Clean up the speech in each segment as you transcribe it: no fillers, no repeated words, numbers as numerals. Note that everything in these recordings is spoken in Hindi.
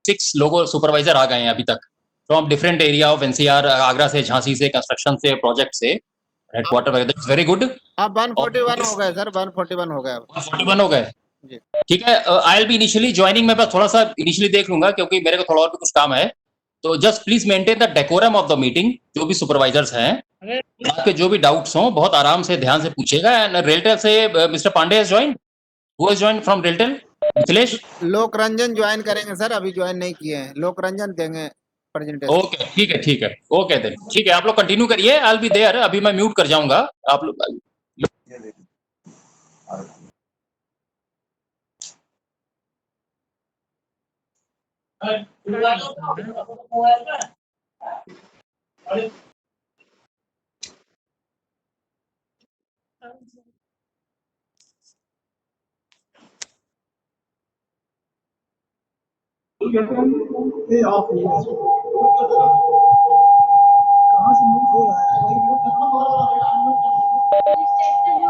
6 लोगों सुपरवाइजर आ गए हैं अभी तक from different area of NCR, Agra से, झांसी से, कंस्ट्रक्शन से, प्रोजेक्ट से, हेडक्वार्टर वगैरह। Very good. अब 141 हो गए सर, 141 हो गए अब। 141 हो गए। जी ठीक है। आई विल बी इनिशियली ज्वाइनिंग, मैं बस थोड़ा सा इनिशियली देख लूंगा क्योंकि मेरे को थोड़ा और भी कुछ काम है। तो just please maintain the decorum of the meeting. जो भी सुपरवाइजर्स हैं, आपके जो भी डाउट्स हों बहुत आराम से ध्यान से पूछिएगा। एंड रेलटेल से mister Pandey has join, who has join from RailTel? Mithilesh. Lok Ranjan join करेंगे सर, अभी ज्वाइन नहीं किए हैं। लोक रंजन देंगे प्रेजेंटेशन। ओके ठीक है, ठीक है, ओके देन ठीक है, आप लोग कंटिन्यू करिए। I will be there. अभी मैं म्यूट कर जाऊंगा आप लोग।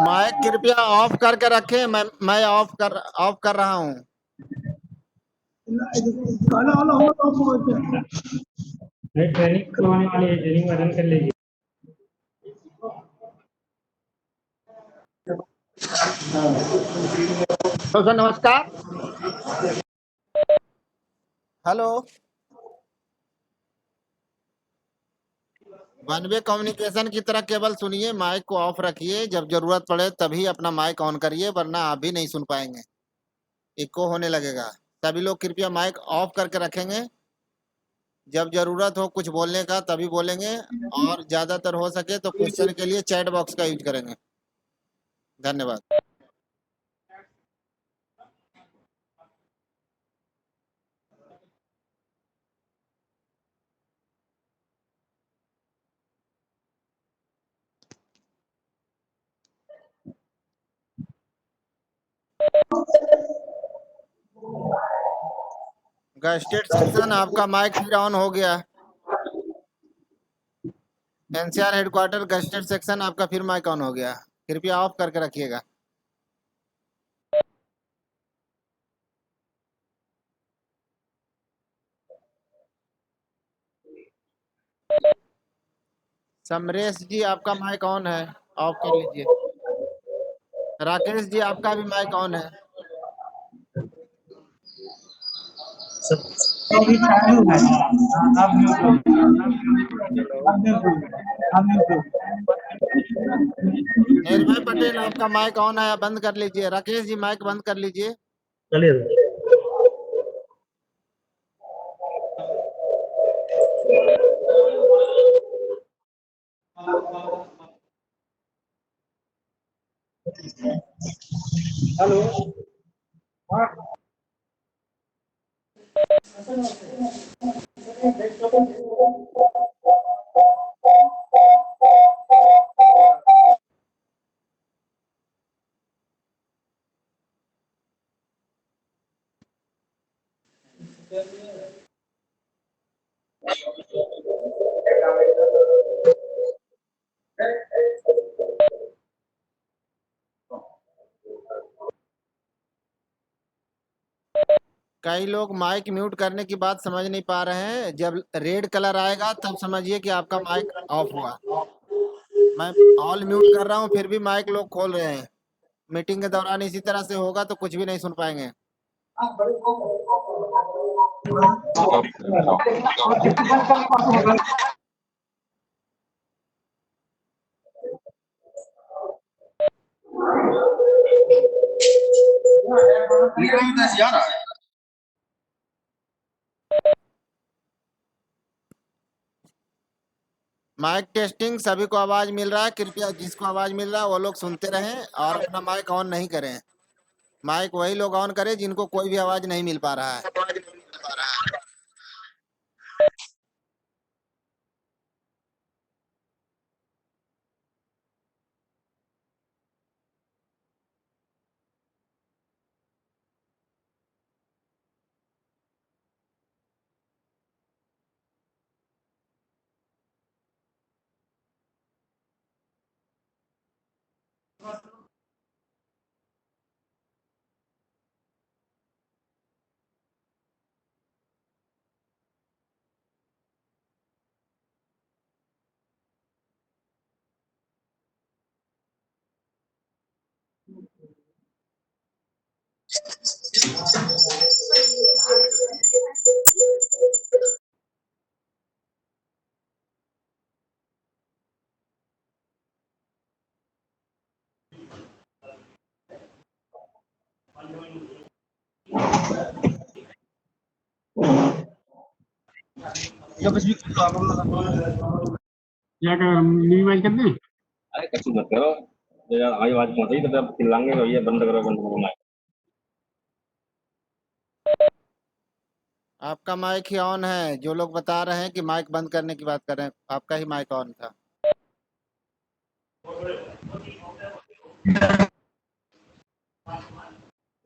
माइक कृपया ऑफ करके रखें, मैं ऑफ कर रहा हूँ। ट्रेनिंग करवाने वाली है, ट्रेनिंग अटेंड कर लीजिए। तो सर नमस्कार। हेलो, वन वे कम्युनिकेशन की तरह केवल सुनिए, माइक को ऑफ रखिए। जब जरूरत पड़े तभी अपना माइक ऑन करिए, वरना आप भी नहीं सुन पाएंगे, इको होने लगेगा। सभी लोग कृपया माइक ऑफ करके रखेंगे। जब जरूरत हो कुछ बोलने का तभी बोलेंगे, और ज्यादातर हो सके तो क्वेश्चन के लिए चैट बॉक्स का यूज करेंगे। धन्यवाद। गस्टेड सेक्शन आपका माइक फिर ऑन हो गया। एनसीआर हेडक्वार्टर गस्टेड सेक्शन आपका फिर माइक ऑन हो गया, कृपया ऑफ करके रखिएगा। समरेश जी आपका माइक ऑन है, ऑफ कर लीजिए। राकेश जी आपका भी माइक ऑन है। अभी चालू है। आप म्यूट हो, आप म्यूट हो। निर्भय पटेल आपका माइक ऑन है, बंद कर लीजिए। राकेश जी माइक बंद कर लीजिए। चलिए। हेलो। कई लोग माइक म्यूट करने की बात समझ नहीं पा रहे हैं। जब रेड कलर आएगा तब समझिए कि आपका माइक ऑफ हुआ। मैं ऑल म्यूट कर रहा हूँ फिर भी माइक लोग खोल रहे हैं। मीटिंग के दौरान इसी तरह से होगा तो कुछ भी नहीं सुन पाएंगे। माइक टेस्टिंग, सभी को आवाज मिल रहा है? कृपया जिसको आवाज मिल रहा है वो लोग सुनते रहें और अपना माइक ऑन नहीं करें। माइक वही लोग ऑन करें जिनको कोई भी आवाज नहीं मिल पा रहा है। या कुछ भी क्या कर न्यू मोबाइल कर दें? अरे कुछ मत करो यार, आई आवाज पहुंच गई तो अब चिल्लाएंगे भैया बंद करो माइक। आपका माइक ही ऑन है। जो लोग बता रहे हैं कि माइक बंद करने की बात कर रहे हैं, आपका ही माइक ऑन था।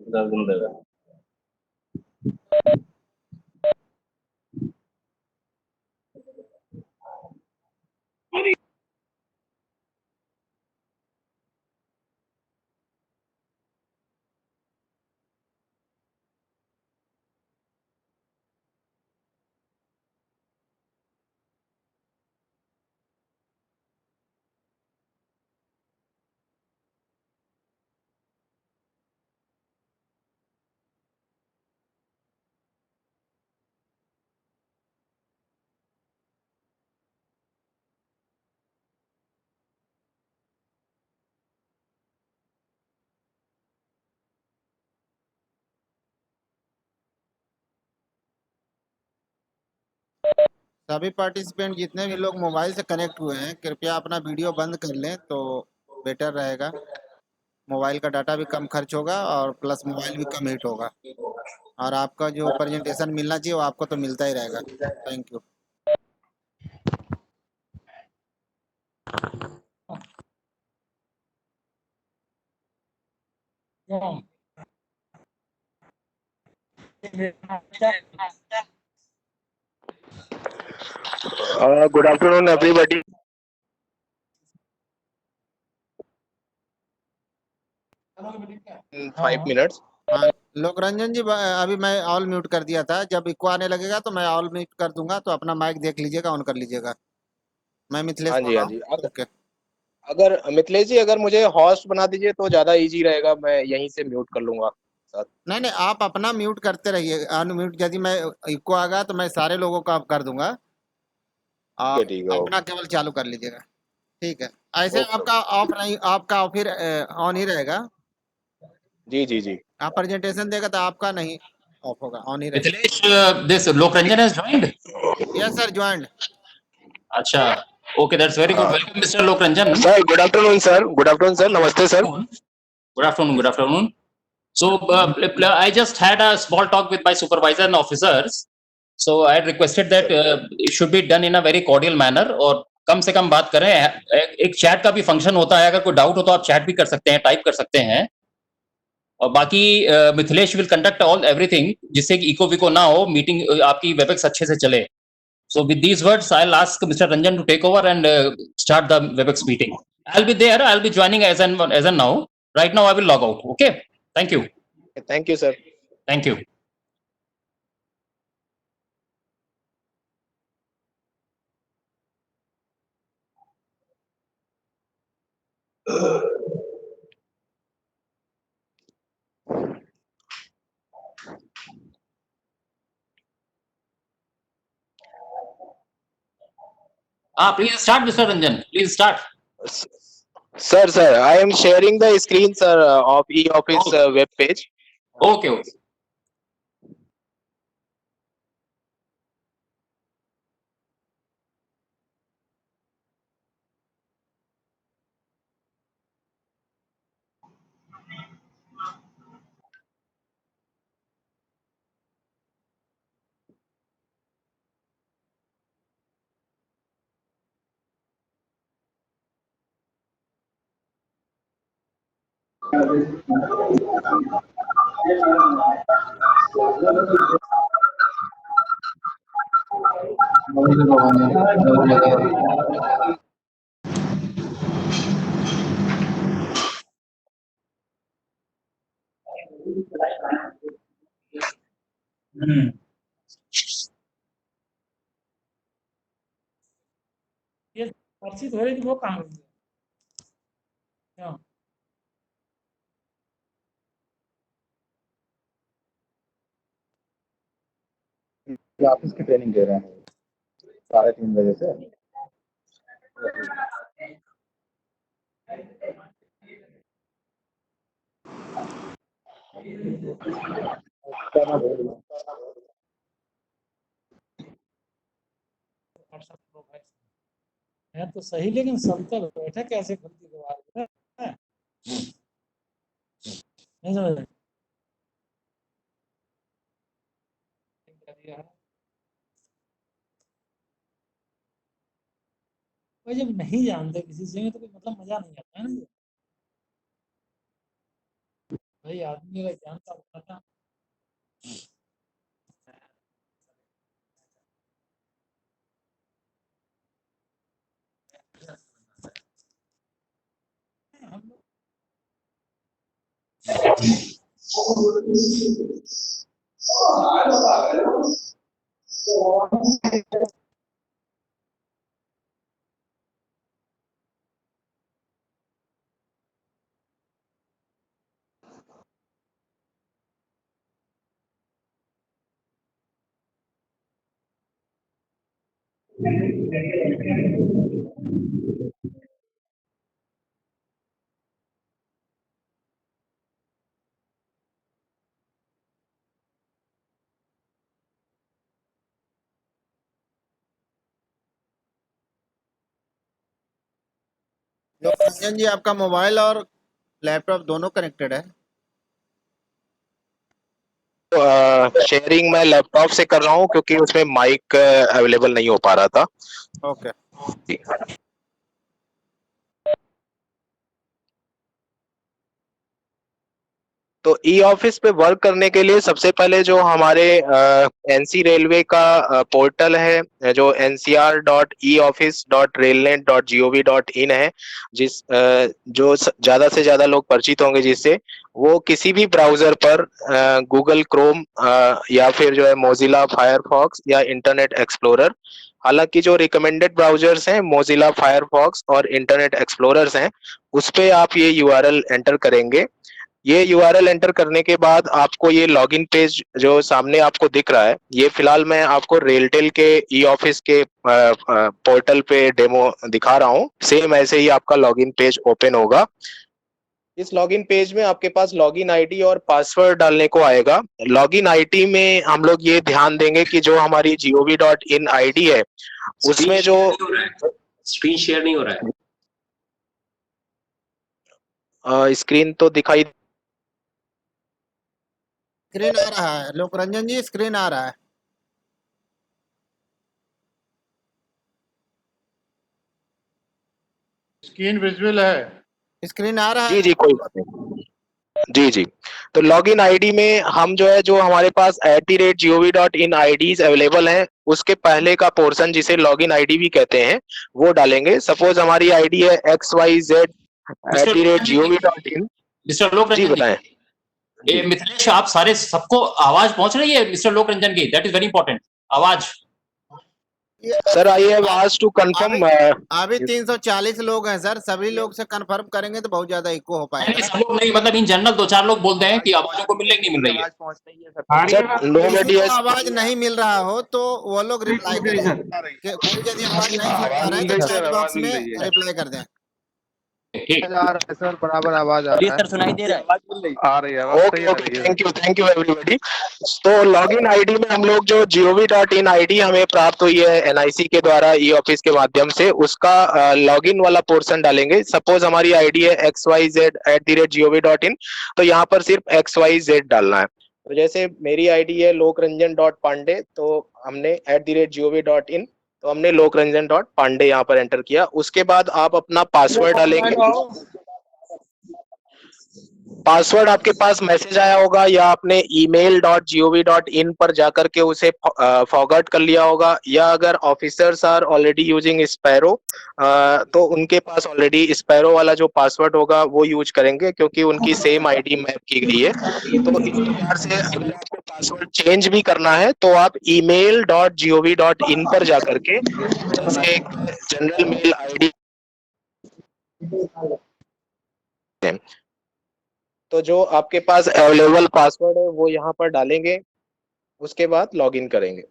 बंद है। सभी पार्टिसिपेंट जितने भी लोग मोबाइल से कनेक्ट हुए हैं, कृपया अपना वीडियो बंद कर लें तो बेटर रहेगा। मोबाइल का डाटा भी कम खर्च होगा और प्लस मोबाइल भी कम हीट होगा, और आपका जो प्रेजेंटेशन मिलना चाहिए वो आपको तो मिलता ही रहेगा। Thank you. Good afternoon, everybody. In 5 minutes. हाँ, लोकरंजन जी, अभी मैं ऑल म्यूट कर दिया था। जब इको आने लगेगा तो मैं ऑल म्यूट कर दूंगा, तो अपना माइक देख लीजिएगा, ऑन कर लीजिएगा। मैं मिथिलेश हाँ बोल जी, रहा हाँ हूँ। जी। ओके। अगर मिथिलेश जी, अगर मुझे होस्ट बना दीजिए तो ज्यादा इजी रहेगा, मैं यहीं से म्यूट कर लूंगा सर। नहीं नहीं, आप अपना म्यूट करते रहिए, अनम्यूट। यदि मैं इको आ गया तो मैं सारे लोगों का कर दूंगा, ठीक और है, ठीक है। अपना केवल चालू कर लीजिएगा। ठीक है। ऐसे ओके, आपका ऑफ नहीं, आपका फिर ऑन ही रहेगा। जी जी जी। आप प्रेजेंटेशन देगा तो आपका नहीं ऑफ होगा, ऑन ही रहेगा। Mithilesh, this Lokranjan has joined. Yes sir, joint. Acha. Okay, that's very good. Welcome, Mr. Lokranjan. Sir good afternoon sir, good afternoon sir, नमस्ते sir. Good afternoon. Good afternoon. So I just had a small talk with my supervisor and officers. So I had requested that it should be done in a very cordial manner, और कम से कम बात करें। एक चैट का भी फंक्शन होता है, अगर कोई डाउट हो तो आप चैट भी कर सकते हैं, टाइप कर सकते हैं। और बाकी Mithilesh will conduct all everything, जिससे कि इको विको ना हो, मीटिंग आपकी वेबएक्स अच्छे से चले। So with these words, I'll ask Mr. Ranjan to take over and start the WebEx meeting. I'll be there. I'll be joining as and now. Right now, I will log out. Okay. Thank you. Thank you sir. Thank you. Please start, Mr. Ranjan. Please start. Sir I am sharing the screen sir of e office web page. Okay. Okay. ये पर्ची थोड़ी वो कहाँ गई? क्या? ऑफिस की ट्रेनिंग दे रहे हैं 3:30 बजे से। है तो सही, लेकिन समतल बैठा कैसे खुलती दीवार है? नहीं समझ रहे? भाई जब नहीं जानते किसी से तो कोई मतलब मजा नहीं आता है ना। भाई आदमी अगर जानता होता था हम लोग लोकरंजन जी, आपका मोबाइल और लैपटॉप दोनों कनेक्टेड है? शेयरिंग मैं लैपटॉप से कर रहा हूँ क्योंकि उसमें माइक अवेलेबल नहीं हो पा रहा था। ओके। जी। तो ई ऑफिस पे वर्क करने के लिए सबसे पहले जो हमारे एनसी रेलवे का पोर्टल है जो ncr.eoffice.railnet.gov.in है, जो ज्यादा से ज्यादा लोग परिचित होंगे जिससे, वो किसी भी ब्राउजर पर गूगल क्रोम या फिर जो है मोजिला फायरफॉक्स या इंटरनेट एक्सप्लोरर, हालांकि जो रिकमेंडेड ब्राउजर्स हैं मोजिला फायरफॉक्स और इंटरनेट एक्सप्लोरर्स हैं, उस पे आप ये यूआरएल एंटर करेंगे। ये यूआरएल एंटर करने के बाद आपको ये लॉगिन पेज जो सामने आपको दिख रहा है, ये फिलहाल मैं आपको रेलटेल के ई ऑफिस के पोर्टल पे डेमो दिखा रहा हूँ। सेम ऐसे ही आपका लॉगिन पेज ओपन होगा। इस लॉगिन पेज में आपके पास लॉगिन आईडी और पासवर्ड डालने को आएगा। लॉगिन आईडी में हम लोग ये ध्यान देंगे कि जो हमारी gov.in आईडी है उसमें जो स्क्रीन शेयर नहीं हो रहा है। स्क्रीन तो दिखाई, स्क्रीन आ रहा है लोकरंजन जी, स्क्रीन आ रहा है। स्क्रीन विजुअल है। स्क्रीन आ रहा जी है। जी कोई बात नहीं। जी जी। तो लॉगिन आईडी में हम जो है, जो हमारे पास @gov.in आईडीज अवेलेबल हैं, उसके पहले का पोर्शन जिसे लॉगिन आईडी भी कहते हैं वो डालेंगे। सपोज हमारी आईडी है xyz@gov.in। मिस्टर लोक जी रंजन बताएं। जी, मिथिलेश आप सारे सबको आवाज पहुंच रही है मिस्टर लोक रंजन की? That is very important. आवाज sir I have asked to confirm. अभी 340 लोग हैं सर, सभी लोग से कंफर्म करेंगे तो बहुत ज्यादा इको हो नहीं, पाएगा। सब लोग नहीं, मतलब इन जनरल 2-4 लोग बोलते हैं कि आवाजों को मिल रही नहीं मिल रही है। सर नोबडी किसी को हैज, आवाज नहीं मिल रहा हो तो वो लोग रिप्लाई करें कि कोई यदि आवाज नहीं सुन पा रहा है तो चैट बॉक्स में रिप्लाई कर दें। ठीक, सर बराबर आवाज आ रहा है। सर सुनाई दे रहा है? आ रही है आवाज, सही ओके आ ओके, रही है। Thank you everybody. तो लॉगिन आईडी में हम लोग जो gov.in आईडी हमें प्राप्त हुई है एनआईसी के द्वारा ई ऑफिस के माध्यम से, उसका लॉगिन वाला पोर्शन डालेंगे। सपोज हमारी आईडी है xyz@gov.in, तो यहाँ पर सिर्फ xyz डालना है। तो जैसे मेरी आईडी है lokranjan.pandey, तो हमने @gov.in, तो हमने lokranjan.pandey यहाँ पर एंटर किया। उसके बाद आप अपना पासवर्ड डालेंगे। पासवर्ड आपके पास मैसेज आया होगा या आपने email.gov.in पर जाकर के उसे फॉरगॉट कर लिया होगा, या अगर officers are already using sparrow तो उनके पास ऑलरेडी स्पैरो वाला जो पासवर्ड होगा वो यूज करेंगे, क्योंकि उनकी सेम आईडी मैप की गई है। तो इस प्रकार से अगर आपको पासवर्ड चेंज भी करना है तो आप email.gov.in पर जाकर के जैसे एक जनरल मेल आईडी, तो जो आपके पास अवेलेबल पासवर्ड है वो यहाँ पर डालेंगे। उसके बाद लॉगिन करेंगे।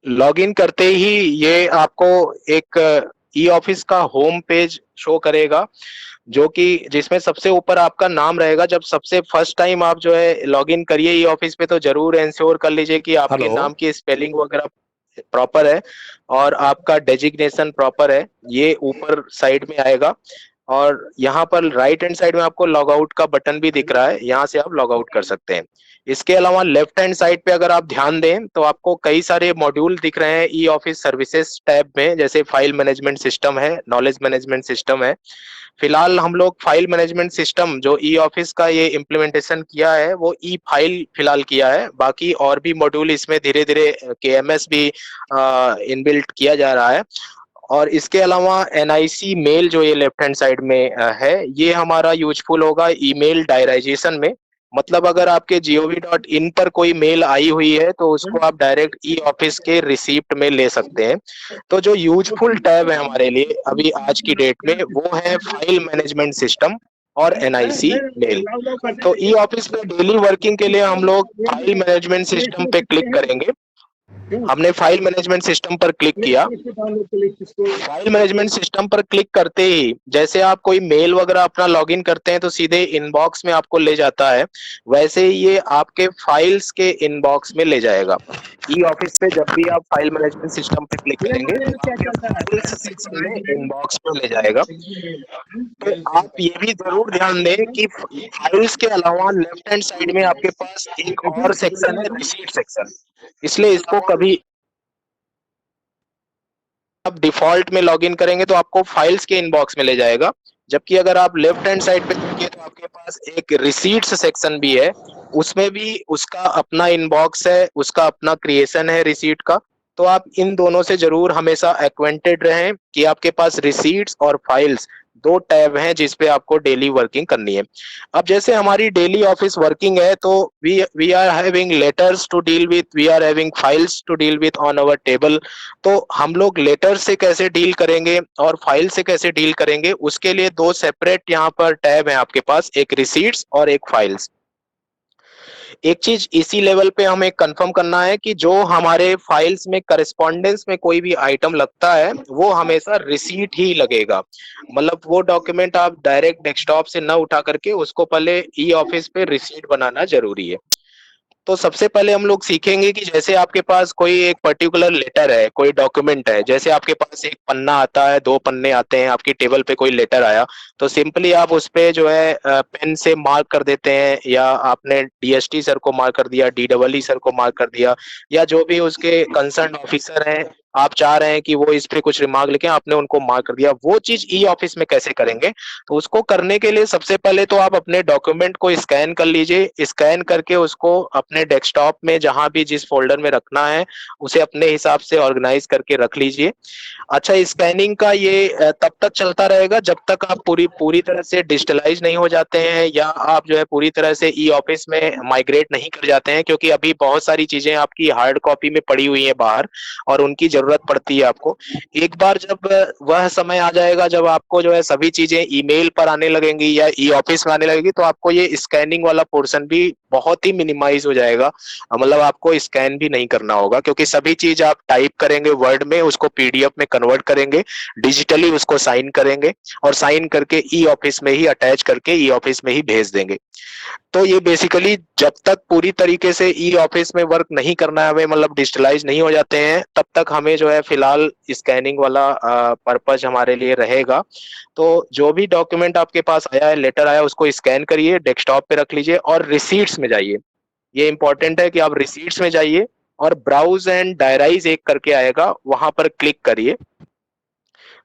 लॉगिन करते ही ये आपको एक ई ऑफिस का होम पेज शो करेगा, जो कि जिसमें सबसे ऊपर आपका नाम रहेगा। जब सबसे फर्स्ट टाइम आप जो है लॉगिन करिए ई ऑफिस पे, तो जरूर इंश्योर कर लीजिए कि आपके हेलो। नाम की स्पेलिंग वगैरह प्रॉपर है और आपका डेजिग्नेशन प्रॉपर है। ये ऊपर साइड में आएगा और यहाँ पर राइट हैंड साइड में आपको लॉग आउट का बटन भी दिख रहा है, यहाँ से आप लॉग आउट कर सकते हैं। इसके अलावा लेफ्ट हैंड साइड पे अगर आप ध्यान दें तो आपको कई सारे मॉड्यूल दिख रहे हैं ई ऑफिस सर्विसेज टैब में, जैसे फाइल मैनेजमेंट सिस्टम है, नॉलेज मैनेजमेंट सिस्टम है। फिलहाल हम लोग फाइल मैनेजमेंट सिस्टम जो ई ऑफिस का ये इम्प्लीमेंटेशन किया है वो ई फाइल फिलहाल किया है। बाकी और भी मॉड्यूल इसमें धीरे धीरे केएमएस भी इनबिल्ट किया जा रहा है। और इसके अलावा एनआईसी मेल जो ये लेफ्ट हैंड साइड में है, ये हमारा यूजफुल होगा ईमेल डायराइजेशन में। मतलब अगर आपके gov.in पर कोई मेल आई हुई है तो उसको आप डायरेक्ट ई ऑफिस के रिसीप्ट में ले सकते हैं। तो जो यूजफुल टैब है हमारे लिए अभी आज की डेट में वो है फाइल मैनेजमेंट सिस्टम और एनआईसी मेल। तो ई ऑफिस में डेली वर्किंग के लिए हम लोग फाइल मैनेजमेंट सिस्टम पे क्लिक करेंगे। हमने फाइल मैनेजमेंट सिस्टम पर क्लिक किया। फाइल मैनेजमेंट सिस्टम पर क्लिक करते ही जैसे आप कोई मेल वगैरह अपना लॉगिन करते हैं तो सीधे इनबॉक्स में आपको ले जाता है, वैसे ही ये आपके फाइल्स के इनबॉक्स में ले जाएगा। ई ऑफिस पे जब भी आप फाइल मैनेजमेंट सिस्टम पे क्लिक करेंगे तो आपके फाइल्स सेक्शन में इनबॉक्स में ले जाएगा। तो आप ये भी जरूर ध्यान दें कि फाइल्स के अलावा लेफ्ट हैंड साइड में आपके पास एक और सेक्शन है, रिसीट सेक्शन। इसलिए इसको कभी आप डिफॉल्ट में लॉगिन करेंगे तो आपको फाइल्स के इनबॉक्स में ले जाएगा, जबकि अगर आप लेफ्ट हैंड साइड पे देखिए तो आपके पास एक रिसीट्स सेक्शन भी है, उसमें भी उसका अपना इनबॉक्स है, उसका अपना क्रिएशन है रिसीट का। तो आप इन दोनों से जरूर हमेशा एक्वेंटेड रहें कि आपके पास रिसीट्स और फाइल्स दो टैब हैं जिस पे आपको डेली वर्किंग करनी है। अब जैसे हमारी डेली ऑफिस वर्किंग है तो we are having letters to deal with, we are having files to deal with on our table. तो हम लोग लेटर से कैसे डील करेंगे और फाइल से कैसे डील करेंगे, उसके लिए दो सेपरेट यहाँ पर टैब हैं आपके पास, एक रिसीट्स और एक फाइल्स। एक चीज इसी लेवल पे हमें कंफर्म करना है कि जो हमारे फाइल्स में करस्पॉन्डेंस में कोई भी आइटम लगता है वो हमेशा रिसीट ही लगेगा। मतलब वो डॉक्यूमेंट आप डायरेक्ट डेस्कटॉप से न उठा करके उसको पहले ई ऑफिस पे रिसीट बनाना जरूरी है। तो सबसे पहले हम लोग सीखेंगे कि जैसे आपके पास कोई एक पर्टिकुलर लेटर है, कोई डॉक्यूमेंट है, जैसे आपके पास एक पन्ना आता है, दो पन्ने आते हैं, आपकी टेबल पे कोई लेटर आया तो सिंपली आप उस पे जो है पेन से मार्क कर देते हैं, या आपने डीएसटी सर को मार्क कर दिया, डीडबलई सर को मार्क कर दिया, या जो भी उसके कंसर्न ऑफिसर हैं आप चाह रहे हैं कि वो इस पे कुछ रिमार्क लिखें, आपने उनको मार्क कर दिया। वो चीज ई ऑफिस में कैसे करेंगे, तो उसको करने के लिए सबसे पहले तो आप अपने डॉक्यूमेंट को स्कैन कर लीजिए। स्कैन करके उसको अपने डेस्कटॉप में जहां भी जिस फोल्डर में रखना है उसे अपने हिसाब से ऑर्गेनाइज करके रख लीजिए। अच्छा, स्कैनिंग का ये तब तक चलता रहेगा जब तक आप पूरी पूरी तरह से डिजिटलाइज नहीं हो जाते हैं या आप जो है पूरी तरह से ई ऑफिस में माइग्रेट नहीं कर जाते हैं, क्योंकि अभी बहुत सारी चीजें आपकी हार्ड कॉपी में पड़ी हुई है बाहर और उनकी जरूरत पड़ती है आपको। एक बार जब वह समय आ जाएगा जब आपको जो है सभी चीजें ईमेल पर आने लगेंगी या ई ऑफिस में आने लगेगी तो आपको ये स्कैनिंग वाला पोर्शन भी बहुत ही मिनिमाइज हो जाएगा। मतलब आपको स्कैन भी नहीं करना होगा, क्योंकि सभी चीज आप टाइप करेंगे वर्ड में, उसको पीडीएफ में कन्वर्ट करेंगे, डिजिटली उसको साइन करेंगे और साइन करके ई ऑफिस में ही अटैच करके ई ऑफिस में ही भेज देंगे। तो ये बेसिकली जब तक पूरी तरीके से ई ऑफिस में वर्क नहीं करना है हमें, मतलब डिजिटलाइज नहीं हो जाते हैं, तब तक हमें जो है फिलहाल स्कैनिंग वाला पर्पज हमारे लिए रहेगा। तो जो भी डॉक्यूमेंट आपके पास आया है, लेटर आया, उसको स्कैन करिए, डेस्कटॉप पे रख लीजिए और रिसीट्स में जाइए। ये इंपॉर्टेंट है कि आप रिसीट्स में जाइए और ब्राउज एंड डायराइज एक करके आएगा, वहां पर क्लिक करिए।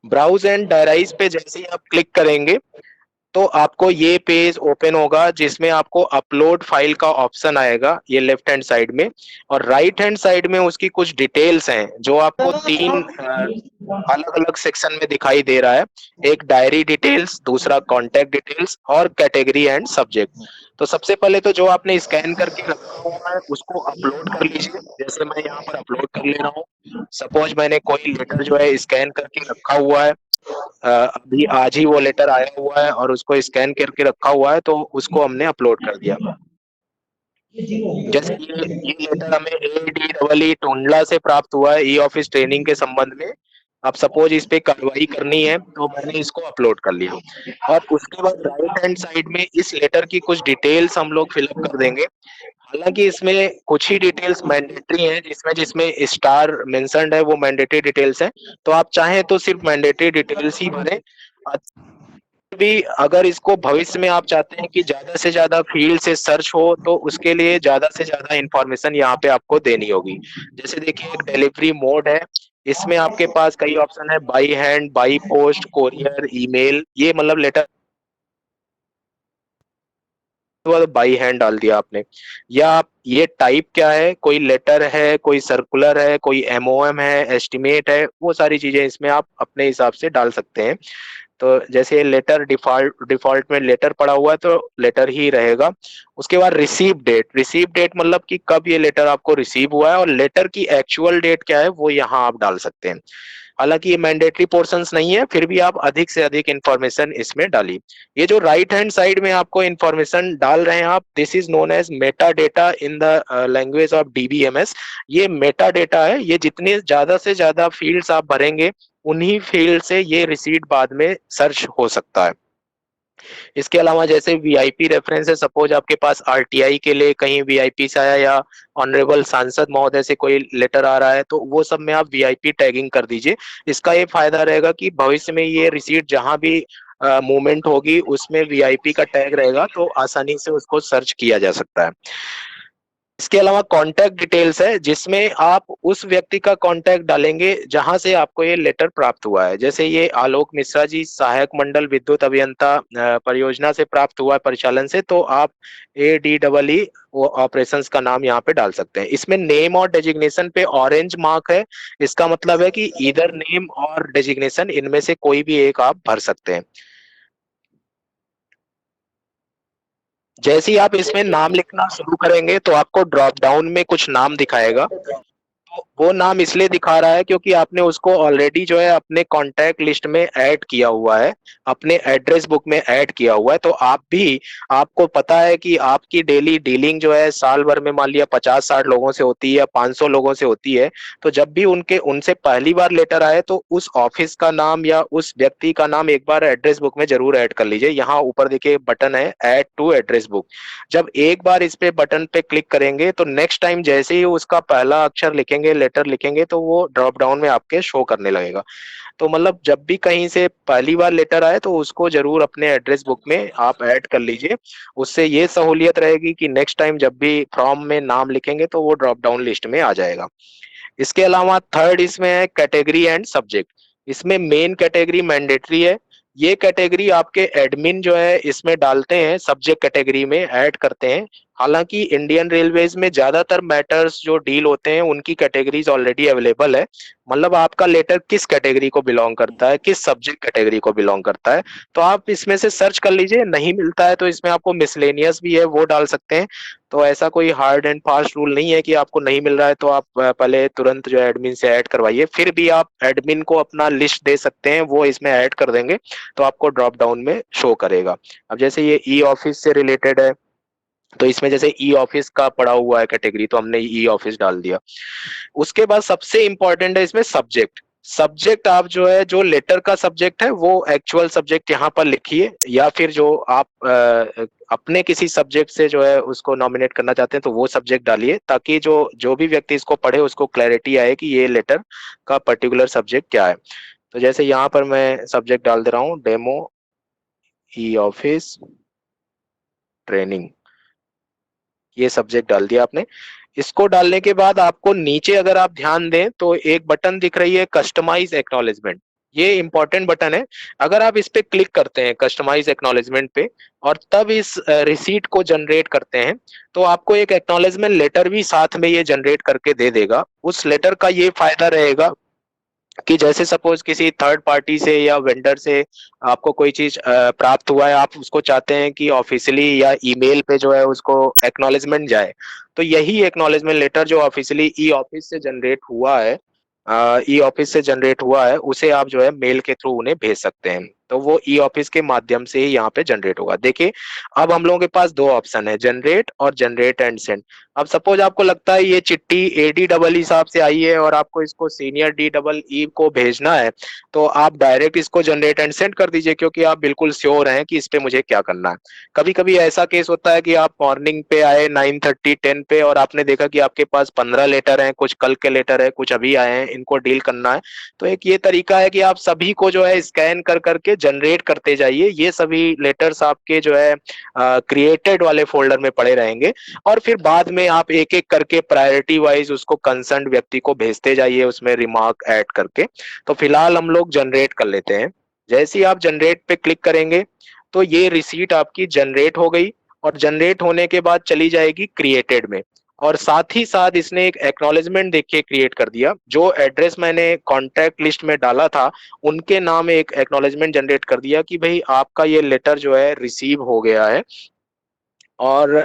ब्राउज एंड डायराइज पे जैसे ही आप क्लिक करेंगे तो आपको ये पेज ओपन होगा जिसमें आपको अपलोड फाइल का ऑप्शन आएगा, ये लेफ्ट हैंड साइड में, और राइट हैंड साइड में उसकी कुछ डिटेल्स हैं जो आपको तीन अलग अलग सेक्शन में दिखाई दे रहा है। एक डायरी डिटेल्स, दूसरा कॉन्टैक्ट डिटेल्स और कैटेगरी एंड सब्जेक्ट। तो सबसे पहले तो जो आपने स्कैन करके रखा हुआ है उसको अपलोड कर लीजिए। जैसे मैं यहाँ पर अपलोड कर ले रहा हूँ, सपोज मैंने कोई लेटर जो है स्कैन करके रखा हुआ है, अभी आज ही वो लेटर आया हुआ है और उसको स्कैन करके रखा हुआ है, तो उसको हमने अपलोड कर दिया। जैसे ये लेटर हमें ADEE टुंडला से प्राप्त हुआ है ई ऑफिस ट्रेनिंग के संबंध में। अब सपोज इस पे कार्रवाई करनी है तो मैंने इसको अपलोड कर लिया, और उसके बाद राइट हैंड साइड में इस लेटर की कुछ डिटेल्स हम लोग फिलअप कर देंगे। हालांकि इसमें कुछ ही डिटेल्स मैंडेटरी हैं, जिसमें जिसमें स्टार मेंशन्ड है वो मैंडेटरी डिटेल्स हैं, तो आप चाहें तो सिर्फ मैंडेटरी डिटेल्स ही भरें। भी अगर इसको भविष्य में आप चाहते हैं कि ज्यादा से ज्यादा फील्ड से सर्च हो, तो उसके लिए ज्यादा से ज्यादा इंफॉर्मेशन यहाँ पे आपको देनी होगी। जैसे देखिए एक डिलीवरी मोड है, इसमें आपके पास कई ऑप्शन है, by hand, by post, courier, email. ये मतलब लेटर बाई हैंड डाल दिया आपने, या आप ये टाइप क्या है, कोई लेटर है, कोई सर्कुलर है, कोई MOM है, एस्टिमेट है, वो सारी चीजें इसमें आप अपने हिसाब से डाल सकते हैं। तो जैसे लेटर डिफॉल्ट में लेटर पड़ा हुआ है तो लेटर ही रहेगा। उसके बाद रिसीव डेट मतलब कि कब ये लेटर आपको रिसीव हुआ है, और लेटर की एक्चुअल डेट क्या है वो यहाँ आप डाल सकते हैं। हालांकि ये मैंडेटरी पोर्शंस नहीं है, फिर भी आप अधिक से अधिक इंफॉर्मेशन इसमें डालिए। ये जो राइट हैंड साइड में आपको इंफॉर्मेशन डाल रहे हैं आप, this is known as metadata in the language of DBMS। ये मेटा डेटा है, ये जितने ज्यादा से ज्यादा फील्ड्स आप भरेंगे उन्हीं फील्ड से ये रिसीट बाद में सर्च हो सकता है। इसके अलावा जैसे VIP रेफरेंस है, सपोज आपके पास RTI के लिए कहीं VIP से आया, या ऑनरेबल सांसद महोदय से कोई लेटर आ रहा है, तो वो सब में आप VIP टैगिंग कर दीजिए। इसका ये फायदा रहेगा कि भविष्य में ये रिसीट जहां भी मूवमेंट होगी उसमें VIP का टैग रहेगा, तो आसानी से उसको सर्च किया जा सकता है। इसके अलावा कॉन्टैक्ट डिटेल्स है, जिसमें आप उस व्यक्ति का कॉन्टैक्ट डालेंगे जहां से आपको ये लेटर प्राप्त हुआ है। जैसे ये आलोक मिश्रा जी, सहायक मंडल विद्युत अभियंता परियोजना से प्राप्त हुआ है परिचालन से, तो आप ADEE वो ऑपरेशंस का नाम यहाँ पे डाल सकते हैं। इसमें नेम और डेजिग्नेशन पे ऑरेंज मार्क है, इसका मतलब है कि इधर नेम और डेजिग्नेशन इनमें से कोई भी एक आप भर सकते हैं। जैसे ही आप इसमें नाम लिखना शुरू करेंगे तो आपको ड्रॉप डाउन में कुछ नाम दिखाएगा। तो वो नाम इसलिए दिखा रहा है क्योंकि आपने उसको ऑलरेडी जो है अपने कॉन्टैक्ट लिस्ट में ऐड किया हुआ है, अपने एड्रेस बुक में ऐड किया हुआ है। तो आप भी, आपको पता है कि आपकी डेली डीलिंग जो है साल भर में मान लिया 50-60 लोगों से होती है या 500 लोगों से होती है। तो जब भी उनसे पहली बार लेटर आए तो उस ऑफिस का नाम या उस व्यक्ति का नाम एक बार एड्रेस बुक में जरूर ऐड कर लीजिए। यहाँ ऊपर देखिए बटन है ऐड टू एड्रेस बुक। जब एक बार इस पे बटन पे क्लिक करेंगे तो नेक्स्ट टाइम जैसे ही उसका पहला अक्षर लिखेंगे, लेटर लिखेंगे, तो वो ड्रॉप डाउन में आपके शो करने लगेगा। तो मतलब जब भी कहीं से पहली बार लेटर आए तो उसको जरूर अपने एड्रेस बुक में आप ऐड कर लीजिए। उससे ये सहूलियत रहेगी कि नेक्स्ट टाइम जब भी फॉर्म में नाम लिखेंगे तो वो ड्रॉप डाउन लिस्ट में आ जाएगा। इसके अलावा थर्ड इसमें है कैटेगरी एंड सब्जेक्ट। इसमें मेन कैटेगरी मैंडेटरी है। ये कैटेगरी आपके एडमिन जो है इसमें डालते हैं, सब्जेक्ट कैटेगरी में ऐड करते हैं। हालांकि इंडियन रेलवेज में ज्यादातर मैटर्स जो डील होते हैं उनकी कैटेगरीज ऑलरेडी अवेलेबल है। मतलब आपका लेटर किस कैटेगरी को बिलोंग करता है, किस सब्जेक्ट कैटेगरी को बिलोंग करता है, तो आप इसमें से सर्च कर लीजिए। नहीं मिलता है तो इसमें आपको मिसलेनियस भी है, वो डाल सकते हैं। तो ऐसा कोई हार्ड एंड फास्ट रूल नहीं है कि आपको नहीं मिल रहा है तो आप पहले तुरंत जो है एडमिन से ऐड करवाइए। फिर भी आप एडमिन को अपना लिस्ट दे सकते हैं, वो इसमें ऐड कर देंगे तो आपको ड्रॉप डाउन में शो करेगा। अब जैसे ये ई ऑफिस से रिलेटेड है, तो इसमें जैसे ई ऑफिस का पड़ा हुआ है कैटेगरी, तो हमने ई ऑफिस डाल दिया। उसके बाद सबसे इंपॉर्टेंट है इसमें सब्जेक्ट। सब्जेक्ट आप जो है, जो लेटर का सब्जेक्ट है वो एक्चुअल सब्जेक्ट यहाँ पर लिखिए, या फिर जो आप अपने किसी सब्जेक्ट से जो है उसको नॉमिनेट करना चाहते हैं तो वो सब्जेक्ट डालिए, ताकि जो जो भी व्यक्ति इसको पढ़े उसको क्लैरिटी आए कि ये लेटर का पर्टिकुलर सब्जेक्ट क्या है। तो जैसे यहाँ पर मैं सब्जेक्ट डाल दे रहा हूँ, डेमो ई ऑफिस ट्रेनिंग, ये सब्जेक्ट डाल दिया आपने। इसको डालने के बाद आपको नीचे अगर आप ध्यान दें तो एक बटन दिख रही है कस्टमाइज एक्नॉलेजमेंट। ये इंपॉर्टेंट बटन है। अगर आप इस पे क्लिक करते हैं कस्टमाइज एक्नॉलेजमेंट पे और तब इस रिसीट को जनरेट करते हैं, तो आपको एक एक्नॉलेजमेंट लेटर भी साथ में ये जनरेट करके दे देगा। उस लेटर का ये फायदा रहेगा कि जैसे सपोज किसी थर्ड पार्टी से या वेंडर से आपको कोई चीज प्राप्त हुआ है, आप उसको चाहते हैं कि ऑफिशियली या ईमेल पे जो है उसको एक्नॉलेजमेंट जाए, तो यही एक्नॉलेजमेंट लेटर जो ऑफिशियली ई ऑफिस से जनरेट हुआ है, उसे आप जो है मेल के थ्रू उन्हें भेज सकते हैं। तो वो ई ऑफिस के माध्यम से ही यहाँ पे जनरेट होगा। देखिए अब हम लोगों के पास दो ऑप्शन है, जनरेट और जनरेट एंड सेंड। अब सपोज आपको लगता है ये चिट्ठी एडी डबल ई साहब से आई है और आपको इसको सीनियर डी डबल ई को भेजना है, तो आप डायरेक्ट इसको जनरेट एंड सेंड कर दीजिए, क्योंकि आप बिल्कुल श्योर हैं कि इस पे मुझे क्या करना है। कभी कभी ऐसा केस होता है कि आप मॉर्निंग पे आए 9:30 10 पे और आपने देखा कि आपके पास 15 लेटर हैं, कुछ कल के लेटर है, कुछ अभी आए हैं, इनको डील करना है। तो एक ये तरीका है कि आप सभी को जो है स्कैन कर करके जनरेट करते जाइए। ये सभी लेटर्स आपके जो है क्रिएटेड वाले फोल्डर में पड़े रहेंगे और फिर बाद में आप एक एक करके प्रायोरिटी वाइज उसको कंसर्न व्यक्ति को भेजते जाइए, उसमें रिमार्क ऐड करके। तो फिलहाल हम लोग जनरेट कर लेते हैं। जैसे ही आप जनरेट पे क्लिक करेंगे तो ये रिसीट आपकी जनरेट हो गई और जनरेट होने के बाद चली जाएगी क्रिएटेड में। और साथ ही साथ इसने एक एक्नॉलेजमेंट देखिए क्रिएट कर दिया। जो एड्रेस मैंने कॉन्टैक्ट लिस्ट में डाला था उनके नाम एक एक्नॉलेजमेंट जनरेट कर दिया कि भाई आपका ये लेटर जो है रिसीव हो गया है और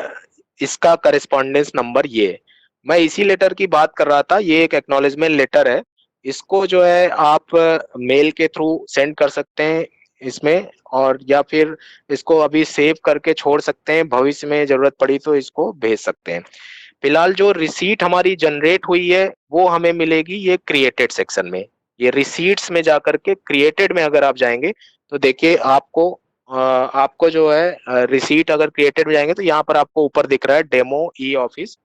इसका करेस्पॉन्डेंस नंबर ये है। मैं इसी लेटर की बात कर रहा था, ये एक एक्नॉलेजमेंट लेटर है। इसको जो है आप मेल के थ्रू सेंड कर सकते हैं इसमें, और या फिर इसको अभी सेव करके छोड़ सकते हैं, भविष्य में जरूरत पड़ी तो इसको भेज सकते हैं। फिलहाल जो रिसीट हमारी जनरेट हुई है वो हमें मिलेगी ये क्रिएटेड सेक्शन में। ये रिसीट्स में जाकर के क्रिएटेड में अगर आप जाएंगे तो देखिए आपको जो है रिसीट अगर क्रिएटेड में जाएंगे तो यहाँ पर आपको ऊपर दिख रहा है डेमो ई ऑफिस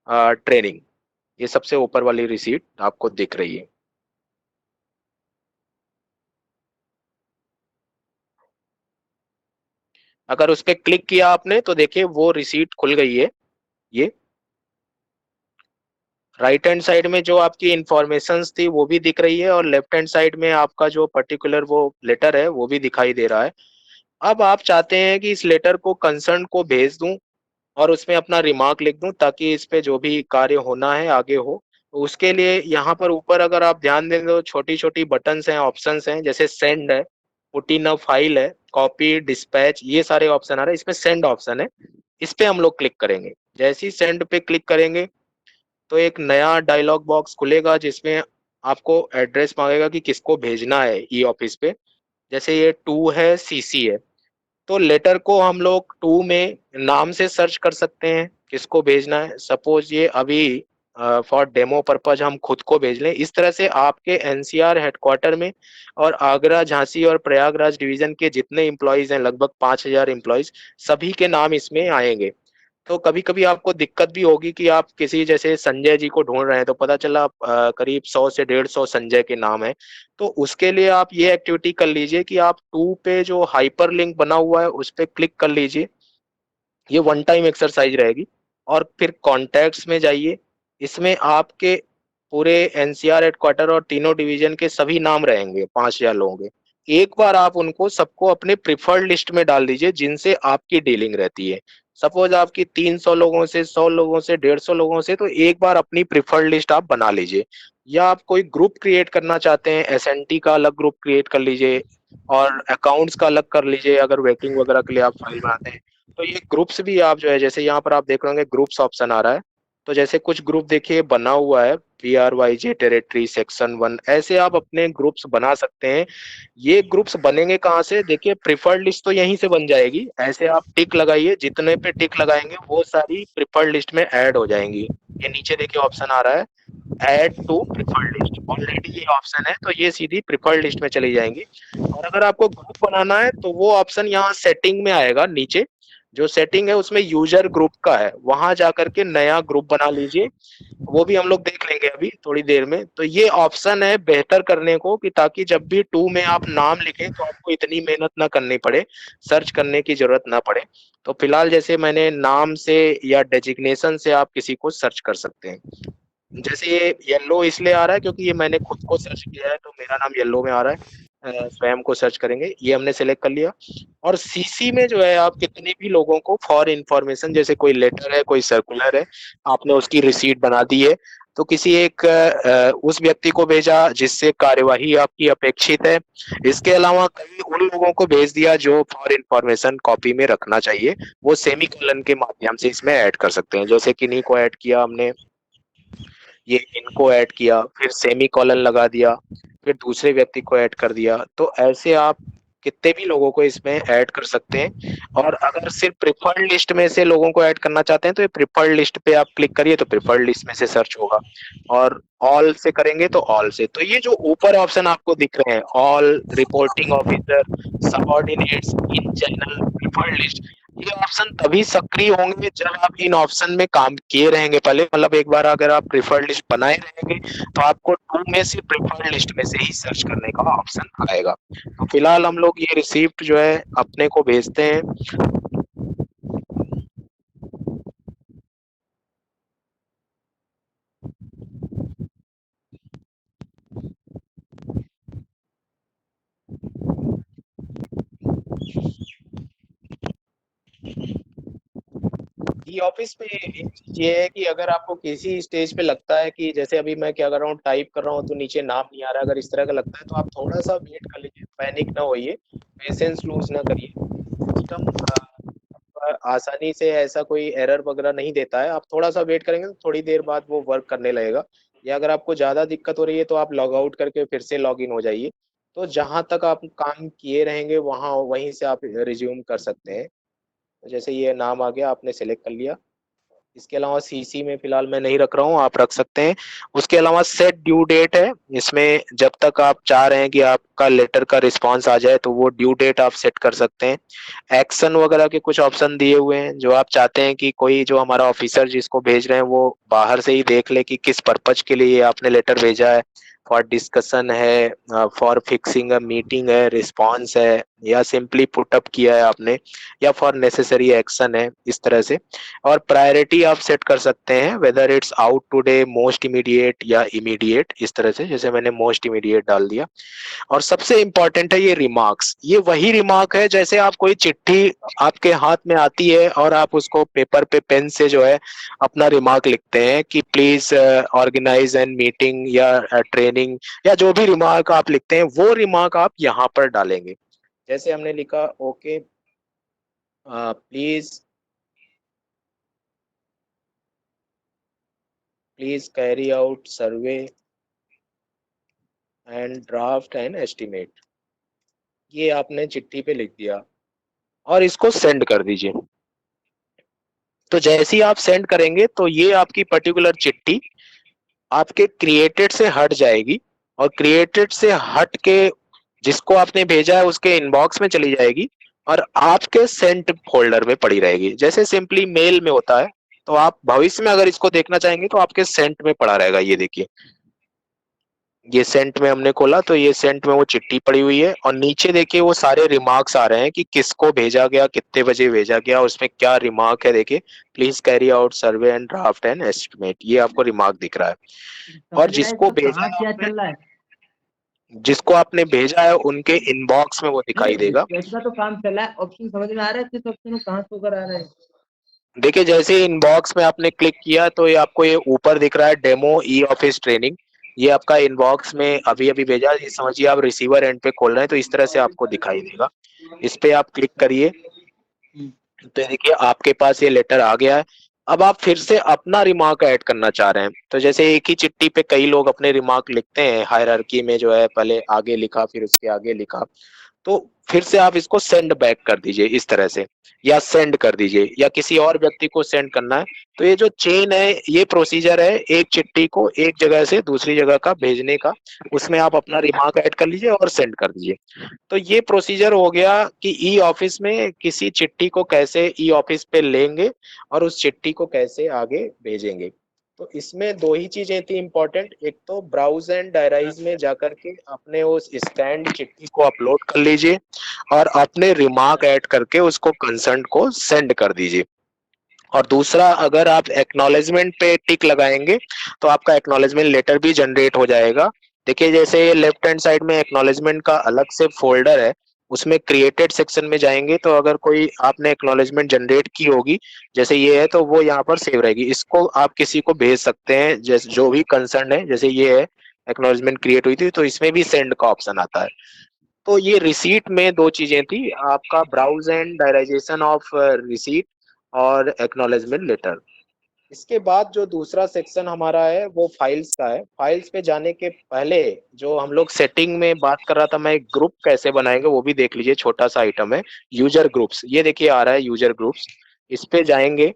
ट्रेनिंग। ये सबसे ऊपर वाली रिसीट आपको दिख रही है। अगर उस पर क्लिक किया आपने तो देखिए वो रिसीट खुल गई है। ये राइट हैंड साइड में जो आपकी इंफॉर्मेशंस थी वो भी दिख रही है और लेफ्ट हैंड साइड में आपका जो पर्टिकुलर वो लेटर है वो भी दिखाई दे रहा है। अब आप चाहते हैं कि इस लेटर को कंसर्न को भेज दूं और उसमें अपना रिमार्क लिख दूं ताकि इस पे जो भी कार्य होना है आगे हो। तो उसके लिए यहाँ पर ऊपर अगर आप ध्यान दें तो छोटी छोटी बटन्स हैं, ऑप्शंस हैं, जैसे सेंड है, पुट इन अ फाइल है, कॉपी, डिस्पैच, ये सारे ऑप्शन आ रहे हैं। इसमें सेंड ऑप्शन है, इस पे हम लोग क्लिक करेंगे। जैसे ही सेंड पे क्लिक करेंगे तो एक नया डायलॉग बॉक्स खुलेगा जिसमें आपको एड्रेस मांगेगा कि किसको भेजना है ई ऑफिस पे। जैसे ये 2 है, सीसी है, तो लेटर को हम लोग 2 में नाम से सर्च कर सकते हैं किसको भेजना है। सपोज ये अभी फॉर डेमो पर्पज हम खुद को भेज लें। इस तरह से आपके एनसीआर हेडक्वार्टर में और आगरा, झांसी और प्रयागराज डिवीजन के जितने एम्प्लॉइज हैं, लगभग 5,000 एम्प्लॉइज, सभी के नाम इसमें आएंगे। तो कभी कभी आपको दिक्कत भी होगी कि आप किसी जैसे संजय जी को ढूंढ रहे हैं तो पता चला करीब 100 से 150 संजय के नाम है। तो उसके लिए आप ये एक्टिविटी कर लीजिए कि आप 2 पे जो हाइपर लिंक बना हुआ है उस पे क्लिक कर लीजिए। ये वन टाइम एक्सरसाइज रहेगी। और फिर कॉन्टैक्ट्स में जाइए, इसमें आपके पूरे एनसीआर हेडक्वार्टर और तीनों डिवीजन के सभी नाम रहेंगे, 5,000 लोगों के। एक बार आप उनको सबको अपने प्रिफर्ड लिस्ट में डाल दीजिए जिनसे आपकी डीलिंग रहती है। सपोज आपकी 300 लोगों से, 100 लोगों से, 150 लोगों से, तो एक बार अपनी प्रिफर्ड लिस्ट आप बना लीजिए। या आप कोई ग्रुप क्रिएट करना चाहते हैं, एसएनटी का अलग ग्रुप क्रिएट कर लीजिए और अकाउंट्स का अलग कर लीजिए अगर वेटिंग वगैरह के लिए आप फाइल बनाते हैं। तो ये ग्रुप्स भी आप जो है, जैसे यहाँ पर आप देख रहे होंगे ग्रुप्स ऑप्शन आ रहा है, तो जैसे कुछ ग्रुप देखिए बना हुआ है, PRYJ टेरिटरी सेक्शन 1, ऐसे आप अपने ग्रुप्स बना सकते हैं। ये ग्रुप्स बनेंगे कहाँ से, देखिए प्रिफर्ड लिस्ट तो यहीं से बन जाएगी। ऐसे आप टिक लगाइए, जितने पे टिक लगाएंगे वो सारी प्रिफर्ड लिस्ट में ऐड हो जाएंगी। ये नीचे देखिए ऑप्शन आ रहा है add to preferred list, already ये ऑप्शन है तो ये सीधी प्रिफर्ड लिस्ट में चली जाएंगी। और अगर आपको ग्रुप बनाना है तो वो ऑप्शन यहाँ सेटिंग में आएगा, नीचे जो सेटिंग है उसमें यूजर ग्रुप का है, वहां जाकर के नया ग्रुप बना लीजिए। वो भी हम लोग देख लेंगे अभी थोड़ी देर में। तो ये ऑप्शन है बेहतर करने को कि ताकि जब भी 2 में आप नाम लिखें तो आपको इतनी मेहनत ना करनी पड़े, सर्च करने की जरूरत ना पड़े। तो फिलहाल जैसे मैंने नाम से या डेजिग्नेशन से आप किसी को सर्च कर सकते हैं। जैसे ये येलो इसलिए आ रहा है क्योंकि ये मैंने खुद को सर्च किया है तो मेरा नाम येलो में आ रहा है। स्वयं को सर्च करेंगे, ये हमने सेलेक्ट कर लिया। और सीसी में जो है आप कितने भी लोगों को फॉर इंफॉर्मेशन, जैसे कोई लेटर है, कोई सर्कुलर है, आपने उसकी रिसीट बना दी है तो किसी एक उस व्यक्ति को भेजा जिससे कार्यवाही आपकी अपेक्षित है। इसके अलावा कई उन लोगों को भेज दिया जो फॉर इंफॉर्मेशन कॉपी में रखना चाहिए, वो सेमीकोलन के माध्यम से इसमें ऐड कर सकते हैं। जैसे किन्हीं को ऐड किया हमने, ये इनको ऐड किया, फिर सेमी कॉलन लगा दिया, फिर दूसरे व्यक्ति को ऐड कर दिया। तो ऐसे आप कितने भी लोगों को इसमें ऐड कर सकते हैं। और अगर सिर्फ प्रिफर्ड लिस्ट में से लोगों को ऐड करना चाहते हैं तो ये प्रिफर्ड लिस्ट पे आप क्लिक करिए तो प्रिफर्ड लिस्ट में से सर्च होगा, और ऑल से करेंगे तो ऑल से। तो ये जो ऊपर ऑप्शन आपको दिख रहे हैं, all, reporting officer, subordinates, in general, preferred list, ये ऑप्शन तभी सक्रिय होंगे जब आप इन ऑप्शन में काम किए रहेंगे पहले। मतलब एक बार अगर आप प्रिफर्ड लिस्ट बनाए रहेंगे तो आपको टू में से प्रिफर्ड लिस्ट में से ही सर्च करने का ऑप्शन आएगा। तो फिलहाल हम लोग ये रिसीप्ट जो है अपने को भेजते हैं। ई ऑफिस में एक चीज ये है कि अगर आपको किसी स्टेज पे लगता है कि जैसे अभी मैं क्या कर रहा हूँ, टाइप कर रहा हूँ तो नीचे नाम नहीं आ रहा, अगर इस तरह का लगता है तो आप थोड़ा सा वेट कर लीजिए, पैनिक ना होइए, पेशेंस लूज ना करिए। सिस्टम आसानी से ऐसा कोई एरर वगैरह नहीं देता है, आप थोड़ा सा वेट करेंगे तो थोड़ी देर बाद वो वर्क करने लगेगा। या अगर आपको ज्यादा दिक्कत हो रही है तो आप लॉग आउट करके फिर से लॉग इन हो जाइए। तो जहां तक आप काम किए रहेंगे वहां वहीं से आप रिज्यूम कर सकते हैं। जैसे ये नाम आ गया, आपने सेलेक्ट कर लिया। इसके अलावा सीसी में फिलहाल मैं नहीं रख रहा हूँ, आप रख सकते हैं। उसके अलावा सेट ड्यू डेट है, इसमें जब तक आप चाह रहे हैं कि आपका लेटर का रिस्पांस आ जाए तो वो ड्यू डेट आप सेट कर सकते हैं। एक्शन वगैरह के कुछ ऑप्शन दिए हुए हैं, जो आप चाहते हैं कि कोई जो हमारा ऑफिसर जिसको भेज रहे हैं वो बाहर से ही देख ले कि किस पर्पज के लिए आपने लेटर भेजा है। फॉर डिस्कशन है, फॉर फिक्सिंग अ मीटिंग है, रिस्पॉन्स है, या सिंपली पुटअप किया है आपने, या फॉर नेसेसरी एक्शन है, इस तरह से। और प्रायोरिटी आप सेट कर सकते हैं, whether it's out today, most immediate या इमीडिएट, इस तरह से। जैसे मैंने मोस्ट इमीडिएट डाल दिया। और सबसे इंपॉर्टेंट है ये रिमार्क्स। ये वही रिमार्क है जैसे आप कोई चिट्ठी आपके हाथ में आती है और आप उसको पेपर पे पेन से जो है अपना रिमार्क लिखते हैं कि प्लीज ऑर्गेनाइज एन मीटिंग या ट्रेनिंग, या जो भी रिमार्क आप लिखते हैं वो रिमार्क आप यहाँ पर डालेंगे। जैसे हमने लिखा okay please carry out survey and draft and estimate, ये आपने चिट्ठी पे लिख दिया और इसको सेंड कर दीजिए। तो जैसे ही आप सेंड करेंगे तो ये आपकी पर्टिकुलर चिट्ठी आपके क्रिएटेड से हट जाएगी, और क्रिएटेड से हट के जिसको आपने भेजा है उसके इनबॉक्स में चली जाएगी और आपके सेंट फोल्डर में पड़ी रहेगी। जैसे सिंपली मेल में होता है, तो आप भविष्य में अगर इसको देखना चाहेंगे तो आपके सेंट में पड़ा रहेगा। ये देखिए, ये सेंट में हमने खोला तो ये सेंट में वो चिट्ठी पड़ी हुई है, और नीचे देखिए वो सारे रिमार्क्स आ रहे हैं कि किसको भेजा गया, कितने बजे भेजा गया, उसमें क्या रिमार्क है। देखिए, please carry out survey and draft and estimate, ये आपको रिमार्क दिख रहा है। और जिसको भेजा क्या चल रहा है? जिसको आपने भेजा है उनके इनबॉक्स में वो दिखाई देगा। का तो काम चल रहा है, ऑप्शन समझ में आ रहा है, किस ऑप्शन कहाँ शो कर आ रहा है? देखिए, जैसे इनबॉक्स में आपने क्लिक किया तो ये आपको ये ऊपर दिख रहा है डेमो ई ऑफिस ट्रेनिंग। ये आपका इनबॉक्स में अभी अभी भेजा, ये समझिए आप रिसीवर एंड पे खोल रहे हैं तो इस तरह से आपको दिखाई देगा। इस पे आप क्लिक करिए तो देखिए आपके पास ये लेटर आ गया है। अब आप फिर से अपना रिमार्क ऐड करना चाह रहे हैं, तो जैसे एक ही चिट्ठी पे कई लोग अपने रिमार्क लिखते हैं, हायरार्की में जो है पहले आगे लिखा फिर उसके आगे लिखा, तो फिर से आप इसको सेंड बैक कर दीजिए इस तरह से, या सेंड कर दीजिए, या किसी और व्यक्ति को सेंड करना है। तो ये जो चेन है, ये प्रोसीजर है एक चिट्ठी को एक जगह से दूसरी जगह का भेजने का, उसमें आप अपना रिमार्क ऐड कर लीजिए और सेंड कर दीजिए। तो ये प्रोसीजर हो गया कि ई ऑफिस में किसी चिट्ठी को कैसे ई ऑफिस पे लेंगे और उस चिट्ठी को कैसे आगे भेजेंगे। तो इसमें दो ही चीजें थी इम्पोर्टेंट, एक तो ब्राउज एंड डायराइज में जाकर के अपने उस स्कैन चिट्ठी को अपलोड कर लीजिए और अपने रिमार्क ऐड करके उसको कंसर्न को सेंड कर दीजिए। और दूसरा, अगर आप एक्नॉलेजमेंट पे टिक लगाएंगे तो आपका एक्नॉलेजमेंट लेटर भी जनरेट हो जाएगा। देखिए, जैसे लेफ्ट हैंड साइड में एक्नॉलेजमेंट का अलग से फोल्डर है, उसमें क्रिएटेड सेक्शन में जाएंगे तो अगर कोई आपने एक्नॉलेजमेंट जनरेट की होगी, जैसे ये है, तो वो यहाँ पर सेव रहेगी। इसको आप किसी को भेज सकते हैं, जैसे जो भी कंसर्न है, जैसे ये है एक्नॉलेजमेंट क्रिएट हुई थी तो इसमें भी सेंड का ऑप्शन आता है। तो ये रिसीट में दो चीजें थी, आपका ब्राउज एंड डायराइजेशन ऑफ रिसीट और एक्नॉलेजमेंट लेटर। इसके बाद जो दूसरा सेक्शन हमारा है वो फाइल्स का है। फाइल्स पे जाने के पहले जो हम लोग सेटिंग में बात कर रहा था मैं, एक ग्रुप कैसे बनाएंगे वो भी देख लीजिए। छोटा सा आइटम है यूजर ग्रुप्स, ये देखिए आ रहा है यूजर ग्रुप्स, इस पे जाएंगे।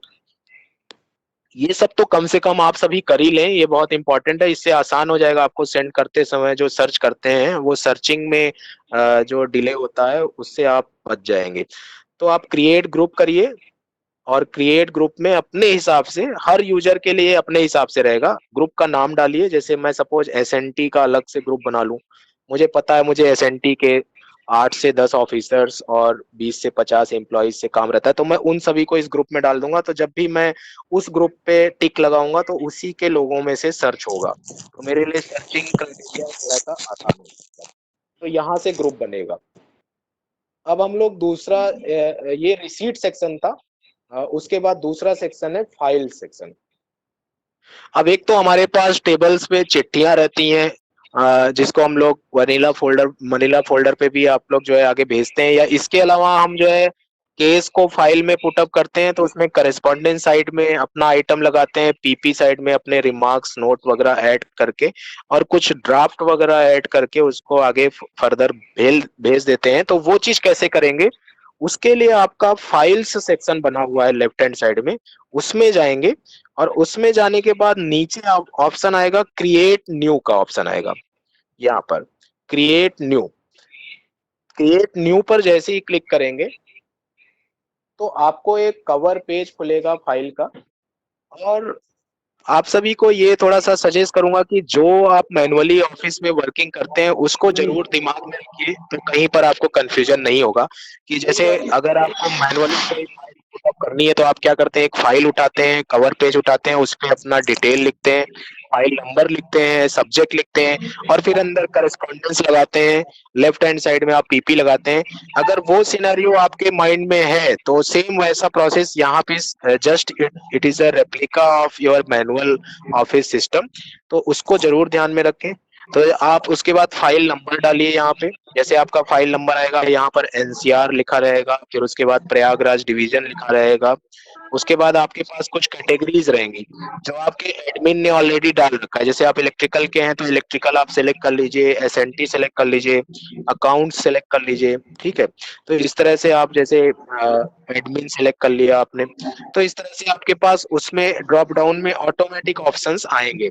ये सब तो कम से कम आप सभी कर ही लें, ये बहुत इंपॉर्टेंट है। इससे आसान हो जाएगा आपको सेंड करते समय, जो सर्च करते हैं वो सर्चिंग में जो डिले होता है उससे आप बच जाएंगे। तो आप क्रिएट ग्रुप करिए और क्रिएट ग्रुप में अपने हिसाब से, हर यूजर के लिए अपने हिसाब से रहेगा। ग्रुप का नाम डालिए, जैसे मैं सपोज एसएनटी का अलग से ग्रुप बना लूं। मुझे पता है मुझे एसएनटी के 8 से 10 ऑफिसर्स और 20 से 50 एम्प्लॉइज से काम रहता है, तो मैं उन सभी को इस ग्रुप में डाल दूंगा। तो जब भी मैं उस ग्रुप पे टिक लगाऊंगा तो उसी के लोगों में से सर्च होगा, तो मेरे लिए सर्चिंग क्राइटेरिया थोड़ा सा आसान होगा। तो यहाँ से ग्रुप बनेगा। अब हम लोग दूसरा, ये रिसीट सेक्शन था। उसके बाद दूसरा सेक्शन है फाइल सेक्शन। अब एक तो हमारे पास टेबल्स पे चिट्ठियां रहती हैं, जिसको हम लोग मनीला फोल्डर पे भी आप लोग जो है आगे भेजते हैं, या इसके अलावा हम जो है केस को फाइल में पुटअप करते हैं तो उसमें करेस्पॉन्डेंस साइड में अपना आइटम लगाते हैं, पीपी साइड में अपने रिमार्क्स नोट वगैरह ऐड करके और कुछ ड्राफ्ट वगैरह ऐड करके उसको आगे फर्दर भेज देते हैं। तो वो चीज कैसे करेंगे, उसके लिए आपका फाइल्स सेक्शन बना हुआ है लेफ्ट हैंड साइड में, उसमें जाएंगे। और उसमें जाने के बाद नीचे ऑप्शन आएगा क्रिएट न्यू का ऑप्शन आएगा, यहाँ पर क्रिएट न्यू। क्रिएट न्यू पर जैसे ही क्लिक करेंगे तो आपको एक कवर पेज खुलेगा फाइल का। और आप सभी को ये थोड़ा सा सजेस्ट करूंगा कि जो आप मैनुअली ऑफिस में वर्किंग करते हैं उसको जरूर दिमाग में रखिए, तो कहीं पर आपको कंफ्यूजन नहीं होगा। कि जैसे अगर आपको मैनुअली कोई फाइल पुटअप करनी है तो आप क्या करते हैं, एक फाइल उठाते हैं, कवर पेज उठाते हैं, उस पर अपना डिटेल लिखते हैं, फाइल नंबर लिखते हैं, सब्जेक्ट लिखते हैं और फिर अंदर करस्पॉन्डेंस लगाते हैं। लेफ्ट हैंड साइड में आप पीपी लगाते हैं। अगर वो सिनेरियो आपके माइंड में है तो सेम वैसा प्रोसेस यहाँ पे, just it is a replica of your manual office system, तो उसको जरूर ध्यान में रखें। तो आप उसके बाद फाइल नंबर डालिए यहाँ पे, जैसे आपका फाइल नंबर आएगा यहाँ पर एनसीआर लिखा रहेगा, फिर उसके बाद प्रयागराज डिवीजन लिखा रहेगा। उसके बाद आपके पास कुछ कैटेगरीज रहेंगी जो आपके एडमिन ने ऑलरेडी डाल रखा है। जैसे आप इलेक्ट्रिकल के हैं तो इलेक्ट्रिकल आप सेलेक्ट कर लीजिए, एसएनटी सेलेक्ट कर लीजिए, अकाउंट सेलेक्ट कर लीजिए, ठीक है। तो इस तरह से आप जैसे एडमिन सेलेक्ट कर लिया आपने, तो इस तरह से आपके पास उसमें ड्रॉप डाउन में ऑटोमेटिक ऑप्शंस आएंगे।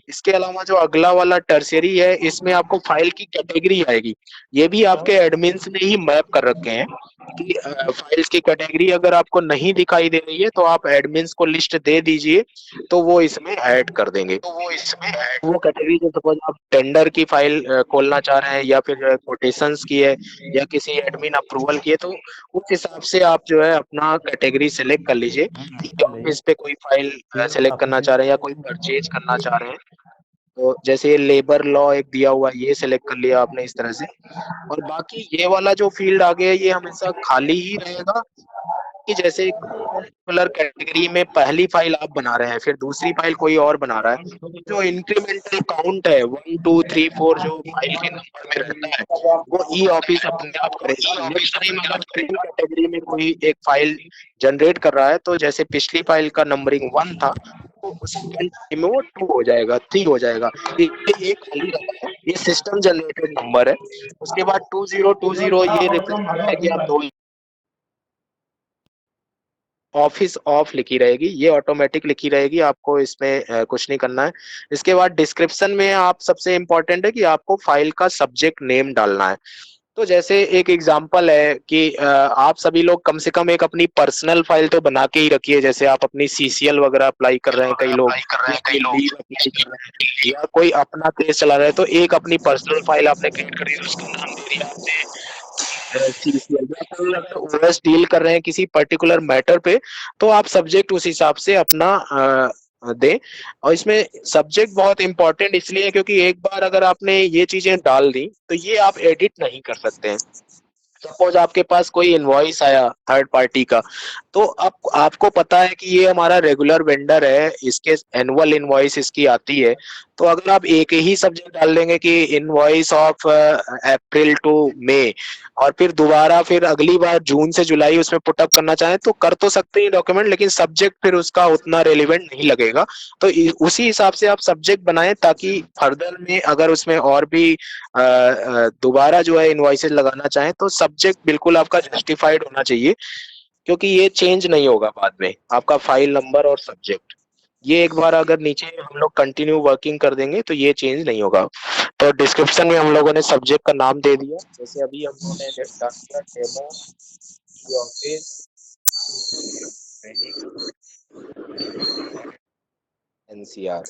इसके अलावा जो अगला वाला टर्शियरी है, इसमें आपको फाइल की कैटेगरी आएगी। ये भी आपके एडमिन्स ने ही मैप कर रखे हैं कि फाइल्स की कैटेगरी अगर आपको नहीं दिखाई दे रही है तो आप एडमिन्स को लिस्ट दे दीजिए, तो वो इसमें ऐड कर देंगे। वो कैटेगरी, जो सपोज आप टेंडर की फाइल खोलना चाह रहे हैं या फिर जो है कोटेशंस की है या किसी एडमिन अप्रूवल की है, तो उस हिसाब से आप जो है अपना कैटेगरी सेलेक्ट कर लीजिए। इस पे कोई फाइल सेलेक्ट करना चाह रहे हैं या कोई परचेज करना चाह रहे हैं, तो जैसे ये लेबर लॉ एक दिया हुआ है, ये सेलेक्ट कर लिया आपने इस तरह से। और बाकी ये वाला जो फील्ड आगे है ये हमेशा खाली ही रहेगा, कि जैसे पर्टिकुलर कैटेगरी में पहली फाइल आप बना रहे हैं, फिर दूसरी फाइल कोई और बना रहा है, तो जो इंक्रीमेंटल काउंट है 1 2 3 4 जो फाइल के नंबर में रहता है वो ई ऑफिस अपने आप करेगा। नेक्स्ट टाइम अगर सेम कैटेगरी में कोई एक फाइल जनरेट कर रहा है तो जैसे पिछली फाइल का नंबरिंग 1 था, तो सेकंड टाइम में वो 2 हो जाएगा, 3 हो जाएगा। ये खाली रहता है, ये सिस्टम जनरेटेड नंबर है। उसके बाद 2020 ये रिप्रेजेंट करता है कि आप 2 ऑफिस ऑफ लिखी रहेगी, ये ऑटोमेटिक लिखी रहेगी, आपको इसमें कुछ नहीं करना है। इसके बाद डिस्क्रिप्शन में आप, सबसे इंपॉर्टेंट है कि आपको फाइल का सब्जेक्ट नेम डालना है। तो जैसे एक एग्जांपल है कि आप सभी लोग कम से कम एक अपनी पर्सनल फाइल तो बना के ही रखिए। जैसे आप अपनी सीसीएल वगैरह अप्लाई कर रहे हैं, कई लोग लीव अप्लाई कर रहे हैं या कोई अपना केस चला रहा है, तो एक अपनी पर्सनल फाइल आपने क्रिएट कर दी, उसका नाम दे दिया आपने सीसीएल। अगर ओएस डील कर रहे हैं किसी पर्टिकुलर मैटर पे, तो आप सब्जेक्ट उस हिसाब से अपना दें। और इसमें सब्जेक्ट बहुत इंपॉर्टेंट इसलिए है क्योंकि एक बार अगर आपने ये चीजें डाल दी तो ये आप एडिट नहीं कर सकते हैं। सपोज आपके पास कोई इनवॉइस आया थर्ड पार्टी का, तो आपको पता है कि ये हमारा रेगुलर वेंडर है, इसके एनुअल इनवॉइस इसकी आती है, तो अगर आप एक ही सब्जेक्ट डाल देंगे कि इनवॉइस ऑफ अप्रैल टू मई, और फिर दोबारा फिर अगली बार जून से जुलाई उसमें पुटअप करना चाहें तो कर तो सकते हैं डॉक्यूमेंट, लेकिन सब्जेक्ट फिर उसका उतना रेलिवेंट नहीं लगेगा। तो उसी हिसाब से आप सब्जेक्ट बनाएं, ताकि फर्दर में अगर उसमें और भी दोबारा जो है इनवॉइसेज लगाना चाहें तो सब्जेक्ट बिल्कुल आपका जस्टिफाइड होना चाहिए, क्योंकि ये चेंज नहीं होगा बाद में, आपका फाइल नंबर और सब्जेक्ट। ये एक बार अगर नीचे हम लोग कंटिन्यू वर्किंग कर देंगे तो ये चेंज नहीं होगा। तो डिस्क्रिप्शन में हम लोगों ने सब्जेक्ट का नाम दे दिया, जैसे अभी हम लोगों ने डाल दिया डेमो ऑफिस एनसीआर,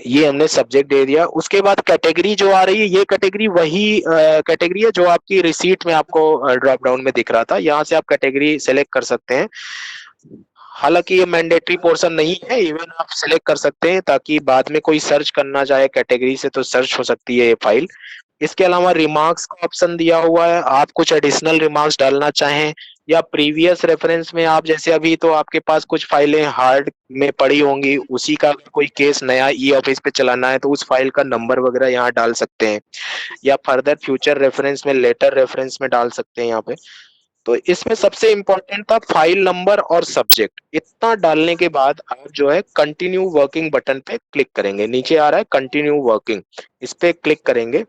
ये हमने सब्जेक्ट दे दिया। उसके बाद कैटेगरी जो आ रही है, ये कैटेगरी वही कैटेगरी है जो आपकी रिसीट में आपको ड्रॉप डाउन में दिख रहा था, यहाँ से आप कैटेगरी सेलेक्ट कर सकते हैं। हालांकि ये मैंडेटरी पोर्शन नहीं है, इवन आप सिलेक्ट कर सकते हैं, ताकि बाद में कोई सर्च करना चाहे कैटेगरी से तो सर्च हो सकती है ये फाइल। इसके अलावा रिमार्क्स का ऑप्शन दिया हुआ है, आप कुछ एडिशनल रिमार्क्स डालना चाहें या प्रीवियस रेफरेंस में, आप जैसे अभी तो आपके पास कुछ फाइलें हार्ड में पड़ी होंगी, उसी का कोई केस नया ई ऑफिस पे चलाना है तो उस फाइल का नंबर वगैरह यहाँ डाल सकते हैं, या फर्दर फ्यूचर रेफरेंस में लेटर रेफरेंस में डाल सकते हैं यहाँ पे। तो इसमें सबसे इंपॉर्टेंट था फाइल नंबर और सब्जेक्ट। इतना डालने के बाद आप जो है कंटिन्यू वर्किंग बटन पे क्लिक करेंगे, नीचे आ रहा है कंटिन्यू वर्किंग, इस पे क्लिक करेंगे।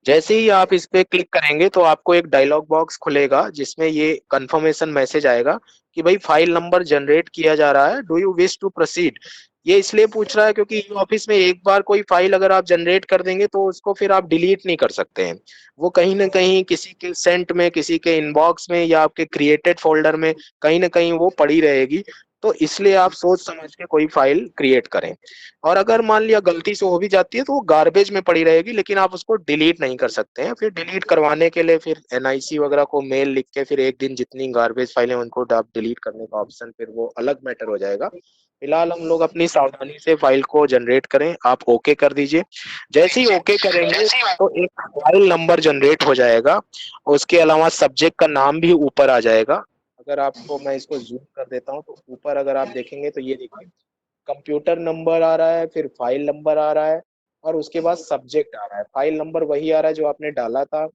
जैसे ही आप इस पे क्लिक करेंगे तो आपको एक डायलॉग बॉक्स खुलेगा जिसमें ये कंफर्मेशन मैसेज आएगा कि भाई फाइल नंबर जनरेट किया जा रहा है, do you wish to proceed. ये इसलिए पूछ रहा है क्योंकि ऑफिस में एक बार कोई फाइल अगर आप जनरेट कर देंगे तो उसको फिर आप डिलीट नहीं कर सकते हैं, वो कहीं ना कहीं किसी के सेंट में, किसी के इनबॉक्स में या आपके क्रिएटेड फोल्डर में कहीं ना कहीं वो पड़ी रहेगी। तो इसलिए आप सोच समझ के कोई फाइल क्रिएट करें, और अगर मान लिया गलती से हो भी जाती है तो वो गार्बेज में पड़ी रहेगी, लेकिन आप उसको डिलीट नहीं कर सकते हैं। फिर डिलीट करवाने के लिए फिर एनआईसी वगैरह को मेल लिख के फिर एक दिन जितनी गार्बेज फाइलें उनको आप डिलीट करने का ऑप्शन, फिर वो अलग मैटर हो जाएगा। फिलहाल हम लोग अपनी सावधानी से फाइल को जनरेट करें। आप ओके कर दीजिए। जैसे ही ओके करेंगे तो एक फाइल नंबर जनरेट हो जाएगा, उसके अलावा सब्जेक्ट का नाम भी ऊपर आ जाएगा। अगर आपको मैं इसको जूम कर देता हूँ तो ऊपर अगर आप देखेंगे तो ये देखिए कंप्यूटर नंबर आ रहा है, फिर फाइल नंबर आ रहा है, और उसके बाद सब्जेक्ट आ रहा है। फाइल नंबर वही आ रहा है जो आपने डाला था,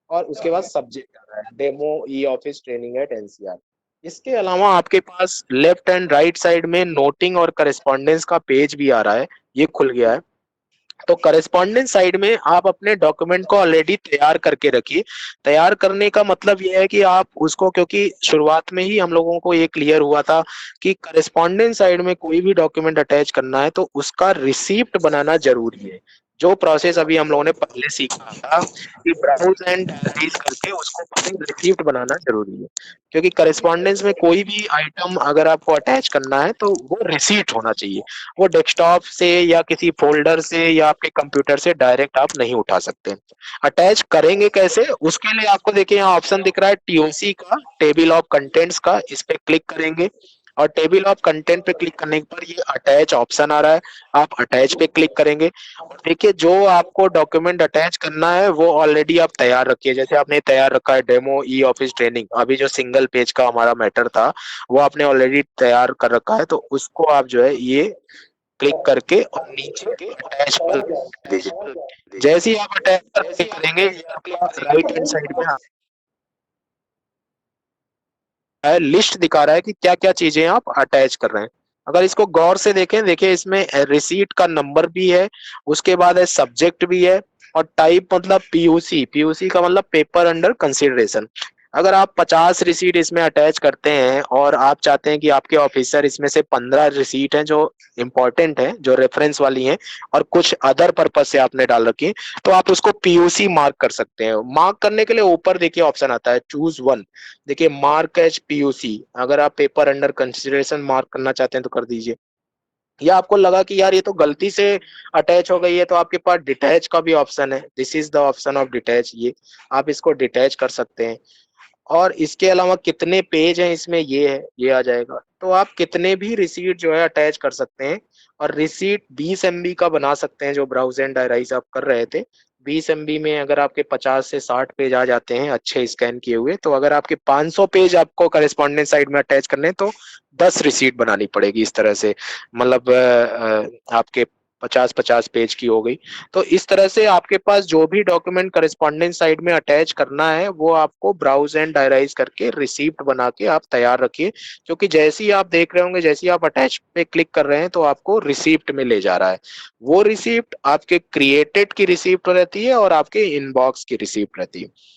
और उसके बाद सब्जेक्ट आ रहा है demo e office training at NCR. इसके अलावा आपके पास लेफ्ट एंड राइट साइड में नोटिंग और करस्पॉन्डेंस का पेज भी आ रहा है, ये खुल गया है। तो करस्पॉन्डेंस साइड में आप अपने डॉक्यूमेंट को ऑलरेडी तैयार करके रखिए। तैयार करने का मतलब यह है कि आप उसको, क्योंकि शुरुआत में ही हम लोगों को ये क्लियर हुआ था कि करस्पॉन्डेंस साइड में कोई भी डॉक्यूमेंट अटैच करना है तो उसका रिसीप्ट बनाना जरूरी है। जो प्रोसेस अभी हम लोगों ने पहले सीखा था कि ब्राउज एंड डायरीज करके उसको पहले रिसीप्ट बनाना जरूरी है, क्योंकि करस्पॉन्डेंस में कोई भी आइटम अगर आपको अटैच करना है तो वो रिसीप्ट होना चाहिए। वो डेस्कटॉप से या किसी फोल्डर से या आपके कंप्यूटर से डायरेक्ट आप नहीं उठा सकते। अटैच करेंगे कैसे, उसके लिए आपको देखिए यहाँ ऑप्शन दिख रहा है टीओसी का, टेबल ऑफ कंटेंट्स का, इस पे क्लिक करेंगे और टेबल ऑफ कंटेंट पे क्लिक करने पर ये अटैच ऑप्शन आ रहा है, आप अटैच पे क्लिक करेंगे। और देखिए जो आपको डॉक्यूमेंट अटैच करना है वो ऑलरेडी आप तैयार रखिए। जैसे आपने तैयार रखा है डेमो ई ऑफिस ट्रेनिंग, अभी जो सिंगल पेज का हमारा मैटर था वो आपने ऑलरेडी तैयार कर रखा है, तो उसको आप जो है ये क्लिक करके और नीचे के अटैच पर दीजिए। जैसे ही आप अटैच पर क्लिक करेंगे राइट हैंड साइड में लिस्ट दिखा रहा है कि क्या क्या चीजें आप अटैच कर रहे हैं। अगर इसको गौर से देखें, देखिए इसमें रिसीट का नंबर भी है, उसके बाद है सब्जेक्ट भी है, और टाइप मतलब पीयूसी, पीयूसी का मतलब पेपर अंडर कंसिडरेशन। अगर आप 50 रिसीट इसमें अटैच करते हैं और आप चाहते हैं कि आपके ऑफिसर इसमें से 15 रिसीट हैं जो इंपॉर्टेंट है, जो रेफरेंस वाली हैं, और कुछ अदर पर्पज से आपने डाल रखी है, तो आप उसको पीयूसी मार्क कर सकते हैं। मार्क करने के लिए ऊपर देखिए ऑप्शन आता है चूज वन, देखिए मार्क एज पीयूसी। अगर आप पेपर अंडर कंसिडरेशन मार्क करना चाहते हैं तो कर दीजिए, या आपको लगा कि यार ये तो गलती से अटैच हो गई है तो आपके पास डिटैच का भी ऑप्शन है, this is the option of detach, ये आप इसको डिटैच कर सकते हैं। और इसके अलावा कितने पेज हैं इसमें, ये है, ये आ जाएगा। तो आप कितने भी रिसीट जो है अटैच कर सकते हैं, और रिसीट 20 MB का बना सकते हैं जो ब्राउज एंड डायराइज आप कर रहे थे। 20 MB में अगर आपके 50 से 60 पेज आ जाते हैं अच्छे स्कैन किए हुए, तो अगर आपके 500 पेज आपको करेस्पॉन्डेंस साइड में अटैच करने हैं तो 10 रिसीट बनानी पड़ेगी इस तरह से। मतलब आपके 50-50 पेज की हो गई। तो इस तरह से आपके पास जो भी डॉक्यूमेंट करेस्पॉन्डेंस साइड में अटैच करना है वो आपको ब्राउज एंड डायराइज करके रिसीप्ट बना के आप तैयार रखिए, क्योंकि जैसे ही आप देख रहे होंगे, जैसे ही आप अटैच पे क्लिक कर रहे हैं तो आपको रिसीप्ट में ले जा रहा है। वो रिसीप्ट आपके क्रिएटेड की रिसीप्ट रहती है और आपके इनबॉक्स की रिसीप्ट रहती है।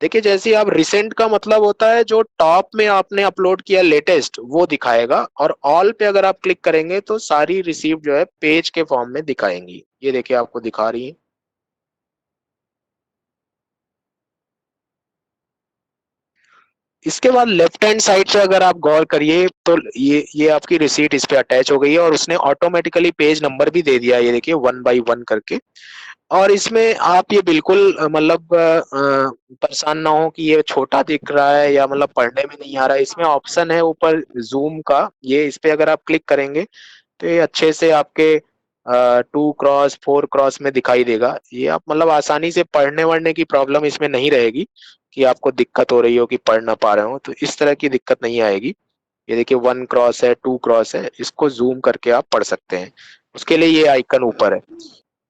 देखिए, जैसे आप रिसेंट का मतलब होता है जो टॉप में आपने अपलोड किया लेटेस्ट वो दिखाएगा, और ऑल पे अगर आप क्लिक करेंगे तो सारी रिसीप्ट जो है पेज के फॉर्म में दिखाएंगी। ये देखिए आपको दिखा रही है। इसके बाद लेफ्ट हैंड साइड पे अगर आप गौर करिए तो ये आपकी रिसीट इस पे अटैच हो गई है और उसने ऑटोमेटिकली पेज नंबर भी दे दिया है, ये देखिए 1 by 1 करके। और इसमें आप ये बिल्कुल मतलब परेशान ना हो कि ये छोटा दिख रहा है या मतलब पढ़ने में नहीं आ रहा है। इसमें ऑप्शन है ऊपर जूम का, ये इस पे अगर आप क्लिक करेंगे तो ये अच्छे से आपके 2x4x में दिखाई देगा। ये आप मतलब आसानी से पढ़ने वढ़ने की प्रॉब्लम इसमें नहीं रहेगी कि आपको दिक्कत हो रही हो कि पढ़ ना पा रहे हो, तो इस तरह की दिक्कत नहीं आएगी। ये देखिए 1x है, 2x है, इसको जूम करके आप पढ़ सकते हैं। उसके लिए ये आइकन ऊपर है,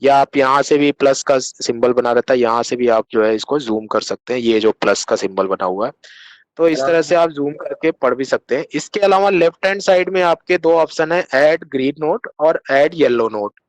या आप यहाँ से भी प्लस का सिंबल बना रहता है, यहाँ से भी आप जो है इसको जूम कर सकते हैं, ये जो प्लस का सिंबल बना हुआ है। तो इस तरह से आप जूम करके पढ़ भी सकते हैं। इसके अलावा लेफ्ट हैंड साइड में आपके दो ऑप्शन है, ऐड ग्रीन नोट और ऐड येलो नोट।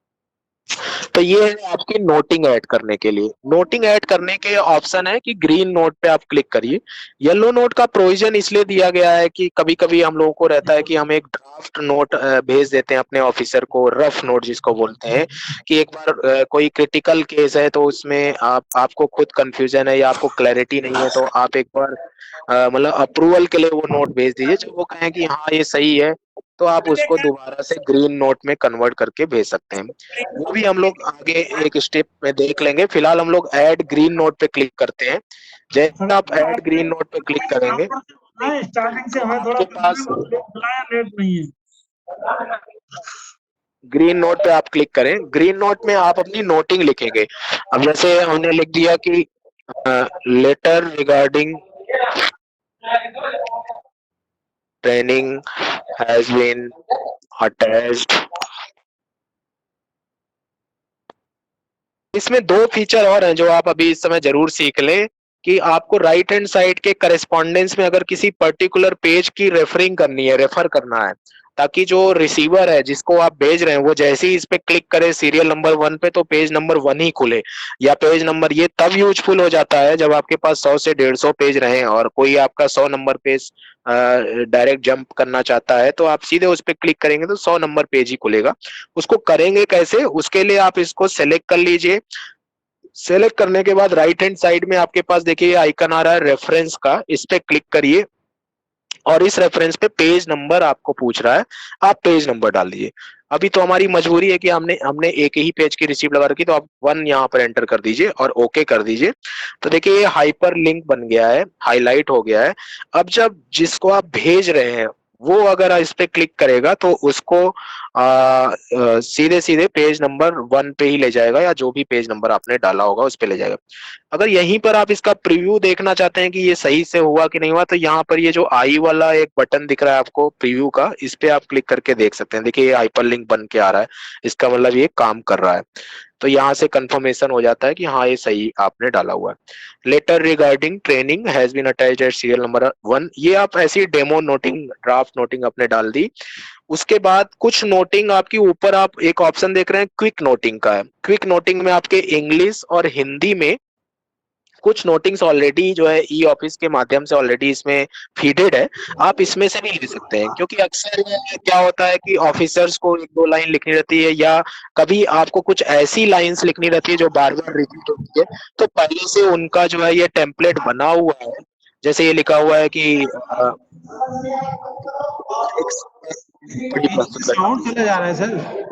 तो ये है आपकी नोटिंग ऐड करने के लिए। नोटिंग ऐड करने के ऑप्शन है कि ग्रीन नोट पे आप क्लिक करिए। येलो नोट का प्रोविजन इसलिए दिया गया है कि कभी कभी हम लोगों को रहता है कि हम एक ड्राफ्ट नोट भेज देते हैं अपने ऑफिसर को, रफ नोट जिसको बोलते हैं, कि एक बार कोई क्रिटिकल केस है तो उसमें आपको खुद कंफ्यूजन है या आपको क्लैरिटी नहीं है, तो आप एक बार मतलब अप्रूवल के लिए वो नोट भेज दीजिए। जब वो कहें कि हाँ ये सही है तो आप उसको दोबारा से ग्रीन नोट में कन्वर्ट करके भेज सकते हैं। वो भी हम लोग आगे एक स्टेप में देख लेंगे। फिलहाल हम लोग ऐड ग्रीन नोट पे क्लिक करते हैं। जैसे आप ऐड ग्रीन नोट पे क्लिक करेंगे स्टार्टिंग से तो हमें थोड़ा आपके पास नेट नहीं है। ग्रीन नोट पे आप क्लिक करें। ग्रीन नोट में आप अपनी नोटिंग लिखेंगे। अब जैसे हमने लिख दिया कि letter regarding training has been attached. इसमें दो फीचर और हैं जो आप अभी इस समय जरूर सीख लें, कि आपको राइट हैंड साइड के करेस्पॉन्डेंस में अगर किसी पर्टिकुलर पेज की रेफरिंग करनी है, रेफर करना है, ताकि जो रिसीवर है जिसको आप भेज रहे हैं वो जैसे ही इस पे क्लिक करे सीरियल नंबर 1 पे तो पेज नंबर 1 ही खुले, या पेज नंबर, ये तब यूजफुल हो जाता है जब आपके पास 100 से 150 पेज रहे और कोई आपका 100 नंबर पेज डायरेक्ट जंप करना चाहता है, तो आप सीधे उस पे क्लिक करेंगे तो 100 नंबर पेज ही खुलेगा। उसको करेंगे कैसे, उसके लिए आप इसको सेलेक्ट कर लीजिए। सेलेक्ट करने के बाद राइट हैंड साइड में आपके पास देखिए आइकन आ रहा है रेफरेंस का, इस पे क्लिक करिए और इस रेफरेंस पे पेज नंबर आपको पूछ रहा है, आप पेज नंबर डाल दीजिए। अभी तो हमारी मजबूरी है कि हमने एक ही पेज की रिसीप्ट लगा रखी, तो आप 1 यहाँ पर एंटर कर दीजिए और ओके कर दीजिए। तो देखिए ये हाइपर लिंक बन गया है, हाईलाइट हो गया है। अब जब जिसको आप भेज रहे हैं वो अगर इस पे क्लिक करेगा तो उसको सीधे सीधे पेज नंबर 1 पे ही ले जाएगा, या जो भी पेज नंबर आपने डाला होगा उस पे ले जाएगा। अगर यहीं पर आप इसका प्रीव्यू देखना चाहते हैं कि ये सही से हुआ कि नहीं हुआ, तो यहाँ पर ये जो आई वाला एक बटन दिख रहा है आपको प्रीव्यू का, इस पे आप क्लिक करके देख सकते हैं। देखिए ये हाइपरलिंक बन के आ रहा है, इसका मतलब ये काम कर रहा है। तो यहाँ से कंफर्मेशन हो जाता है कि हाँ ये सही आपने डाला हुआ है। Letter regarding training has been attached at serial number 1, ये आप ऐसी डेमो नोटिंग, ड्राफ्ट नोटिंग आपने डाल दी। उसके बाद कुछ नोटिंग आपकी ऊपर आप एक ऑप्शन देख रहे हैं क्विक नोटिंग का है। क्विक नोटिंग में आपके इंग्लिश और हिंदी में कुछ नोटिंग्स ऑलरेडी जो है ई ऑफिस के माध्यम से ऑलरेडी इसमें फीडेड है, आप इसमें से भी ले सकते हैं। क्योंकि अक्सर क्या होता है कि ऑफिसर्स को 1-2 लाइन लिखनी रहती है, या कभी आपको कुछ ऐसी लाइंस लिखनी रहती है जो बार बार रिपीट होती है, तो पहले से उनका जो है ये टेम्पलेट बना हुआ है। जैसे ये लिखा हुआ है कि प्रस्तुत करना। साउंड चले जा रहा है सर।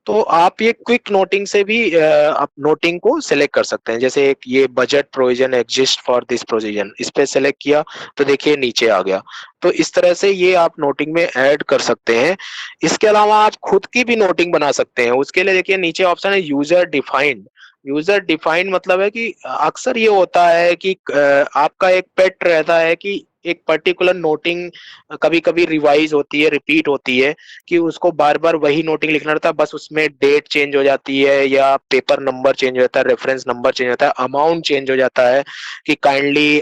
तो आप ये क्विक नोटिंग से भी आप नोटिंग को सिलेक्ट कर सकते हैं। जैसे एक ये budget provision exist for this provision, इस पे सिलेक्ट किया तो देखिए नीचे आ गया। तो इस तरह से ये आप नोटिंग में ऐड कर सकते हैं। इसके अलावा आप खुद की भी नोटिंग बना सकते हैं। उसके लिए देखिए नीचे ऑप्शन है यूजर डिफाइंड। यूजर डिफाइंड मतलब है कि अक्सर ये होता है कि आपका एक पेट रहता है कि एक पर्टिकुलर नोटिंग कभी कभी रिवाइज होती है, रिपीट होती है, कि उसको बार बार वही नोटिंग लिखना रहता है, बस उसमें डेट चेंज हो जाती है या पेपर नंबर चेंज हो जाता है, रेफरेंस नंबर चेंज होता है, अमाउंट चेंज हो जाता है कि kindly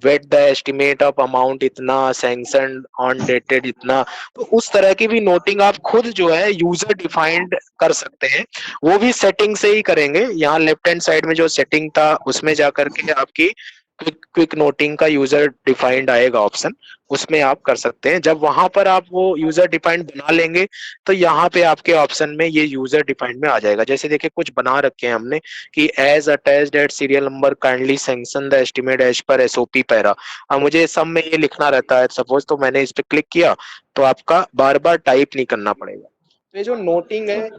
vet the estimate of amount इतना, सैंक्शन ऑन डेटेड इतना। तो उस तरह की भी नोटिंग आप खुद जो है यूजर डिफाइंड कर सकते हैं। वो भी सेटिंग से ही करेंगे। यहाँ लेफ्ट हैंड साइड में जो सेटिंग था उसमें जाकर के आपकी क्विक नोटिंग का यूजर डिफाइंड आएगा ऑप्शन, उसमें आप कर सकते हैं। जब वहां पर आप वो यूजर डिफाइंड बना लेंगे तो यहाँ पे आपके ऑप्शन में ये यूजर डिफाइंड में आ जाएगा। जैसे देखिए कुछ बना रखे हैं हमने कि as attached at serial number kindly sanction the estimate as per SOP para. अब मुझे सब में ये लिखना रहता है सपोज, तो मैंने इस पे क्लिक किया तो आपका बार बार टाइप नहीं करना पड़ेगा। तो ये जो नोटिंग है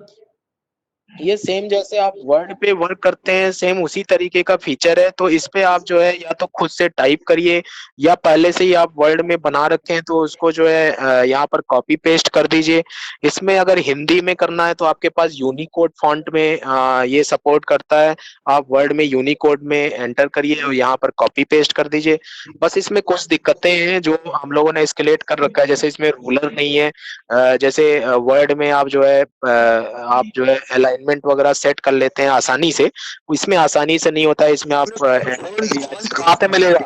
ये सेम जैसे आप वर्ड पे वर्क करते हैं सेम उसी तरीके का फीचर है। तो इस पे आप जो है या तो खुद से टाइप करिए या पहले से ही आप वर्ड में बना रखे हैं तो उसको जो है यहाँ पर कॉपी पेस्ट कर दीजिए। इसमें अगर हिंदी में करना है तो आपके पास यूनिकोड फॉन्ट में ये सपोर्ट करता है। आप वर्ड में यूनिकोड में एंटर करिए और यहाँ पर कॉपी पेस्ट कर दीजिए। बस इसमें कुछ दिक्कतें हैं जो हम लोगों ने एस्केलेट कर रखा है। जैसे इसमें रूलर नहीं है। जैसे वर्ड में आप जो है आप जो है अलाइनमेंट वगैरह सेट कर लेते हैं आसानी से, इसमें आसानी से नहीं होता है। इसमें आप कहाँ पे मिलेगा?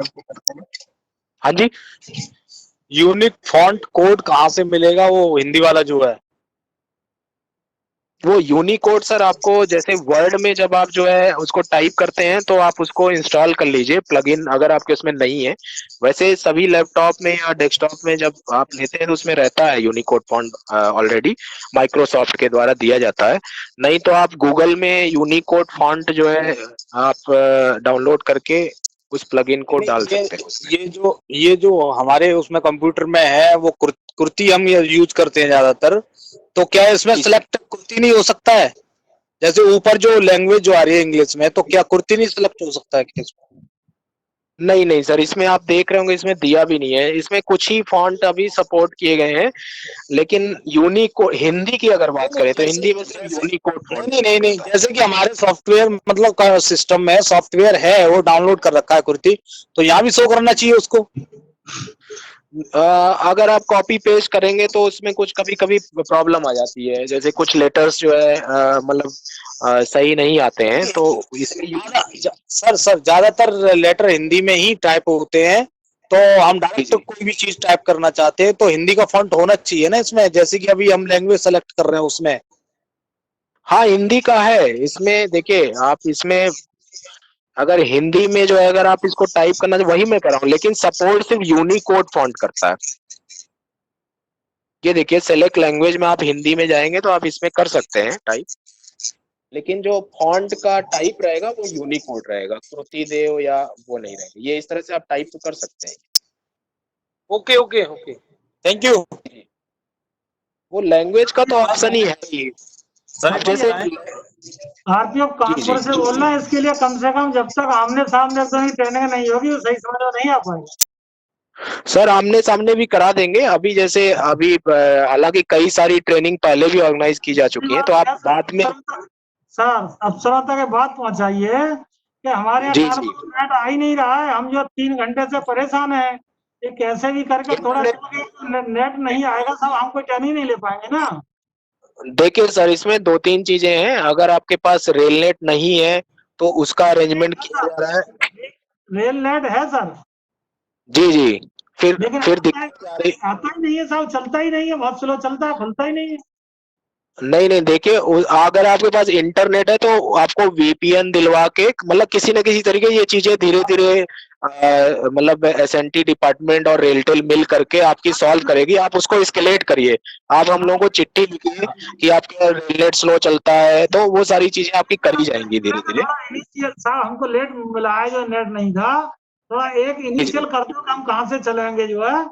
हाँ जी, यूनिक फॉन्ट कोड कहाँ से मिलेगा वो हिंदी वाला जो है? वो यूनिकोड सर आपको जैसे वर्ड में जब आप जो है उसको टाइप करते हैं तो आप उसको इंस्टॉल कर लीजिए प्लगइन, अगर आपके उसमें नहीं है। वैसे सभी लैपटॉप में या डेस्कटॉप में जब आप लेते हैं तो उसमें रहता है यूनिकोड फॉन्ट, ऑलरेडी माइक्रोसॉफ्ट के द्वारा दिया जाता है। नहीं तो आप गूगल में यूनिकोड फॉन्ट जो है आप डाउनलोड करके उस प्लगइन को डाल सकते हैं। ये जो हमारे उसमें कंप्यूटर में है वो कुर्ती हम यूज करते हैं ज्यादातर, तो क्या इसमें सिलेक्ट कुर्ती नहीं हो सकता है? जैसे ऊपर जो लैंग्वेज जो आ रही है इंग्लिश में, तो क्या कुर्ती नहीं सिलेक्ट हो सकता है क्या इसमें? नहीं नहीं सर, इसमें आप देख रहे होंगे इसमें दिया भी नहीं है। इसमें कुछ ही फॉन्ट अभी सपोर्ट किए गए हैं, लेकिन यूनिकोड हिंदी की अगर बात करें तो हिंदी में सिर्फ यूनिकोड फॉन्ट। नहीं, जैसे कि हमारे सॉफ्टवेयर मतलब सिस्टम में सॉफ्टवेयर है वो डाउनलोड कर रखा है कुर्ती, तो यहाँ भी शो करना चाहिए उसको। अगर आप कॉपी पेस्ट करेंगे तो उसमें कुछ कभी कभी प्रॉब्लम आ जाती है। जैसे कुछ लेटर्स जो है मतलब सही नहीं आते हैं, तो इसलिए सर ज्यादातर लेटर हिंदी में ही टाइप होते हैं, तो हम डायरेक्ट कोई भी चीज टाइप करना चाहते हैं तो हिंदी का फॉन्ट होना चाहिए ना इसमें, जैसे कि अभी हम लैंग्वेज सेलेक्ट कर रहे हैं उसमें। हाँ हिंदी का है इसमें। देखिए आप इसमें अगर हिंदी में जो है अगर आप इसको टाइप करना, वही मैं कर रहा हूँ, लेकिन सपोर्ट सिर्फ यूनिकोड फॉन्ट करता है। ये देखिए सेलेक्ट लैंग्वेज में आप हिंदी में जाएंगे तो आप इसमें कर सकते हैं टाइप, लेकिन जो फॉन्ट का टाइप रहेगा वो यूनिकोड रहेगा, कृति देव या वो नहीं रहेगा। ये इस तरह से आप टाइप तो कर सकते हैं। Okay, thank you. वो लैंग्वेज का तो ऑप्शन ही है ही। सर जैसे आरपीएफ कानपुर से बोलना है, इसके लिए कम से कम जब तक आमने सामने की ट्रेनिंग नहीं होगी वो सही समझ में नहीं आ पाएगा। सर आमने सामने भी करा देंगे। अभी जैसे अभी हालांकि कई सारी ट्रेनिंग पहले भी ऑर्गेनाइज की जा चुकी है, तो आप बाद में सर अफसरों तक ये बात पहुंचाइए कि हमारे यहाँ कानपुर नेट आ ही नहीं रहा है, हम जो 3 घंटे से परेशान हैं। ये कैसे भी करके थोड़ा नेट नहीं आएगा सब हम कोई ट्रेनिंग नहीं ले पाएंगे ना। देखिए सर इसमें 2-3 चीजें हैं। अगर आपके पास रेल नेट नहीं है तो उसका अरेंजमेंट किया जा रहा है। रेल नेट है सर, जी फिर लेकिन आता ही नहीं है साहब, चलता ही नहीं है, बहुत स्लो चलता है, खुलता ही नहीं है। नहीं देखिए अगर आपके पास इंटरनेट है तो आपको वीपीएन दिलवा के मतलब किसी न किसी तरीके ये चीजें धीरे धीरे मतलब एसएनटी डिपार्टमेंट और रेलटेल मिल करके आपकी सॉल्व करेगी। आप उसको एस्केलेट करिए। आप हम लोगों को चिट्ठी लिखिए कि आपका नेट स्लो चलता है, तो वो सारी चीजें आपकी करी जाएंगी धीरे धीरे। साहब हमको लेट मिला है, जो नेट नहीं था, थोड़ा एक इनिशियल कर दो, हम कहाँ से चलेंगे जो है।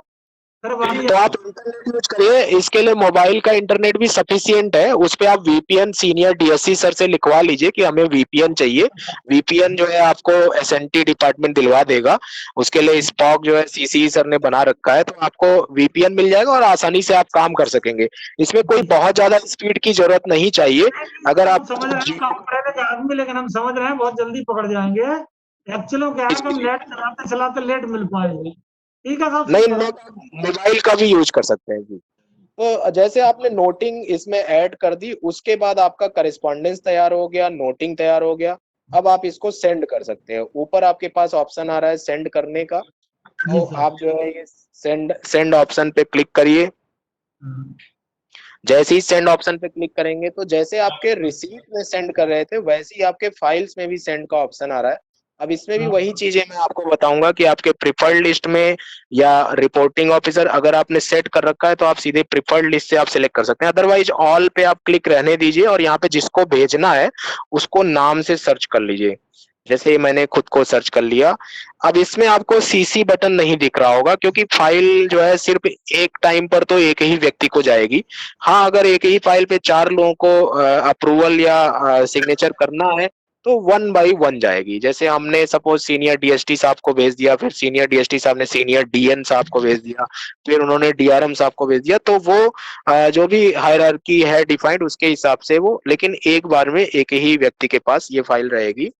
फिर वही तो आप इंटरनेट यूज करिए, इसके लिए मोबाइल का इंटरनेट भी सफिशियंट है। उस पे आप वीपीएन सीनियर डीएससी सर से लिखवा लीजिए कि हमें वीपीएन चाहिए। वीपीएन जो है आपको एसएनटी डिपार्टमेंट दिलवा देगा। उसके लिए स्पॉक जो है सीसी सर ने बना रखा है, तो आपको वीपीएन मिल जाएगा और आसानी से आप काम कर सकेंगे। इसमें कोई बहुत ज्यादा स्पीड की जरूरत नहीं चाहिए। अगर हम आप समझ रहे हैं कॉम्प्रेटर आदमी, लेकिन हम समझ रहे हैं बहुत जल्दी पकड़ जाएंगे। एक्चुअली क्या है कि हम नेट चलाते चलाते लेट मिल पाएंगे। ठीक है साहब, नहीं, मोबाइल का भी यूज कर सकते हैं जी। तो जैसे आपने नोटिंग इसमें ऐड कर दी, उसके बाद आपका करेस्पॉन्डेंस तैयार हो गया, नोटिंग तैयार हो गया। अब आप इसको सेंड कर सकते हैं। ऊपर आपके पास ऑप्शन आ रहा है सेंड करने का, जी तो सर। आप जो है ये सेंड ऑप्शन पे क्लिक करिए। जैसे ही सेंड ऑप्शन पे क्लिक करेंगे तो जैसे आपके रिसीप्ट में सेंड कर रहे थे, वैसे ही आपके फाइल्स में भी सेंड का ऑप्शन आ रहा है। अब इसमें भी वही चीजें मैं आपको बताऊंगा कि आपके प्रिफर्ड लिस्ट में या रिपोर्टिंग ऑफिसर अगर आपने सेट कर रखा है तो आप सीधे प्रिफर्ड लिस्ट से आप सिलेक्ट कर सकते हैं। अदरवाइज ऑल पे आप क्लिक रहने दीजिए और यहाँ पे जिसको भेजना है उसको नाम से सर्च कर लीजिए। जैसे मैंने खुद को सर्च कर लिया। अब इसमें आपको सीसी बटन नहीं दिख रहा होगा क्योंकि फाइल जो है सिर्फ एक टाइम पर तो एक ही व्यक्ति को जाएगी। हाँ, अगर एक ही फाइल पे 4 लोगों को अप्रूवल या सिग्नेचर करना है तो 1 बाई 1 जाएगी। जैसे हमने सपोज सीनियर डीएसटी साहब को भेज दिया, फिर सीनियर डीएसटी साहब ने सीनियर डीएन साहब को भेज दिया, फिर उन्होंने डीआरएम साहब को भेज दिया, तो वो जो भी हायरार्की है डिफाइंड उसके हिसाब से वो, लेकिन एक बार में एक ही व्यक्ति के पास ये फाइल रहेगी।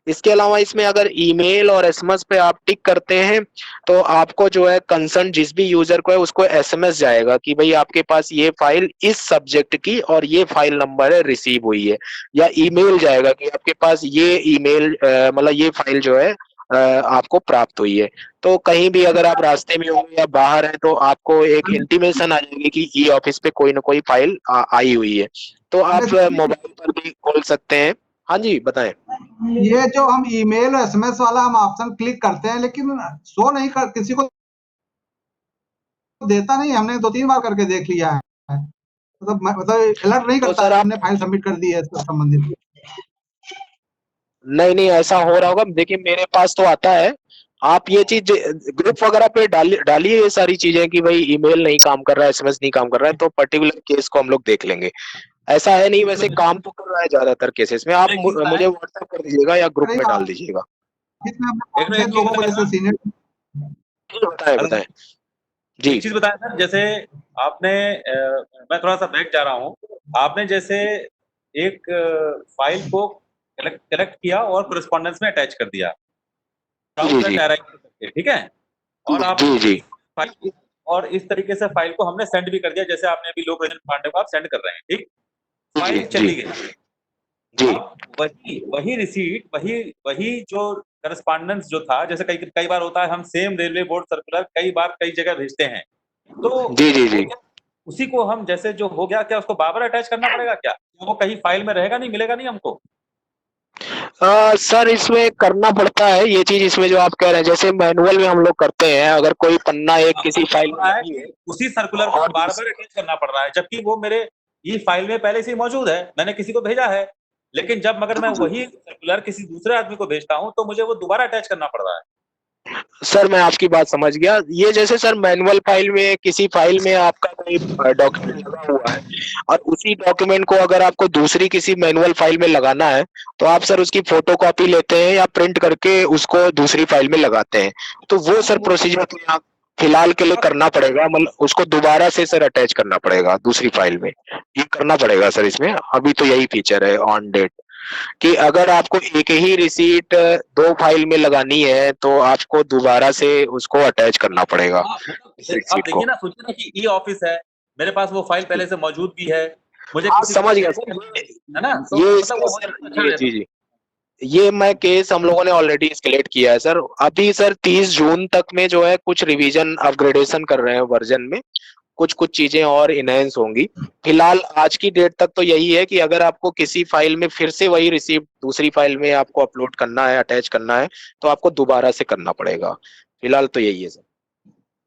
इसके अलावा इसमें अगर ईमेल और एसएमएस पे आप टिक करते हैं तो आपको जो है कंसर्न जिस भी यूजर को है उसको एसएमएस जाएगा कि भाई आपके पास ये फाइल इस सब्जेक्ट की और ये फाइल नंबर है, रिसीव हुई है। या ईमेल जाएगा कि आपके पास ये ईमेल मतलब ये फाइल जो है आपको प्राप्त हुई है। तो कहीं भी अगर आप रास्ते में होंगे या बाहर हैं तो आपको एक इंटीमेशन आ जाएगी कि ई ऑफिस पे कोई ना कोई फाइल आई हुई है। तो आप मोबाइल पर भी खोल सकते हैं। हाँ जी, बताएं। ये जो हम ईमेल और एसएमएस वाला हम ऑप्शन क्लिक करते हैं लेकिन शो नहीं कर, किसी को देता नहीं। हमने 2-3 बार करके देख लिया है, मतलब अलर्ट नहीं तो करता सर है आप हमने फाइल सबमिट कर दी है इससे संबंधित। नहीं ऐसा हो रहा होगा। देखिए मेरे पास तो आता है। आप ये चीज ग्रुप वगैरह पे डालिए ये सारी चीजें कि भाई ईमेल नहीं काम कर रहा है, एसएमएस नहीं काम कर रहा है, तो पर्टिकुलर केस को हम लोग देख लेंगे। ऐसा है नहीं, वैसे काम तो कर रहा है ज्यादातर केसेस में। आप मुझे व्हाट्सएप कर दीजिएगा या ग्रुप में डाल दीजिएगा। इसमें हमने 5-6 लोगों को जैसे सीनियर बताएं जी। एक चीज बताया सर, जैसे आपने मैं थोड़ा सा बैक जा रहा हूँ। आपने जैसे एक फाइल को कलेक्ट किया और कोरेस्पॉन्डेंस में अटैच कर दिया, ठीक है, और आप जी फाइल और इस तरीके से फाइल को हमने सेंड भी कर दिया, जैसे आपने अभी लोक रंजन पांडे को आप सेंड कर रहे हैं, ठीक। फाइल चली गई जी। वही रिसीट, वही जो करस्पॉन्डेंस जो था, जैसे कई बार होता है हम सेम रेलवे बोर्ड सर्कुलर कई बार कई जगह भेजते हैं, तो जी उसी को हम जैसे जो हो गया, क्या उसको बार अटैच करना पड़ेगा? क्या वो कहीं फाइल में रहेगा नहीं, मिलेगा नहीं हमको? सर इसमें करना पड़ता है ये चीज। इसमें जो आप कह रहे हैं जैसे मैनुअल में हम लोग करते हैं, अगर कोई पन्ना एक किसी फाइल में है उसी सर्कुलर को बार अटैच करना पड़ रहा है, जबकि वो मेरे ये फाइल में पहले से मौजूद है, मैंने किसी को भेजा है। लेकिन जब मगर मैं वही सर्कुलर किसी दूसरे आदमी को भेजता हूं तो मुझे वो दोबारा अटैच करना पड़ रहा है। सर मैं आपकी बात समझ गया। ये जैसे सर मैनुअल फाइल में किसी फाइल में आपका कोई डॉक्यूमेंट लगा हुआ है और उसी डॉक्यूमेंट को अगर आपको दूसरी किसी मैनुअल फाइल में लगाना है तो आप सर उसकी फोटोकॉपी लेते हैं या प्रिंट करके उसको दूसरी फाइल में लगाते हैं। तो वो सर प्रोसीजर तो यहाँ फिलहाल के लिए करना पड़ेगा, मतलब उसको दोबारा से सर अटैच करना पड़ेगा दूसरी फाइल में। ये करना पड़ेगा सर इसमें। अभी तो यही फीचर है ऑन डेट कि अगर आपको एक ही रिसीट 2 फाइल में लगानी है तो आपको दोबारा से उसको अटैच करना पड़ेगा। अब देखिए ना, सोचिए ना कि ई ऑफिस है, मेरे पास वो फाइल पहले से मौजूद भी है, मुझे समझ गया सर, है ना? तो ये मतलब जी ये मैं केस हम लोगों ने ऑलरेडी एस्केलेट किया है सर। अभी सर 30 जून तक में जो है कुछ रिवीजन अपग्रेडेशन कर रहे हैं वर्जन में, कुछ चीजें और इनहेंस होंगी। फिलहाल आज की डेट तक तो यही है कि अगर आपको किसी फाइल में फिर से वही रिसीप्ट दूसरी फाइल में आपको अपलोड करना है, अटैच करना है, तो आपको दोबारा से करना पड़ेगा। फिलहाल तो यही है सर।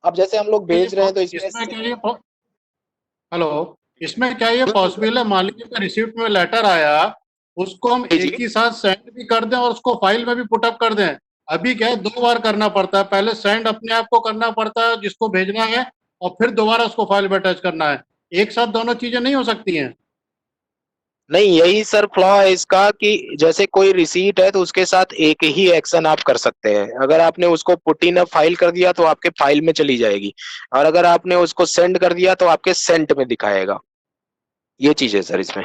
अब जैसे हम लोग भेज रहे हैं तो इसमें हेलो, इसमें क्या ये पॉसिबल है मान लीजिए रिसीप्ट में लेटर आया, उसको हम एक ही साथ सेंड भी कर दें और उसको फाइल में भी पुटअप कर दें? अभी क्या है 2 बार करना पड़ता है, पहले सेंड अपने आप को करना पड़ता है जिसको भेजना है, और फिर दोबारा उसको फाइल में अटैच करना है। एक साथ दोनों चीजें नहीं हो सकती हैं। नहीं, यही सर फ्लॉ है इसका कि जैसे कोई रिसीट है तो उसके साथ एक ही एक्शन आप कर सकते हैं। अगर आपने उसको पुट इन अ फाइल कर दिया तो आपके फाइल में चली जाएगी, और अगर आपने उसको सेंड कर दिया तो आपके सेंट में दिखाएगा। ये चीज है सर इसमें।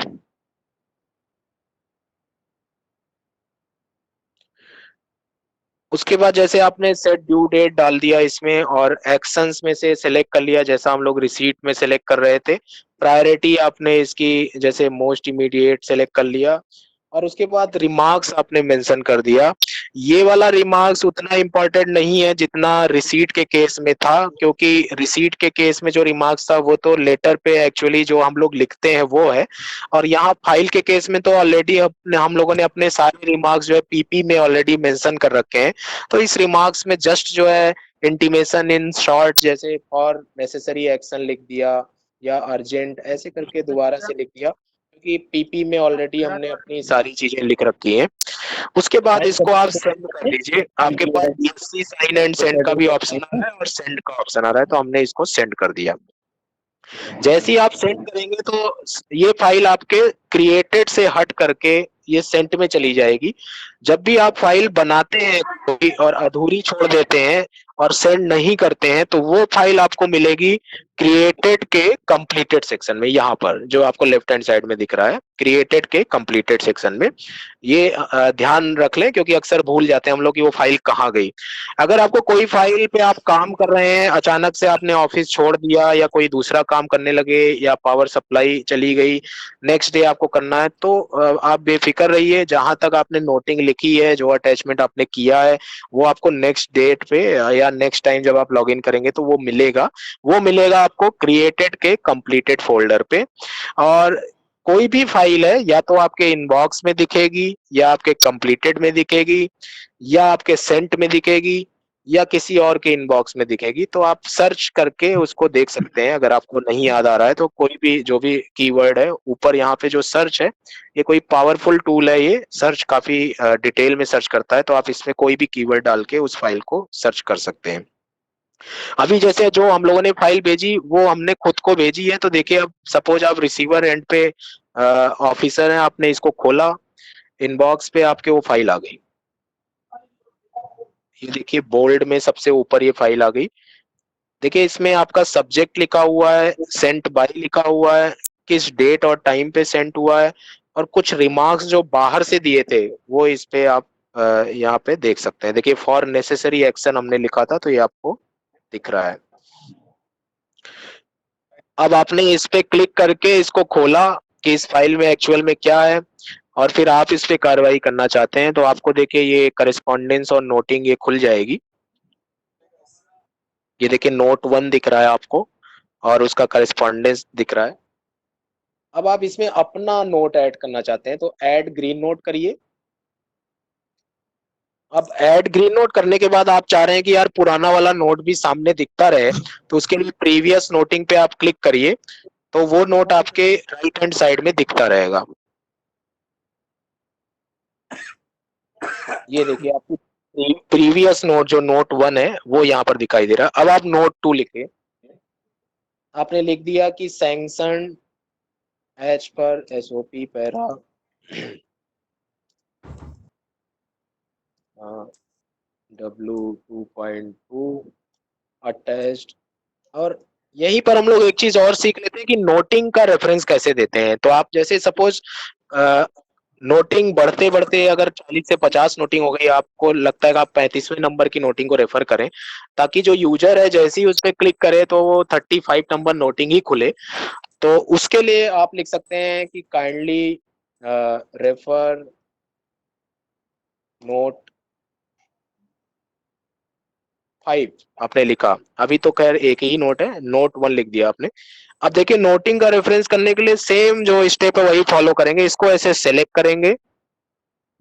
उसके बाद जैसे आपने सेट ड्यू डेट डाल दिया इसमें, और एक्शंस में से सिलेक्ट कर लिया जैसा हम लोग रिसीट में सिलेक्ट कर रहे थे। प्रायोरिटी आपने इसकी जैसे मोस्ट इमीडिएट सिलेक्ट कर लिया, और उसके बाद रिमार्क्स आपने मेंशन कर दिया। ये वाला रिमार्क्स उतना इम्पोर्टेंट नहीं है जितना रिसीट के केस में था, क्योंकि रिसीट के केस में जो रिमार्क्स था वो तो लेटर पे एक्चुअली जो हम लोग लिखते हैं वो है, और यहाँ फाइल के केस में तो ऑलरेडी अपने हम लोगों ने अपने सारे रिमार्क्स जो है पीपी में ऑलरेडी मेंशन कर रखे हैं। तो इस रिमार्क्स में जस्ट जो है इंटीमेशन इन शॉर्ट जैसे फॉर नेसेसरी एक्शन लिख दिया, या अर्जेंट ऐसे करके दोबारा से लिख दिया, क्योंकि पीपी में ऑलरेडी हमने अपनी सारी चीजें लिख रखी हैं। उसके बाद इसको आप सेंड कर दीजिए। आपके पास ESC साइन एंड सेंड का भी ऑप्शन आ रहा है और सेंड का ऑप्शन आ रहा है, तो हमने इसको सेंड कर दिया। जैसे ही आप सेंड करेंगे तो ये फाइल आपके क्रिएटेड से हट करके ये सेंट में चली जाएगी। जब भी आप फाइल बनाते हैं कोई और अधूरी छोड़ देते हैं और सेंड नहीं करते हैं, तो वो फाइल आपको मिलेगी क्रिएटेड के कंप्लीटेड सेक्शन में। यहाँ पर जो आपको लेफ्ट हैंड साइड में दिख रहा है क्रिएटेड के कंप्लीटेड सेक्शन में, ये ध्यान रख लें, क्योंकि अक्सर भूल जाते हैं हम लोग कि वो फाइल कहाँ गई। अगर आपको कोई फाइल पे आप काम कर रहे हैं, अचानक से आपने ऑफिस छोड़ दिया या कोई दूसरा काम करने लगे, या पावर सप्लाई चली गई, नेक्स्ट डे आपको करना है, तो आप बेफिक्र रहिए। जहां तक आपने नोटिंग लिखी है, जो अटैचमेंट आपने किया है, वो आपको नेक्स्ट डेट पे या नेक्स्ट टाइम जब आप लॉगिन करेंगे तो वो मिलेगा आपको क्रिएटेड के कंप्लीटेड फोल्डर पे। और कोई भी फाइल है या तो आपके इनबॉक्स में दिखेगी, या आपके कंप्लीटेड में दिखेगी, या आपके सेंट में दिखेगी, या किसी और के इनबॉक्स में दिखेगी। तो आप सर्च करके उसको देख सकते हैं। अगर आपको नहीं याद आ रहा है तो कोई भी जो भी कीवर्ड है ऊपर यहाँ पे जो सर्च है, ये कोई पावरफुल टूल है, ये सर्च काफी डिटेल में सर्च करता है, तो आप इसमें कोई भी कीवर्ड डाल के उस फाइल को सर्च कर सकते हैं। अभी जैसे जो हम लोगों ने फाइल भेजी वो हमने खुद को भेजी है, तो देखिए अब सपोज आप रिसीवर एंड पे ऑफिसर हैं, आपने इसको खोला, इनबॉक्स पे आपके वो फाइल आ गई। ये देखिए बोल्ड में सबसे ऊपर ये फाइल आ गई। देखिए इसमें आपका सब्जेक्ट लिखा हुआ है, सेंट बाय लिखा हुआ है, किस डेट और टाइम पे सेंट हुआ है, और कुछ रिमार्क्स जो बाहर से दिए थे वो इस पे आप यहाँ पे देख सकते हैं। देखिए फॉर नेसेसरी एक्शन हमने लिखा था, तो ये आपको दिख रहा है। अब आपने इस पे क्लिक करके इसको खोला कि इस फाइल में एक्चुअल में क्या है, और फिर आप इस पे कार्रवाई करना चाहते हैं, तो आपको देखिए ये करस्पॉन्डेंस और नोटिंग ये खुल जाएगी। ये देखिए नोट 1 दिख रहा है आपको, और उसका करस्पॉन्डेंस दिख रहा है। अब आप इसमें अपना नोट ऐड करना चाहते हैं, तो ऐड ग्रीन नोट करिए। अब ऐड ग्रीन नोट करने के बाद आप चाह रहे हैं कि यार पुराना वाला नोट भी सामने दिखता रहे, तो उसके लिए प्रीवियस नोटिंग पे आप क्लिक करिए, तो वो नोट आपके राइट हैंड साइड में दिखता रहेगा। ये देखिए आपकी प्रीवियस नोट जो नोट 1 है वो यहाँ पर दिखाई दे रहा है। अब आप नोट 2 लिखे, आपने लिख दिया कि sanction as per SOP para W2.2 attached. और यहीं पर हम लोग एक चीज और सीख लेते हैं कि नोटिंग का रेफरेंस कैसे देते हैं। तो आप जैसे सपोज नोटिंग बढ़ते बढ़ते अगर 40 से 50 नोटिंग हो गई, आपको लगता है कि आप 35वें नंबर की नोटिंग को रेफर करें, ताकि जो यूजर है जैसे ही उस पर क्लिक करे तो वो 35 नंबर नोटिंग ही खुले। तो उसके लिए आप लिख सकते हैं कि काइंडली रेफर नोट 5 आपने लिखा। अभी तो खैर एक ही नोट है, नोट 1 लिख दिया आपने। अब देखिए नोटिंग का रेफरेंस करने के लिए सेम जो स्टेप है वही फॉलो करेंगे। इसको ऐसे सेलेक्ट करेंगे,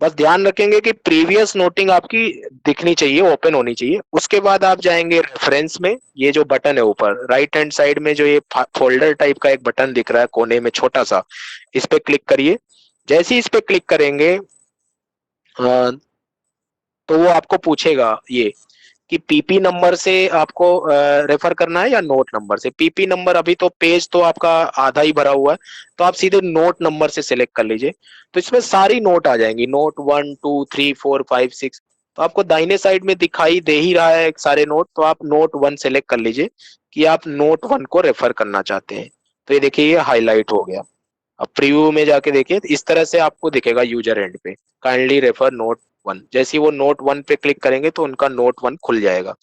बस ध्यान रखेंगे कि प्रीवियस नोटिंग आपकी दिखनी चाहिए, ओपन होनी चाहिए। उसके बाद आप जाएंगे रेफरेंस में, ये जो बटन है ऊपर राइट हैंड साइड में जो ये फोल्डर टाइप का एक बटन दिख रहा है कोने में छोटा सा, इस पे क्लिक करिए। जैसे ही इस पे क्लिक करेंगे तो वो आपको पूछेगा ये कि पीपी नंबर से आपको रेफर करना है या नोट नंबर से। पीपी नंबर अभी तो पेज तो आपका आधा ही भरा हुआ है, तो आप सीधे नोट नंबर से सिलेक्ट कर लीजिए। तो इसमें सारी नोट आ जाएंगी, नोट 1 2 3 4 5 6। तो आपको दाहिने साइड में दिखाई दे ही रहा है सारे नोट, तो आप नोट 1 सेलेक्ट कर लीजिए कि आप नोट 1 को रेफर करना चाहते हैं। तो ये देखिए ये हाईलाइट हो गया। अब प्रीव्यू में जाके देखिए, इस तरह से आपको दिखेगा यूजर एंड पे, काइंडली रेफर नोट 1। जैसे ही वो नोट 1 पे क्लिक करेंगे तो उनका नोट 1 खुल जाएगा।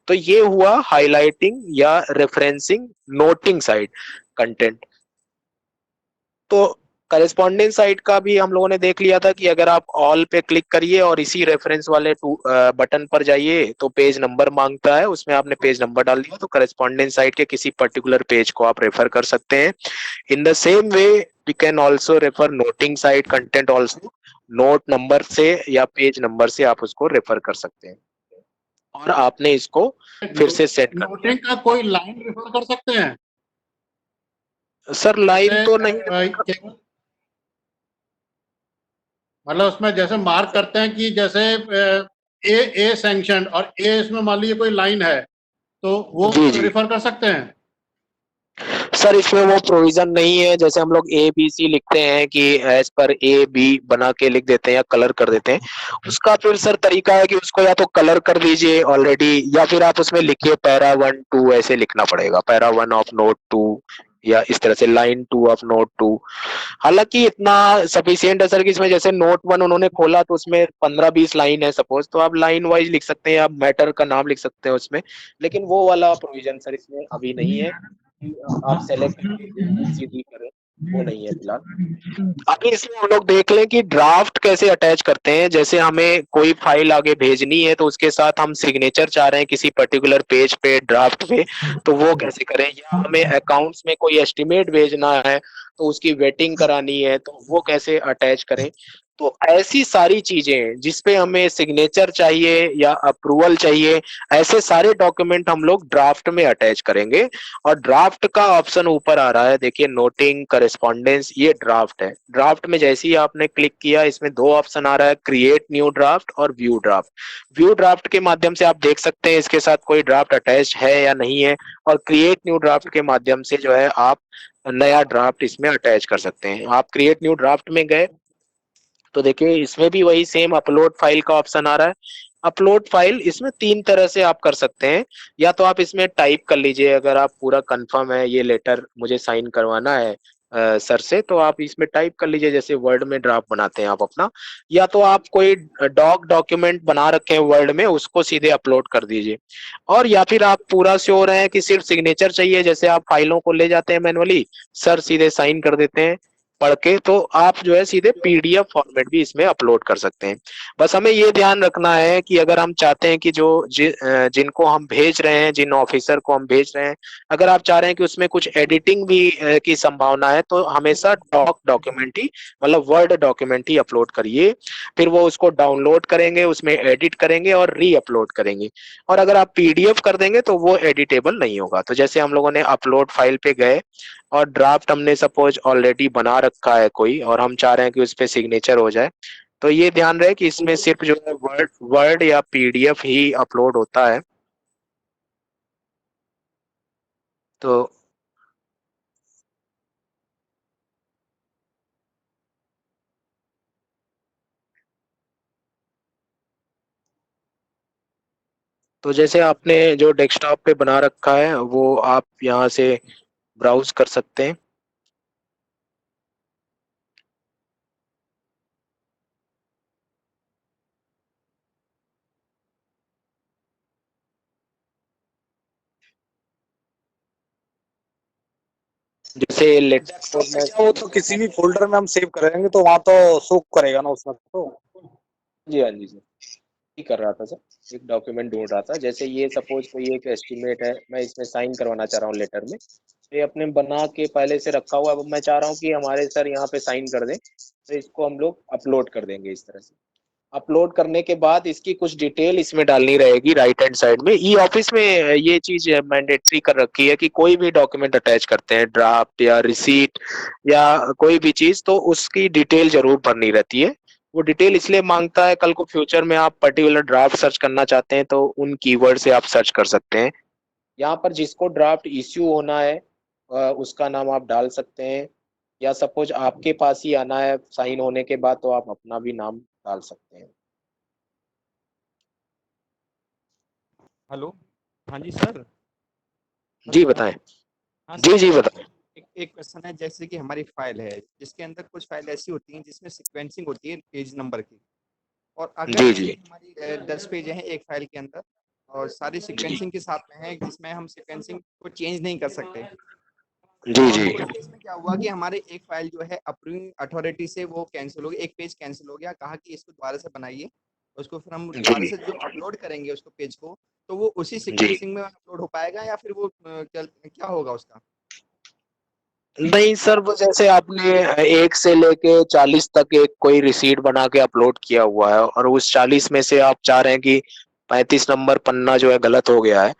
तो ये हुआ हाईलाइटिंग या रेफरेंसिंग नोटिंग साइड कंटेंट। तो करेस्पॉन्डिंग साइट का भी हम लोगों ने देख लिया था कि अगर आप ऑल पे क्लिक करिए और इसी रेफरेंस वाले बटन पर जाइए तो पेज नंबर मांगता है, उसमें आपने पेज नंबर डाल दिया तो करेस्पॉन्डिंग साइट के किसी पर्टिकुलर पेज को आप रेफर कर सकते हैं। In the same way we can also refer noting site content also, note number से या पेज नंबर से आप उसको रेफर कर सकते हैं। और आपने इसको फिर से सेट कर नोटिंग का कोई लाइन रेफर कर सकते हैं? सर लाइन तो नहीं, मतलब उसमें जैसे मार्क करते हैं कि जैसे ए सैंक्शन और ए इसमें मान लीजिए कोई लाइन है तो वो रेफर कर सकते हैं? सर इसमें वो प्रोविजन नहीं है। जैसे हम लोग ए बी सी लिखते हैं कि एज पर ए बी बना के लिख देते हैं या कलर कर देते हैं, उसका फिर सर तरीका है कि उसको या तो कलर कर दीजिए ऑलरेडी, या फिर आप उसमें लिखिए पैरा 1 2 ऐसे लिखना पड़ेगा, पैरा 1 ऑफ नोट 2 या इस तरह से लाइन 2 ऑफ नोट 2। हालांकि इतना सफिशियंट है सर कि इसमें जैसे नोट 1 उन्होंने खोला तो उसमें 15-20 लाइन है सपोज, तो आप लाइन वाइज लिख सकते हैं, आप मैटर का नाम लिख सकते हैं उसमें, लेकिन वो वाला प्रोविजन सर इसमें अभी नहीं है। आप सेलेक्ट सीधी करें, वो नहीं है फिलहाल। अभी इसमें हम लोग देख लें कि ड्राफ्ट कैसे अटैच करते हैं। जैसे हमें कोई फाइल आगे भेजनी है तो उसके साथ हम सिग्नेचर चाह रहे हैं किसी पर्टिकुलर पेज पे ड्राफ्ट पे, तो वो कैसे करें, या हमें अकाउंट्स में कोई एस्टिमेट भेजना है तो उसकी वेटिंग करानी है तो वो कैसे अटैच करें। तो ऐसी सारी चीजें जिसपे हमें सिग्नेचर चाहिए या अप्रूवल चाहिए, ऐसे सारे डॉक्यूमेंट हम लोग ड्राफ्ट में अटैच करेंगे। और ड्राफ्ट का ऑप्शन ऊपर आ रहा है, देखिए नोटिंग करेस्पॉन्डेंस, ये ड्राफ्ट है। ड्राफ्ट में जैसे ही आपने क्लिक किया इसमें दो ऑप्शन आ रहा है, क्रिएट न्यू ड्राफ्ट और व्यू ड्राफ्ट। व्यू ड्राफ्ट के माध्यम से आप देख सकते हैं इसके साथ कोई ड्राफ्ट अटैच है या नहीं है, और क्रिएट न्यू ड्राफ्ट के माध्यम से जो है आप नया ड्राफ्ट इसमें अटैच कर सकते हैं। आप क्रिएट न्यू ड्राफ्ट में गए तो देखिए इसमें भी वही सेम अपलोड फाइल का ऑप्शन आ रहा है। अपलोड फाइल इसमें 3 तरह से आप कर सकते हैं, या तो आप इसमें टाइप कर लीजिए, अगर आप पूरा कंफर्म है ये लेटर मुझे साइन करवाना है सर से, तो आप इसमें टाइप कर लीजिए जैसे वर्ड में ड्राफ्ट बनाते हैं आप अपना, या तो आप कोई डॉक्यूमेंट बना रखे हैं वर्ड में उसको सीधे अपलोड कर दीजिए। और या फिर आप पूरा श्योर हैं कि सिर्फ सिग्नेचर चाहिए, जैसे आप फाइलों को ले जाते हैं मैनुअली, सर सीधे साइन कर देते हैं पढ़ के, तो आप जो है सीधे पीडीएफ फॉर्मेट भी इसमें अपलोड कर सकते हैं। बस हमें ये ध्यान रखना है कि अगर हम चाहते हैं कि जिनको हम भेज रहे हैं, जिन ऑफिसर को हम भेज रहे हैं, अगर आप चाह रहे हैं कि उसमें कुछ एडिटिंग भी की संभावना है, तो हमेशा डॉक्यूमेंट ही, मतलब वर्ड डॉक्यूमेंट ही अपलोड करिए। फिर वो उसको डाउनलोड करेंगे, उसमें एडिट करेंगे और री अपलोड करेंगे। और अगर आप पीडीएफ कर देंगे तो वो एडिटेबल नहीं होगा। तो जैसे हम लोगों ने अपलोड फाइल पे गए और ड्राफ्ट हमने सपोज ऑलरेडी बना रखा है कोई, और हम चाह रहे हैं कि उस पे सिग्नेचर हो जाए, तो ये ध्यान रहे कि इसमें सिर्फ जो है वर्ड या पीडीएफ ही अपलोड होता है। तो जैसे आपने जो डेस्कटॉप पे बना रखा है वो आप यहाँ से ब्राउज कर सकते हैं। जैसे लेटेक्स वो तो किसी भी फोल्डर में हम सेव करेंगे तो वहां तो शो करेगा ना उसमें तो। जी हाँ जी सर, ही कर रहा था सर, एक डॉक्यूमेंट ढूंढ रहा था। जैसे ये सपोज कोई एक एस्टिमेट है, मैं इसमें साइन करवाना चाह रहा हूँ लेटर में, ये अपने बना के पहले से रखा हुआ, अब मैं चाह रहा हूँ कि हमारे सर यहाँ पे साइन कर दें, तो इसको हम लोग अपलोड कर देंगे इस तरह से। अपलोड करने के बाद इसकी कुछ डिटेल इसमें डालनी रहेगी राइट हैंड साइड में। ई ऑफिस में ये चीज मैंडेटरी कर रखी है कि कोई भी डॉक्यूमेंट अटैच करते हैं, ड्राफ्ट या रिसीट या कोई भी चीज, तो उसकी डिटेल जरूर भरनी रहती है। वो डिटेल इसलिए मांगता है, कल को फ्यूचर में आप पर्टिकुलर ड्राफ्ट सर्च करना चाहते हैं तो उन कीवर्ड से आप सर्च कर सकते हैं। यहाँ पर जिसको ड्राफ्ट इश्यू होना है उसका नाम आप डाल सकते हैं, या सपोज आपके पास ही आना है साइन होने के बाद तो आप अपना भी नाम डाल सकते हैं। हेलो, हाँ जी सर। जी बताएं। हाँ जी सर, जी बताएं। एक क्वेश्चन है, जैसे कि हमारी फाइल है जिसके अंदर कुछ फाइल ऐसी होती हैं जिसमें सीक्वेंसिंग होती है पेज नंबर की, और अगर जी जैसे जी हमारी 10 पेज हैं एक फाइल के अंदर और सारी सीक्वेंसिंग के साथ में है, जिसमें हम सीक्वेंसिंग को चेंज नहीं कर सकते। जी जी तो इस केस में क्या हुआ कि हमारे एक फाइल जो है अप्रूविंग अथॉरिटी से वो कैंसिल हो गई, एक पेज कैंसिल हो गया, कहा कि इसको दोबारा से बनाइए, उसको फिर हम दोबारा जी से जो अपलोड करेंगे उसको पेज को, तो वो उसी जी सीक्वेंसिंग में अपलोड हो पाएगा या फिर वो क्या होगा उसका? नहीं सर, वो जैसे आपने 1 से लेके 40 तक एक कोई रिसीट बना के अपलोड किया हुआ है और उस 40 में से आप चाह रहे हैं कि 35 नंबर पन्ना जो है गलत हो गया है,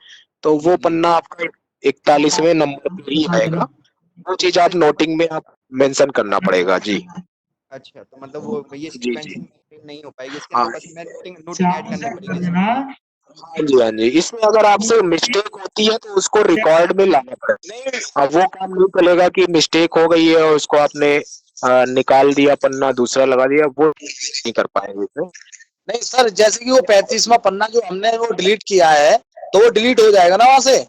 तो वो पन्ना आपका 41वें नंबर पर ही आएगा। वो चीज आप नोटिंग में आप मेंशन करना पड़ेगा। जी अच्छा, तो मतलब वो ये जी जी सीक्वेंसिंग नहीं हो पाएगी, इसके हाँ अंदर बस हमें नोटिंग ऐड करनी पड़ेगी इसमें। हाँ जी हाँ जी। इसमें अगर आपसे मिस्टेक होती है तो उसको रिकॉर्ड में लाना पड़ेगा। अब वो काम नहीं चलेगा कि मिस्टेक हो गई है और उसको आपने निकाल दिया पन्ना दूसरा लगा दिया, वो नहीं कर पाएंगे इसमें। नहीं सर, जैसे कि वो 35वां पन्ना जो हमने वो डिलीट किया है तो वो डिलीट हो जाएगा ना वहां से?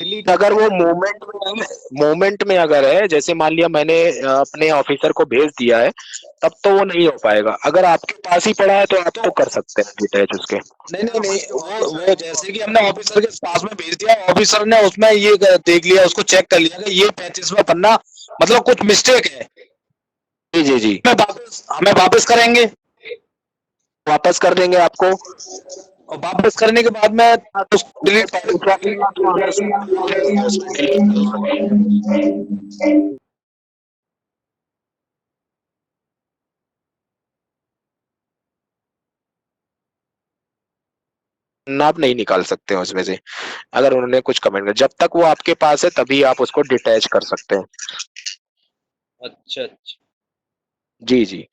डिलीट अगर वो मोमेंट में अगर है, जैसे मान लिया मैंने अपने ऑफिसर को भेज दिया है, तब तो वो नहीं हो पाएगा। अगर आपके पास ही पड़ा है तो आप तो कर सकते हैं डिटैच उसके। नहीं नहीं नहीं, वो जैसे कि हमने ऑफिसर के पास में भेज दिया, ऑफिसर ने उसमें ये देख लिया, उसको चेक कर लिया कि ये 35वां पन्ना मतलब कुछ मिस्टेक है, जी जी जी हमें वापस करेंगे, वापस कर देंगे आपको। और वापस करने के बाद में उसको डिलीट कर आप नहीं निकाल सकते हैं उसमें से, अगर उन्होंने कुछ कमेंट कर, जब तक वो आपके पास है तभी आप उसको डिटैच कर सकते हैं। अच्छा अच्छा। जी जी।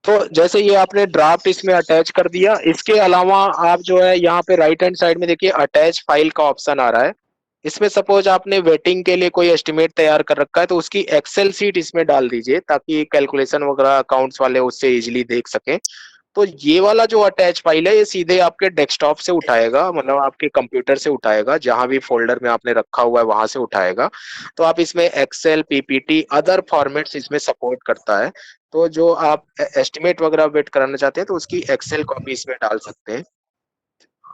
तो जैसे ये आपने ड्राफ्ट इसमें अटैच कर दिया, इसके अलावा आप जो है यहाँ पे राइट हैंड साइड में देखिए अटैच फाइल का ऑप्शन आ रहा है। इसमें सपोज आपने वेटिंग के लिए कोई एस्टिमेट तैयार कर रखा है तो उसकी एक्सेल शीट इसमें डाल दीजिए ताकि कैलकुलेशन वगैरह अकाउंट्स वाले उससे इजीली देख सकें। तो ये वाला जो अटैच फाइल है ये सीधे आपके डेस्कटॉप से उठाएगा, मतलब आपके कंप्यूटर से उठाएगा, जहां भी फोल्डर में आपने रखा हुआ है वहां से उठाएगा। तो आप इसमें एक्सेल, पीपीटी, अदर फॉर्मेट्स इसमें सपोर्ट करता है। तो जो आप एस्टिमेट वगैरह वेट कराना चाहते हैं तो उसकी एक्सेल कॉपी इसमें डाल सकते हैं।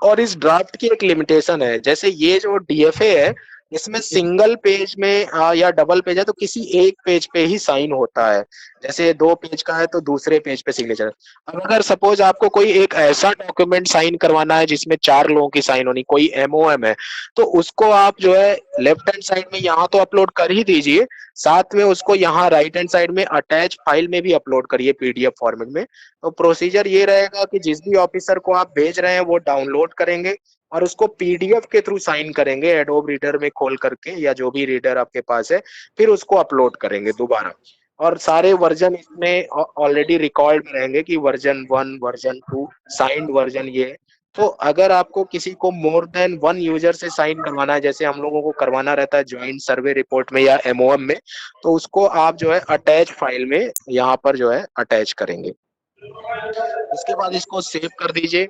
और इस ड्राफ्ट की एक लिमिटेशन है, जैसे ये जो डीएफए है इसमें सिंगल पेज में या डबल पेज है तो किसी एक पेज पे ही साइन होता है। जैसे 2 पेज का है तो दूसरे पेज पे सिग्नेचर। अब अगर सपोज आपको कोई एक ऐसा डॉक्यूमेंट साइन करवाना है जिसमें 4 लोगों की साइन होनी, कोई एमओएम है, तो उसको आप जो है लेफ्ट हैंड साइड में यहाँ तो अपलोड कर ही दीजिए, साथ में उसको यहाँ राइट हैंड साइड में अटैच फाइल में भी अपलोड करिए पीडीएफ फॉर्मेट में। तो प्रोसीजर ये रहेगा कि जिस भी ऑफिसर को आप भेज रहे हैं वो डाउनलोड करेंगे और उसको पीडीएफ के थ्रू साइन करेंगे एडोब रीडर में खोल करके, या जो भी रीडर आपके पास है, फिर उसको अपलोड करेंगे दोबारा। और सारे वर्जन इसमें ऑलरेडी रिकॉर्ड में रहेंगे कि वर्जन 1, वर्जन 2, साइंड वर्जन ये। तो अगर आपको किसी को मोर देन 1 यूजर से साइन करवाना है, जैसे हम लोगों को करवाना रहता है ज्वाइंट सर्वे रिपोर्ट में या एमओएम में, तो उसको आप जो है अटैच फाइल में यहाँ पर जो है अटैच करेंगे। इसके बाद इसको सेव कर दीजिए।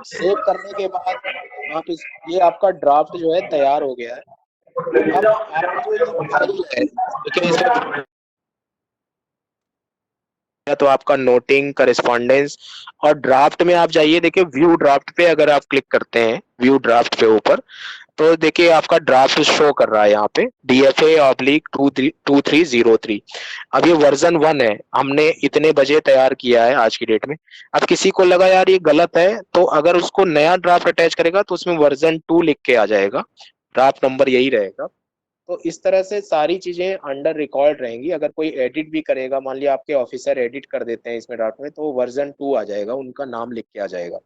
सेव करने के बाद आप ये आपका ड्राफ्ट जो है तैयार हो गया है। अब आपकी जो ये फाइल है, देखिए इसमें तो आपका नोटिंग, करेस्पॉन्डेंस और ड्राफ्ट में आप जाइए, देखिए व्यू ड्राफ्ट पे अगर आप क्लिक करते हैं, व्यू ड्राफ्ट पे ऊपर, तो देखिए आपका ड्राफ्ट शो कर रहा है यहाँ पे DFA/2303। अब ये वर्जन 1 है, हमने इतने बजे तैयार किया है आज की डेट में। अब किसी को लगा यार ये गलत है, तो अगर उसको नया ड्राफ्ट अटैच करेगा तो उसमें वर्जन 2 लिख के आ जाएगा, ड्राफ्ट नंबर यही रहेगा। तो इस तरह से सारी चीजें अंडर रिकॉर्ड रहेंगी। अगर कोई एडिट भी करेगा, मान लिया आपके ऑफिसर एडिट कर देते हैं इसमें ड्राफ्ट में, तो वर्जन 2 आ जाएगा, उनका नाम लिख के आ जाएगा।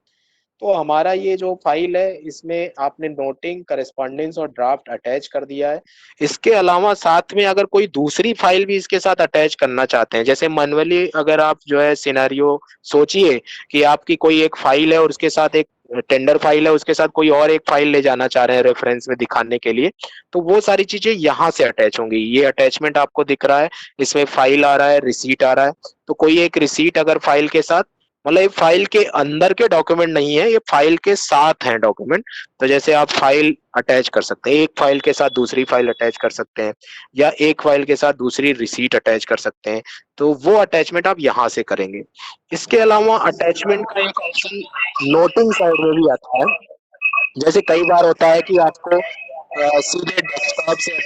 तो हमारा ये जो फाइल है इसमें आपने नोटिंग, करस्पॉन्डेंस और ड्राफ्ट अटैच कर दिया है। इसके अलावा साथ में अगर कोई दूसरी फाइल भी इसके साथ अटैच करना चाहते हैं, जैसे मैनुअली अगर आप जो है सिनेरियो सोचिए कि आपकी कोई एक फाइल है और उसके साथ एक टेंडर फाइल है, उसके साथ कोई और एक फाइल ले जाना चाह रहे हैं रेफरेंस में दिखाने के लिए, तो वो सारी चीजें यहाँ से अटैच होंगी। ये अटैचमेंट आपको दिख रहा है, इसमें फाइल आ रहा है, रिसीट आ रहा है। तो कोई एक रिसीट अगर फाइल के साथ, मतलब ये फाइल के अंदर के डॉक्यूमेंट नहीं है, ये फाइल के साथ हैं डॉक्यूमेंट। तो जैसे आप फाइल अटैच कर सकते हैं, एक फाइल के साथ दूसरी फाइल अटैच कर सकते हैं, या एक फाइल के साथ दूसरी रिसीट अटैच कर सकते हैं, तो वो अटैचमेंट आप यहाँ से करेंगे। इसके अलावा अटैचमेंट का एक ऑप्शन नोटिंग साइड में भी आता है। जैसे कई बार होता है कि आपको सीधे डेस्कटॉप से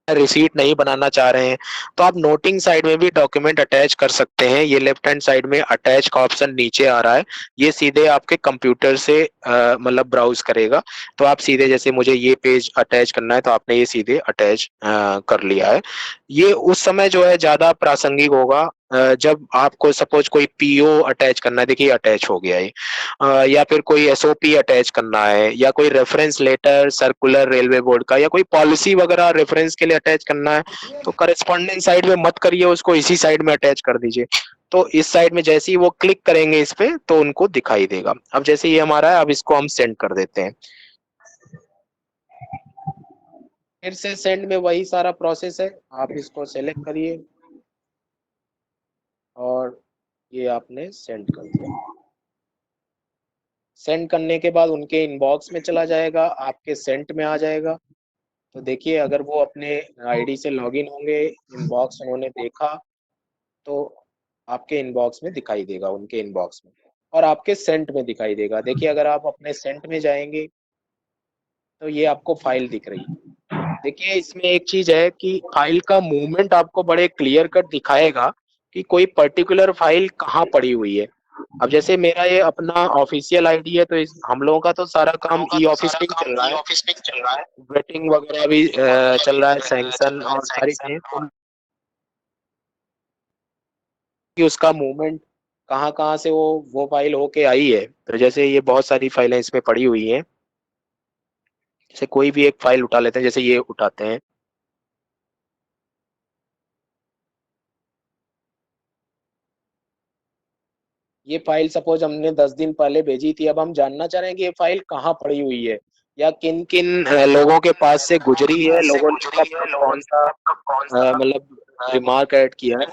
रिसीट नहीं बनाना चाह रहे हैं, तो आप नोटिंग साइड में भी डॉक्यूमेंट अटैच कर सकते हैं। ये लेफ्ट हैंड साइड में अटैच का ऑप्शन नीचे आ रहा है, ये सीधे आपके कंप्यूटर से मतलब ब्राउज करेगा। तो आप सीधे, जैसे मुझे ये पेज अटैच करना है, तो आपने ये सीधे अटैच कर लिया है। ये उस समय जो है ज्यादा प्रासंगिक होगा जब आपको सपोज कोई पीओ अटैच करना है, देखिए अटैच हो गया है, या फिर कोई एसओपी अटैच करना है, या कोई reference letter circular railway board का, या कोई पॉलिसी वगैरह रेफरेंस के लिए अटैच करना है, तो करस्पॉन्डेंट साइड में मत करिए उसको, इसी साइड में अटैच कर दीजिए। तो इस साइड में जैसे ही वो क्लिक करेंगे इस पे, तो उनको दिखाई देगा। अब जैसे ये हमारा है, अब इसको हम सेंड कर देते हैं। फिर से सेंड में वही सारा प्रोसेस है, आप इसको सेलेक्ट करिए और ये आपने सेंड कर दिया। सेंड करने के बाद उनके इनबॉक्स में चला जाएगा, आपके सेंट में आ जाएगा। तो देखिए अगर वो अपने आईडी से लॉगिन होंगे, इनबॉक्स उन्होंने देखा, तो आपके इनबॉक्स में दिखाई देगा, उनके इनबॉक्स में, और आपके सेंट में दिखाई देगा। देखिए अगर आप अपने सेंट में जाएंगे तो ये आपको फाइल दिख रही है। देखिए इसमें एक चीज है कि फाइल का मूवमेंट आपको बड़े क्लियर कट दिखाएगा कि कोई पर्टिकुलर फाइल कहाँ पड़ी हुई है। अब जैसे मेरा ये अपना ऑफिशियल आईडी है, तो इस हम लोगों का तो सारा काम ई ऑफिस पे चल रहा है, वेटिंग वगैरह भी चल रहा है, सैंक्शन और सारी चीजें, तो कि उसका मूवमेंट कहाँ कहाँ से वो फाइल होके आई है। तो जैसे ये बहुत सारी फाइलें इसमें पड़ी हुई हैं, जैसे कोई भी एक फाइल उठा लेते हैं, जैसे ये उठाते हैं, ये फाइल सपोज हमने 10 दिन पहले भेजी थी। अब हम जानना चाह रहे हैं कि ये फाइल कहाँ पड़ी हुई है, या किन किन लोगों के पास से गुजरी है, लोगों ने कब कब कौन सा मतलब रिमार्क ऐड किया है।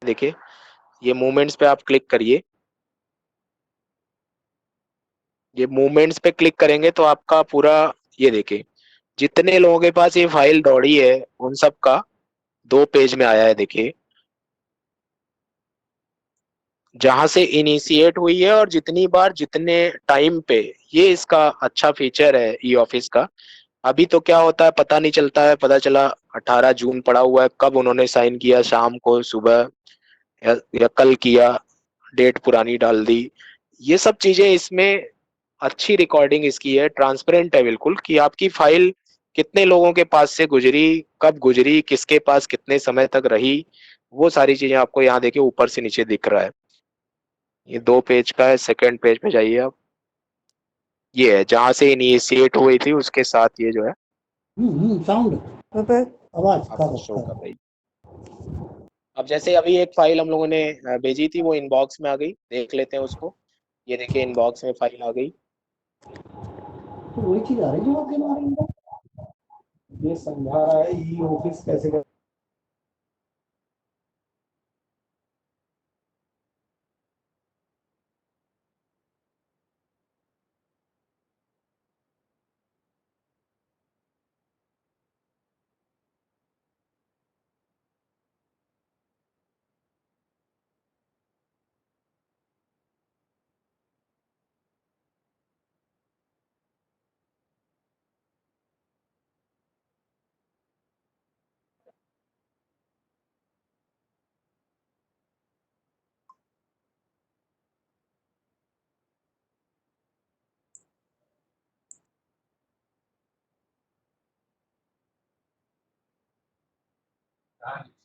देखिए ये मूवमेंट्स पे आप क्लिक करिए, ये मूवमेंट्स पे क्लिक करेंगे तो आपका पूरा, ये देखिए जितने लोगों के पास ये फाइल दौड़ी है उन सब का 2 पेज में आया है। देखिए जहां से इनिशिएट हुई है और जितनी बार जितने टाइम पे, ये इसका अच्छा फीचर है ई ऑफिस का। अभी तो क्या होता है पता नहीं चलता है, पता चला 18 जून पड़ा हुआ है, कब उन्होंने साइन किया, शाम को, सुबह, या कल किया, डेट पुरानी डाल दी। ये सब चीजें इसमें अच्छी रिकॉर्डिंग इसकी है, ट्रांसपेरेंट है बिल्कुल, कि आपकी फाइल कितने लोगों के पास से गुजरी, कब गुजरी, किसके पास कितने समय तक रही, वो सारी चीजें आपको यहाँ देखिए ऊपर से नीचे दिख रहा है। ये 2 पेज का है, सेकंड पेज पे जाइए आप, ये है जहां से इनिशिएट हुई थी उसके साथ ये जो है साउंड आवाज आपको शो कर रही। अब जैसे अभी एक फाइल हम लोगों ने भेजी थी, वो इनबॉक्स में आ गई, देख लेते हैं उसको। ये देखिए इनबॉक्स में फाइल आ गई। तो वही चीज आ रही है जो आपके हमारे ये समझा रहा है ई ऑफिस कैसे कर...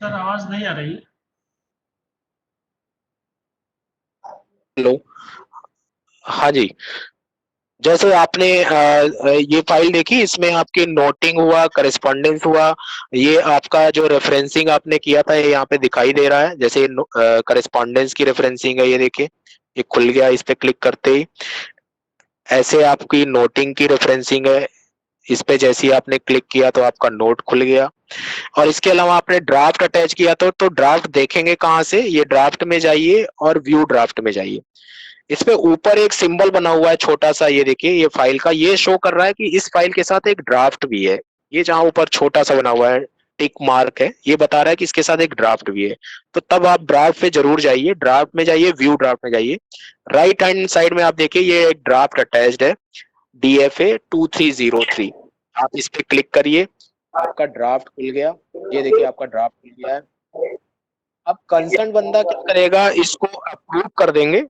सर आवाज नहीं आ रही। हेलो, हाँ जी। जैसे आपने ये फाइल देखी, इसमें आपकी नोटिंग हुआ, करस्पॉन्डेंस हुआ, ये आपका जो रेफरेंसिंग आपने किया था ये यहाँ पे दिखाई दे रहा है। जैसे करस्पॉन्डेंस की रेफरेंसिंग है, ये देखिए ये खुल गया इस पे क्लिक करते ही। ऐसे आपकी नोटिंग की रेफरेंसिंग है, इस पे जैसे ही आपने क्लिक किया तो आपका नोट खुल गया। और इसके अलावा आपने ड्राफ्ट अटैच किया तो ड्राफ्ट देखेंगे कहाँ से, ये ड्राफ्ट में जाइए और व्यू ड्राफ्ट में जाइए। इसमें ऊपर एक सिंबल बना हुआ है छोटा सा, ये देखिए ये फाइल का, ये शो कर रहा है कि इस फाइल के साथ एक ड्राफ्ट भी है। ये जहां ऊपर छोटा सा बना हुआ है टिक मार्क है, ये बता रहा है कि इसके साथ एक ड्राफ्ट भी है। तो तब आप ड्राफ्ट पे जरूर जाइए, ड्राफ्ट में जाइए, व्यू ड्राफ्ट में जाइए। राइट हैंड साइड में आप देखिए ये एक ड्राफ्ट अटैच्ड है, DFA 2303। आप इस पे क्लिक करिए, आपका ड्राफ्ट खुल गया। ये देखिए आपका ड्राफ्ट खुल गया है। अब कंसर्न बंदा क्या करेगा, इसको अप्रूव कर देंगे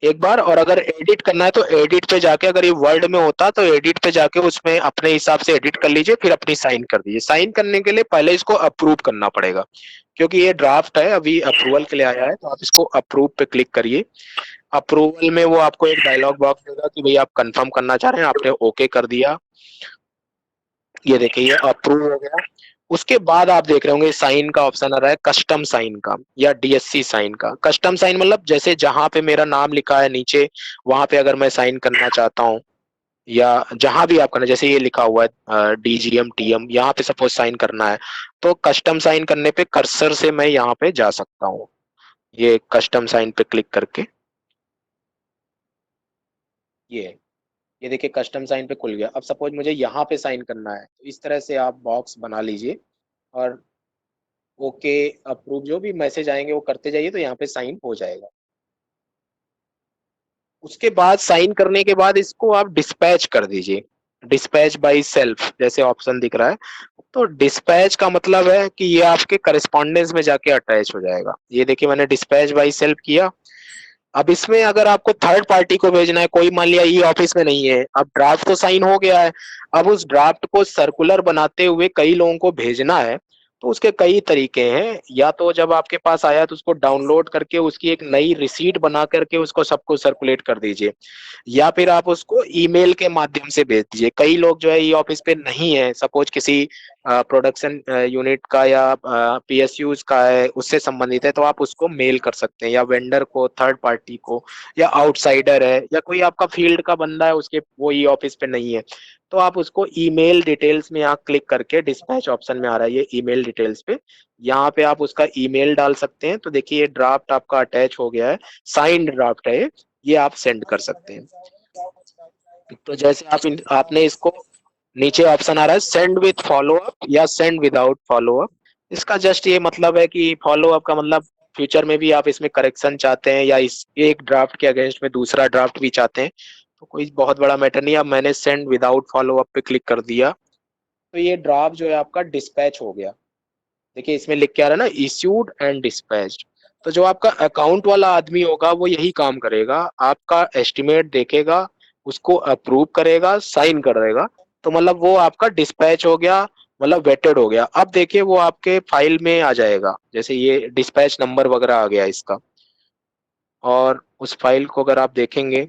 एक बार, और अगर एडिट करना है तो एडिट पे जाके, अगर ये वर्ड में होता तो एडिट पे जाके उसमें अपने हिसाब से एडिट कर लीजिए, फिर अपनी साइन कर दीजिए। साइन करने के लिए पहले इसको अप्रूव करना पड़ेगा, क्योंकि ये ड्राफ्ट है, अभी अप्रूवल के लिए आया है। तो आप इसको अप्रूव पे क्लिक करिए। अप्रूवल में वो आपको एक डायलॉग बॉक्स देगा कि भाई आप कंफर्म करना चाह रहे हैं, आपने ओके कर दिया। ये देखिए ये अप्रूव हो गया। उसके बाद आप देख रहे होंगे साइन का ऑप्शन आ रहा है, कस्टम साइन का या DSC साइन का। कस्टम साइन मतलब जैसे जहां पे मेरा नाम लिखा है नीचे, वहां पे अगर मैं साइन करना चाहता हूँ, या जहां भी आप करना, जैसे ये लिखा हुआ है DGM TM, यहाँ पे सपोज साइन करना है, तो कस्टम साइन करने पे कर्सर से मैं यहाँ पे जा सकता हूँ। ये कस्टम साइन पे क्लिक करके ये देखिए कस्टम साइन पे खुल गया। अब सपोज मुझे यहाँ पे साइन करना है, तो इस तरह से आप बॉक्स बना लीजिए और ओके अप्रूव जो भी मैसेज आएंगे वो करते जाइए, तो यहाँ पे साइन हो जाएगा। उसके बाद साइन करने के बाद इसको आप डिस्पैच कर दीजिए, डिस्पैच बाय सेल्फ जैसे ऑप्शन दिख रहा है। तो डिस्पैच का मतलब है कि ये आपके करस्पॉन्डेंस में जाके अटैच हो जाएगा। ये देखिए मैंने डिस्पैच बाय सेल्फ किया। अब इसमें अगर आपको थर्ड पार्टी को भेजना है, कोई मान लिया ई ऑफिस में नहीं है, अब ड्राफ्ट तो साइन हो गया है, अब उस ड्राफ्ट को सर्कुलर बनाते हुए कई लोगों को भेजना है, तो उसके कई तरीके हैं। या तो जब आपके पास आया तो उसको डाउनलोड करके उसकी एक नई रिसीट बना करके उसको सबको सर्कुलेट कर दीजिए, या फिर आप उसको ईमेल के माध्यम से भेज दीजिए। कई लोग जो है ई ऑफिस पे नहीं है, सपोज किसी प्रोडक्शन यूनिट का या PSUs का है, उससे संबंधित है, तो आप उसको मेल कर सकते हैं, या वेंडर को, थर्ड पार्टी को, या आउटसाइडर है, या कोई आपका फील्ड का बंदा है उसके वो ई ऑफिस पे नहीं है, तो आप उसको ईमेल डिटेल्स में यहाँ क्लिक करके, डिस्पैच ऑप्शन में आ रहा है ये ईमेल डिटेल्स पे, यहाँ पे आप उसका ईमेल डाल सकते हैं। तो देखिए ये ड्राफ्ट आपका अटैच हो गया है, साइंड ड्राफ्ट है ये आप सेंड कर सकते हैं। तो जैसे आपने इसको, नीचे ऑप्शन आ रहा है सेंड विथ फॉलो अप या सेंड विदाउट फॉलो अप। इसका जस्ट ये मतलब है कि फॉलो अप का मतलब फ्यूचर में भी आप इसमें करेक्शन चाहते हैं, या इस एक ड्राफ्ट के अगेंस्ट में दूसरा ड्राफ्ट भी चाहते हैं, तो कोई बहुत बड़ा मैटर नहीं है। अब मैंने सेंड विदाउट फॉलो अप पे क्लिक कर दिया, तो ये ड्राफ्ट जो है आपका डिस्पैच हो गया। देखिए इसमें लिख के आ रहा है ना, इश्यूड एंड डिस्पैच्ड। तो जो आपका अकाउंट वाला आदमी होगा वो यही काम करेगा, आपका एस्टिमेट देखेगा, उसको अप्रूव करेगा, साइन कर देगा, तो मतलब वो आपका डिस्पैच हो गया, मतलब वेटेड हो गया। अब देखिए वो आपके फाइल में आ जाएगा, जैसे ये डिस्पैच नंबर वगैरह आ गया इसका, और उस फाइल को अगर आप देखेंगे,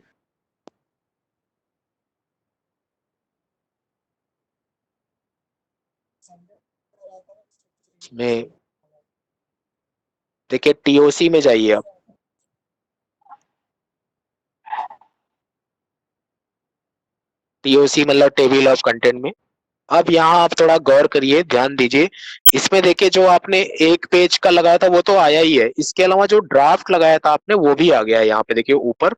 में देखिए TOC में जाइए आप, TOC मतलब टेबल ऑफ कंटेंट में। अब यहाँ आप थोड़ा गौर करिए, ध्यान दीजिए, इसमें देखिए जो आपने एक पेज का लगाया था वो तो आया ही है, इसके अलावा जो ड्राफ्ट लगाया था आपने वो भी आ गया है यहाँ पे देखिए ऊपर।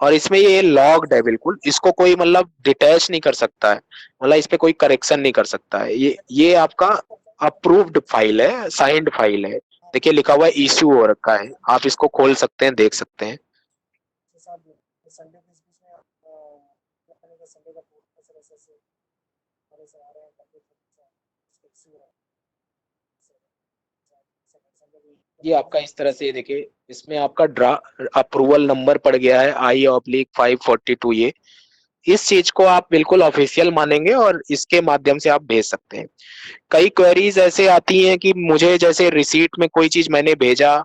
और इसमें ये लॉग्ड है बिल्कुल, इसको कोई मतलब डिटैच नहीं कर सकता है, मतलब इस पे कोई करेक्शन नहीं कर सकता है। ये आपका अप्रूव्ड फाइल है, साइंड फाइल है। देखिए लिखा हुआ है इश्यू हो रखा है, आप इसको खोल सकते हैं, देख सकते हैं। ये आपका इस तरह से देखिए, इसमें आपका अप्रूवल नंबर पड़ गया है I/542 ये। इस चीज को आप बिल्कुल ऑफिशियल मानेंगे और इसके माध्यम से आप भेज सकते हैं। कई क्वेरीज ऐसे आती हैं कि मुझे जैसे रिसीट में कोई चीज मैंने भेजा,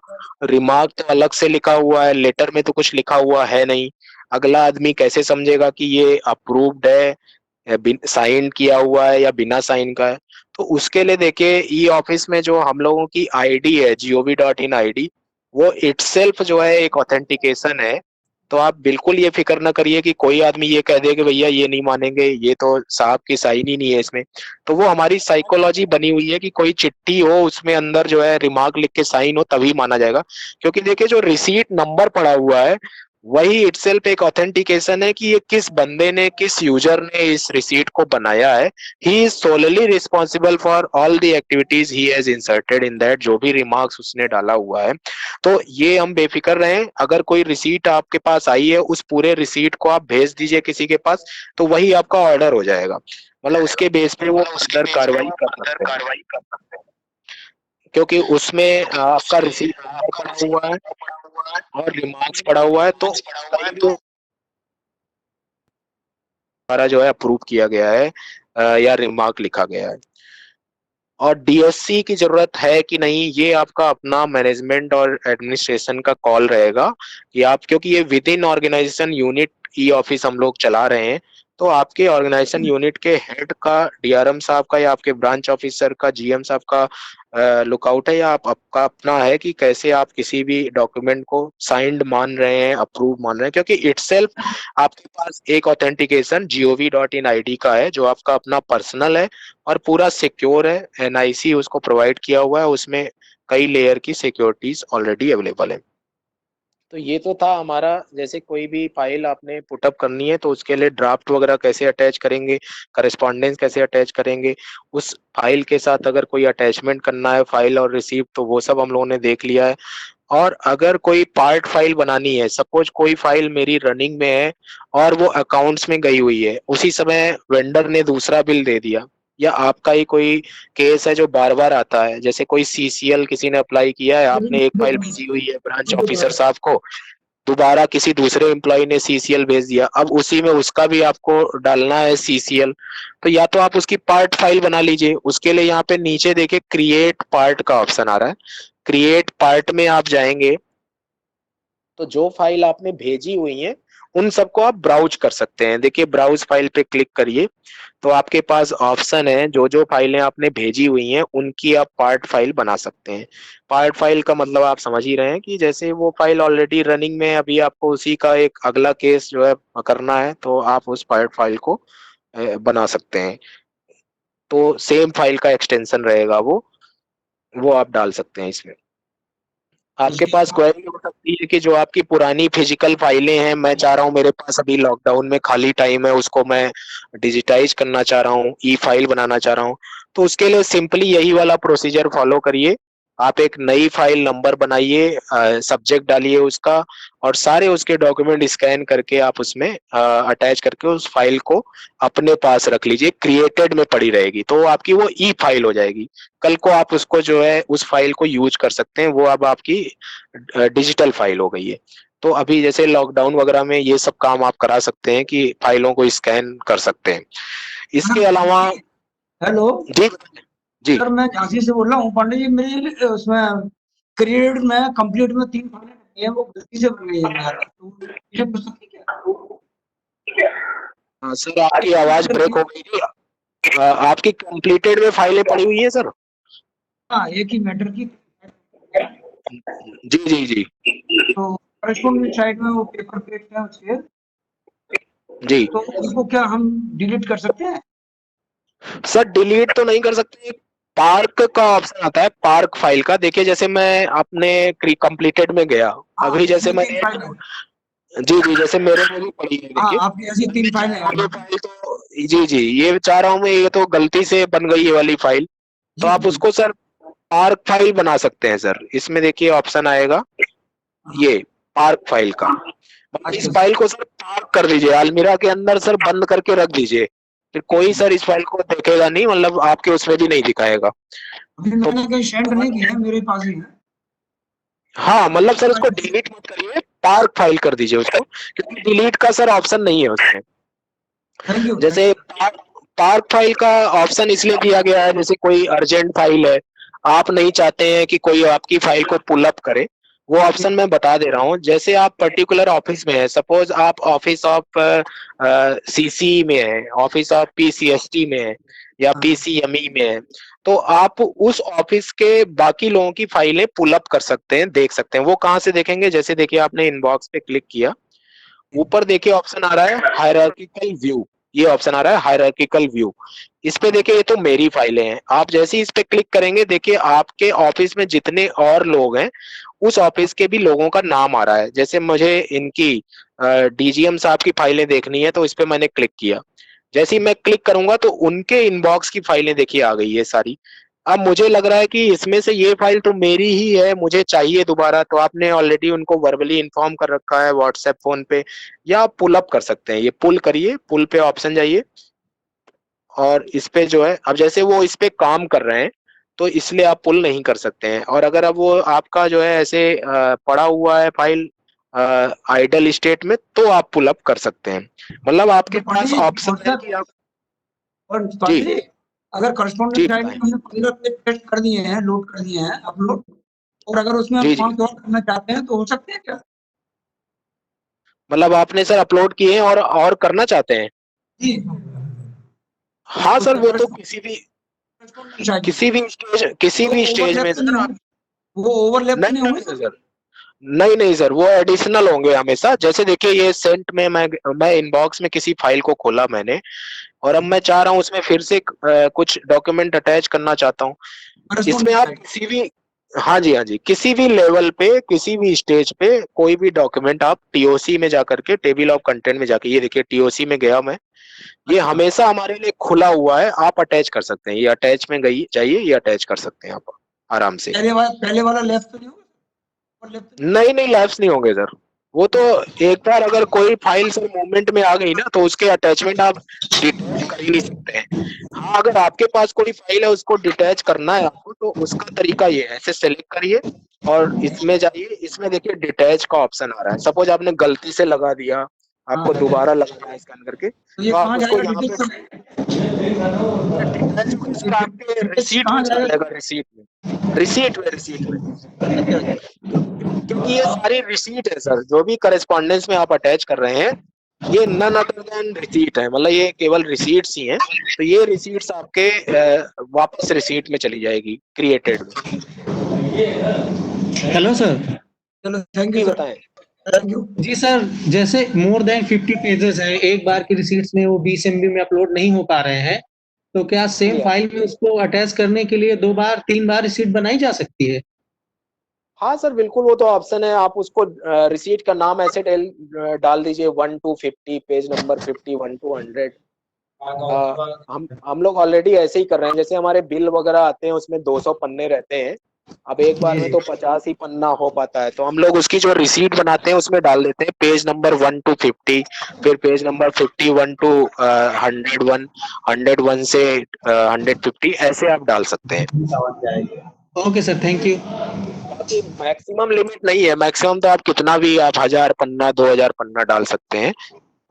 रिमार्क तो अलग से लिखा हुआ है, लेटर में तो कुछ लिखा हुआ है नहीं, अगला आदमी कैसे समझेगा कि ये अप्रूव्ड है, साइन किया हुआ है या बिना साइन का है। तो उसके लिए देखिए ई ऑफिस में जो हम लोगों की आईडी है gov.in आईडी, वो इटसेल्फ जो है एक ऑथेंटिकेशन है। तो आप बिल्कुल ये फिक्र ना करिए कि कोई आदमी ये कह दे कि भैया ये नहीं मानेंगे, ये तो साहब की साइन ही नहीं है इसमें। तो वो हमारी साइकोलॉजी बनी हुई है कि कोई चिट्ठी हो उसमें अंदर जो है रिमार्क लिख के साइन हो तभी माना जाएगा। क्योंकि देखिए जो रिसीट नंबर पड़ा हुआ है वही इटसेल्फ एक ऑथेंटिकेशन है कि ये किस बंदे ने, किस यूजर ने इस रिसीट को बनाया है। He is solely responsible for all the activities he has inserted in that, जो भी रिमार्क्स उसने डाला हुआ है। तो ये हम बेफिक्र रहें, अगर कोई रिसीट आपके पास आई है उस पूरे रिसीट को आप भेज दीजिए किसी के पास, तो वही आपका ऑर्डर हो जाएगा। मतलब उसके बेस पे वो अंदर कार्रवाई कर सकते हैं, क्योंकि उसमें आपका रिसीट नंबर पड़ा हुआ है और रिमार्क्स पड़ा हुआ है। तो हमारा जो है अप्रूव किया गया है या रिमार्क लिखा गया है। और डीएससी की जरूरत है कि नहीं, ये आपका अपना मैनेजमेंट और एडमिनिस्ट्रेशन का कॉल रहेगा कि आप, क्योंकि ये within organisation unit e office हम लोग चला रहे हैं। तो आपके ऑर्गेनाइजेशन यूनिट के हेड का, डीआरएम साहब का या आपके ब्रांच ऑफिसर का, जीएम साहब का लुकआउट है या आपका अपना है कि कैसे आप किसी भी डॉक्यूमेंट को साइंड मान रहे हैं, अप्रूव मान रहे हैं। क्योंकि इटसेल्फ आपके पास एक ऑथेंटिकेशन gov.in आईडी का है जो आपका अपना पर्सनल है और पूरा सिक्योर है। एनआईसी उसको प्रोवाइड किया हुआ है, उसमें कई लेयर की सिक्योरिटीज ऑलरेडी अवेलेबल है। तो ये तो था हमारा, जैसे कोई भी फाइल आपने पुटअप करनी है तो उसके लिए ड्राफ्ट वगैरह कैसे अटैच करेंगे, करस्पॉन्डेंस कैसे अटैच करेंगे, उस फाइल के साथ अगर कोई अटैचमेंट करना है फाइल और रिसीप्ट, तो वो सब हम लोगों ने देख लिया है। और अगर कोई पार्ट फाइल बनानी है, सपोज कोई फाइल मेरी रनिंग में है और वो अकाउंट्स में गई हुई है, उसी समय वेंडर ने दूसरा बिल दे दिया, या आपका ही कोई केस है जो बार बार आता है, जैसे कोई सीसीएल किसी ने अप्लाई किया है, आपने एक फाइल भेजी हुई है ब्रांच ऑफिसर साहब को, दोबारा किसी दूसरे एम्प्लॉय ने सीसीएल भेज दिया, अब उसी में उसका भी आपको डालना है सीसीएल। तो या तो आप उसकी पार्ट फाइल बना लीजिए, उसके लिए यहाँ पे नीचे देखिए क्रिएट पार्ट का ऑप्शन आ रहा है। क्रिएट पार्ट में आप जाएंगे तो जो फाइल आपने भेजी हुई है उन सबको आप ब्राउज कर सकते हैं। देखिए ब्राउज फाइल पे क्लिक करिए तो आपके पास ऑप्शन है, जो जो फाइलें आपने भेजी हुई हैं उनकी आप पार्ट फाइल बना सकते हैं। पार्ट फाइल का मतलब आप समझ ही रहे हैं कि जैसे वो फाइल ऑलरेडी रनिंग में है, अभी आपको उसी का एक अगला केस जो है करना है, तो आप उस पार्ट फाइल को बना सकते हैं। तो सेम फाइल का एक्सटेंशन रहेगा, वो आप डाल सकते हैं इसमें। आपके पास क्वेरी हो सकती है कि जो आपकी पुरानी फिजिकल फाइलें हैं, मैं चाह रहा हूँ मेरे पास अभी लॉकडाउन में खाली टाइम है, उसको मैं डिजिटाइज करना चाह रहा हूँ, ई फाइल बनाना चाह रहा हूँ। तो उसके लिए सिंपली यही वाला प्रोसीजर फॉलो करिए। आप एक नई फाइल नंबर बनाइए, सब्जेक्ट डालिए उसका, और सारे उसके डॉक्यूमेंट स्कैन करके आप उसमें अटैच करके उस फाइल को अपने पास रख लीजिए। क्रिएटेड में पड़ी रहेगी तो आपकी वो ई फाइल हो जाएगी। कल को आप उसको जो है उस फाइल को यूज कर सकते हैं, वो अब आपकी डिजिटल फाइल हो गई है। तो अभी जैसे लॉकडाउन वगैरह में ये सब काम आप करा सकते हैं कि फाइलों को स्कैन कर सकते हैं। इसके अलावा हेलो जी जी सर, मैं झांसी से बोल रहा हूँ पांडे जी। मेरी उसमें क्रिएट में कंप्लीट में 3 फाइलें है, वो गलती से बन गई है मेरा, तो मुझे पूछ सकते क्या? हाँ सर, आपकी आवाज ब्रेक हो गई थी। आपकी कंप्लीटेड में फाइलें पड़ी हुई है सर? हाँ, एक ही मैटर की। जी जी जी तो करस्पॉन्डेंट साइड में वो पेपर पेज है उसके, जी तो उसको क्या हम डिलीट कर सकते हैं? सर डिलीट तो नहीं कर सकते, पार्क का ऑप्शन आता है, पार्क फाइल का। देखिए जैसे मैं अपने कंप्लीटेड में गया, अभी जैसे मैं जी जी जैसे मेरे में भी पड़ी है, देखिए आपकी ऐसी 3 फाइलें हैं। ये फाइल तो जी जी ये चाह रहा हूँ मैं, ये तो गलती से बन गई ये वाली फाइल, तो आप उसको सर पार्क फाइल बना सकते हैं सर। इसमें देखिए ऑप्शन आएगा ये पार्क फाइल का, इस फाइल को सर पार्क कर दीजिए, अलमीरा के अंदर सर बंद करके रख दीजिए, फिर कोई सर इस फाइल को देखेगा नहीं, मतलब आपके उसमें भी नहीं दिखाएगा। अभी मैंने कहीं सेंड नहीं किया, मेरे पास ही है। हाँ मतलब सर उसको डिलीट मत करिए, पार्क फाइल कर दीजिए उसको, क्योंकि डिलीट का सर ऑप्शन नहीं है उसमें। Thank you. जैसे पार्क फाइल का ऑप्शन इसलिए दिया गया है, जैसे कोई अर्जेंट फाइल है, आप नहीं चाहते हैं कि कोई आपकी फाइल को पुल अप करे, वो ऑप्शन मैं बता दे रहा हूँ। जैसे आप पर्टिकुलर ऑफिस में है, सपोज आप ऑफिस ऑफ सीसी में है, ऑफिस ऑफ पीसीएसटी में है, या पीसीएमई में है, तो आप उस ऑफिस के बाकी लोगों की फाइलें पुल अप कर सकते हैं, देख सकते हैं। वो कहाँ से देखेंगे? जैसे देखिए आपने इनबॉक्स पे क्लिक किया, ऊपर देखिए ऑप्शन आ रहा है हायरार्किकल व्यू, ये ऑप्शन आ रहा है हायरार्किकल व्यू। इस पे देखिए ये तो मेरी फाइलें हैं, आप जैसे ही इस पे क्लिक करेंगे देखिए आपके ऑफिस में जितने और लोग हैं उस ऑफिस के भी लोगों का नाम आ रहा है। जैसे मुझे इनकी डीजीएम साहब की फाइलें देखनी है, तो इस पे मैंने क्लिक किया, जैसे ही मैं क्लिक करूंगा तो उनके इनबॉक्स की फाइलें देखिए आ गई है सारी। अब मुझे लग रहा है कि इसमें से ये फाइल तो मेरी ही है, मुझे चाहिए दोबारा, तो आपने ऑलरेडी उनको वर्बली इन्फॉर्म कर रखा है व्हाट्सएप फोन पे, या आप पुल अप कर सकते हैं। ये पुल करिए, पुल पे ऑप्शन जाइए, और इस पे जो है, अब जैसे वो इस पे काम कर रहे हैं तो इसलिए आप पुल नहीं कर सकते हैं। और अगर अब वो आपका जो है ऐसे पड़ा हुआ है फाइल आइडल स्टेट में, तो आप पुल अप कर सकते हैं। मतलब आपके पास ऑप्शन है कि आप और जी अगर जी करस्पॉन्डेंट फाइल में बताएं। हमने 15 पेज टेस्ट कर दिए हैं, लोड कर दिए हैं, अपलोड, और अगर उसमें हम जी जी 5 और करना चाहते हैं तो हो सकते हैं क्या? मतलब आपने सर अपलोड किए हैं और करना चाहते हैं? जी। हाँ सर, वो तो किसी भी स्टेज में सर आप वो ओवरलैप नहीं नहीं होंगे नहीं सर, नहीं सर, वो एडिशनल होंगे हमेशा। जैसे देखिए ये सेंट में मैं इनबॉक्स में किसी फाइल को खोला मैंने, और अब मैं चाह रहा हूँ उसमें फिर से कुछ डॉक्यूमेंट अटैच करना चाहता हूँ। इसमें आप किसी भी, हाँ जी, किसी भी लेवल पे, किसी भी स्टेज पे कोई भी डॉक्यूमेंट आप टीओसी में जाकर के, टेबल ऑफ कंटेंट में जाके, ये देखिए टीओसी में गया मैं, ये हमेशा हमारे लिए खुला हुआ है, आप अटैच कर सकते हैं। ये अटैच में गई जाइए, ये अटैच कर सकते हैं आप आराम से। पहले वाला लेफ्ट तो नहीं होगा? नहीं लैप्स नहीं होंगे सर, वो तो एक बार अगर कोई फाइल सर मूवमेंट में आ गई ना, तो उसके अटैचमेंट आप डिटैच कर ही नहीं सकते हैं। हाँ, अगर आपके पास कोई फाइल है उसको डिटैच करना है आपको, तो उसका तरीका ये है, ऐसे सेलेक्ट करिए और इसमें जाइए, इसमें देखिए डिटैच का ऑप्शन आ रहा है। सपोज आपने गलती से लगा दिया, आपको दोबारा लगाना है स्कैन करके, तो आप उसको यहाँ पे आपके रिसीट में चलेगा, रिसीट में क्योंकि ये सारी रिसीट है सर, जो भी करस्पॉन्डेंस में आप अटैच कर रहे हैं, ये नन अदर देन रिसीट है, मतलब ये केवल रिसीट्स ही हैं। तो ये रिसीट्स आपके वापस रिसीट में चली जाएगी क्रिएटेड में। Hello sir. चलो थैंक यू, बताएं। थैंक यू जी सर, जैसे मोर देन 50 पेजेस हैं, एक बार की रिसीट्स में वो 20 MB में अपलोड नहीं हो पा रहे हैं, तो क्या सेम फाइल में उसको अटैच करने के लिए 2 बार 3 बार रिसीट बनाई जा सकती है? हाँ सर बिल्कुल, वो तो ऑप्शन है। आप उसको रिसीट का नाम ऐसे डाल दीजिए 1 to 50, पेज नंबर 50, 1 to 100। हम लोग ऑलरेडी ऐसे ही कर रहे हैं। जैसे हमारे बिल वगैरह आते हैं उसमें 200 पन्ने रहते हैं, अब एक बार में तो 50 ही पन्ना हो पाता है, तो हम लोग उसकी जो रिसीट बनाते हैं उसमें डाल देते हैं पेज नंबर 1 to 50, फिर पेज नंबर 51 to 101, 101 से 150, ऐसे आप डाल सकते हैं। Okay sir, thank you. Maximum limit नहीं है, मैक्सिमम तो आप कितना भी, आप 1000 पन्ना 2000 पन्ना डाल सकते हैं।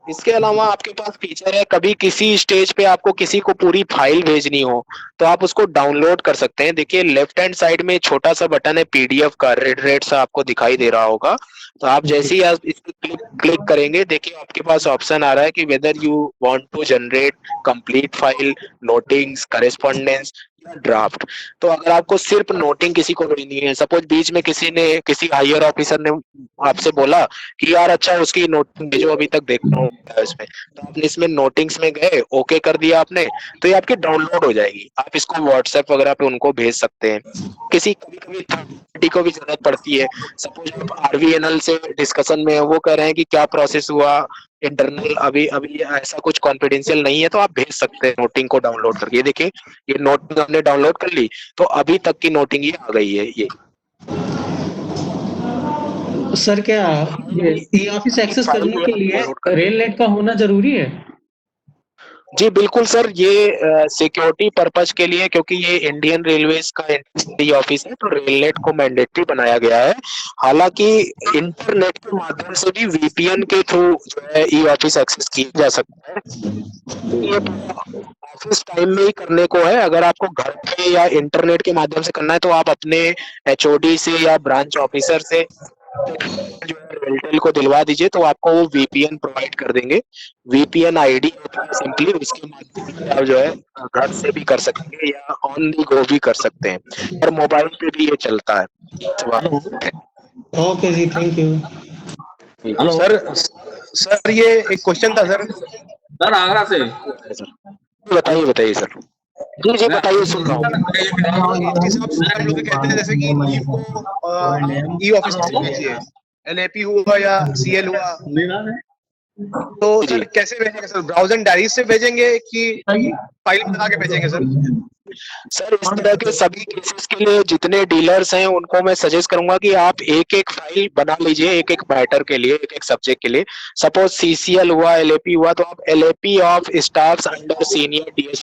इसके अलावा आपके पास फीचर है, कभी किसी स्टेज पे आपको किसी को पूरी फाइल भेजनी हो तो आप उसको डाउनलोड कर सकते हैं। देखिए लेफ्ट हैंड साइड में छोटा सा बटन है पीडीएफ का, रेड सा आपको दिखाई दे रहा होगा, तो आप जैसे ही आप इस पे क्लिक करेंगे, देखिए आपके पास ऑप्शन आ रहा है कि whether you want to generate complete file, notings, correspondence, draft. तो अगर आपको सिर्फ नोटिंग किसी को देनी है, सपोज बीच में किसी हायर ऑफिसर ने आपसे बोला कि यार अच्छा उसकी नोटिंग भेजो, अभी तक देख रहा हूँ इसमें, तो आपने इसमें नोटिंग्स में गए, ओके कर दिया आपने, तो ये आपकी डाउनलोड हो जाएगी। आप इसको व्हाट्सएप वगैरह पे उनको भेज सकते हैं। कभी कभी थर्ड पार्टी को भी जरूरत पड़ती है, सपोज आप आरवीएनएल से डिस्कशन में, वो कह रहे हैं कि क्या प्रोसेस हुआ इंटरनल, अभी ऐसा कुछ कॉन्फिडेंशियल नहीं है, तो आप भेज सकते हैं नोटिंग को डाउनलोड करके। ये देखिए ये नोटिंग हमने डाउनलोड कर ली, तो अभी तक की नोटिंग ये आ गई है। ये सर क्या ई ऑफिस एक्सेस करने के लिए रेल नेट का होना जरूरी है? जी बिल्कुल सर, ये सिक्योरिटी पर्पज के लिए, क्योंकि ये इंडियन रेलवेज का इंटरसिटी ऑफिस है तो रेलनेट को मैंडेटरी बनाया गया है। हालांकि इंटरनेट के माध्यम से भी वीपीएन के थ्रू जो है ई ऑफिस एक्सेस किया जा सकता है। ये ऑफिस टाइम में ही करने को है। अगर आपको घर पे या इंटरनेट के माध्यम से करना है तो आप अपने एचओडी से या ब्रांच ऑफिसर से जो है रेलटेल को दिलवा दीजिए, तो आपको वो वीपीएन प्रोवाइड कर देंगे। वीपीएन आईडी सिंपली, उसके माध्यम से आप जो है घर से भी कर सकते हैं या ऑन दी गो भी कर सकते हैं, और मोबाइल पे भी ये चलता है। ओके जी, थैंक यू। हेलो सर ये एक क्वेश्चन था सर आगरा से। बताइए बताइए सर। जी जी बताइए, सुन रहा हूँ। हम लोग कहते हैं जैसे कि लीव को ई ऑफिस से भेजिए, एलएपी हुआ या सीएल हुआ, तो सर कैसे भेजेंगे सर? ब्राउज़र डायरी से भेजेंगे कि फाइल बना के भेजेंगे सर? सर इस तरह के सभी केसेस के लिए जितने डीलर्स हैं उनको मैं सजेस्ट करूंगा कि आप एक एक फाइल बना लीजिए, एक एक मैटर के लिए, एक एक सब्जेक्ट के लिए। सपोज सीसीएल हुआ, एलएपी हुआ, तो आप LAP of staffs under senior DS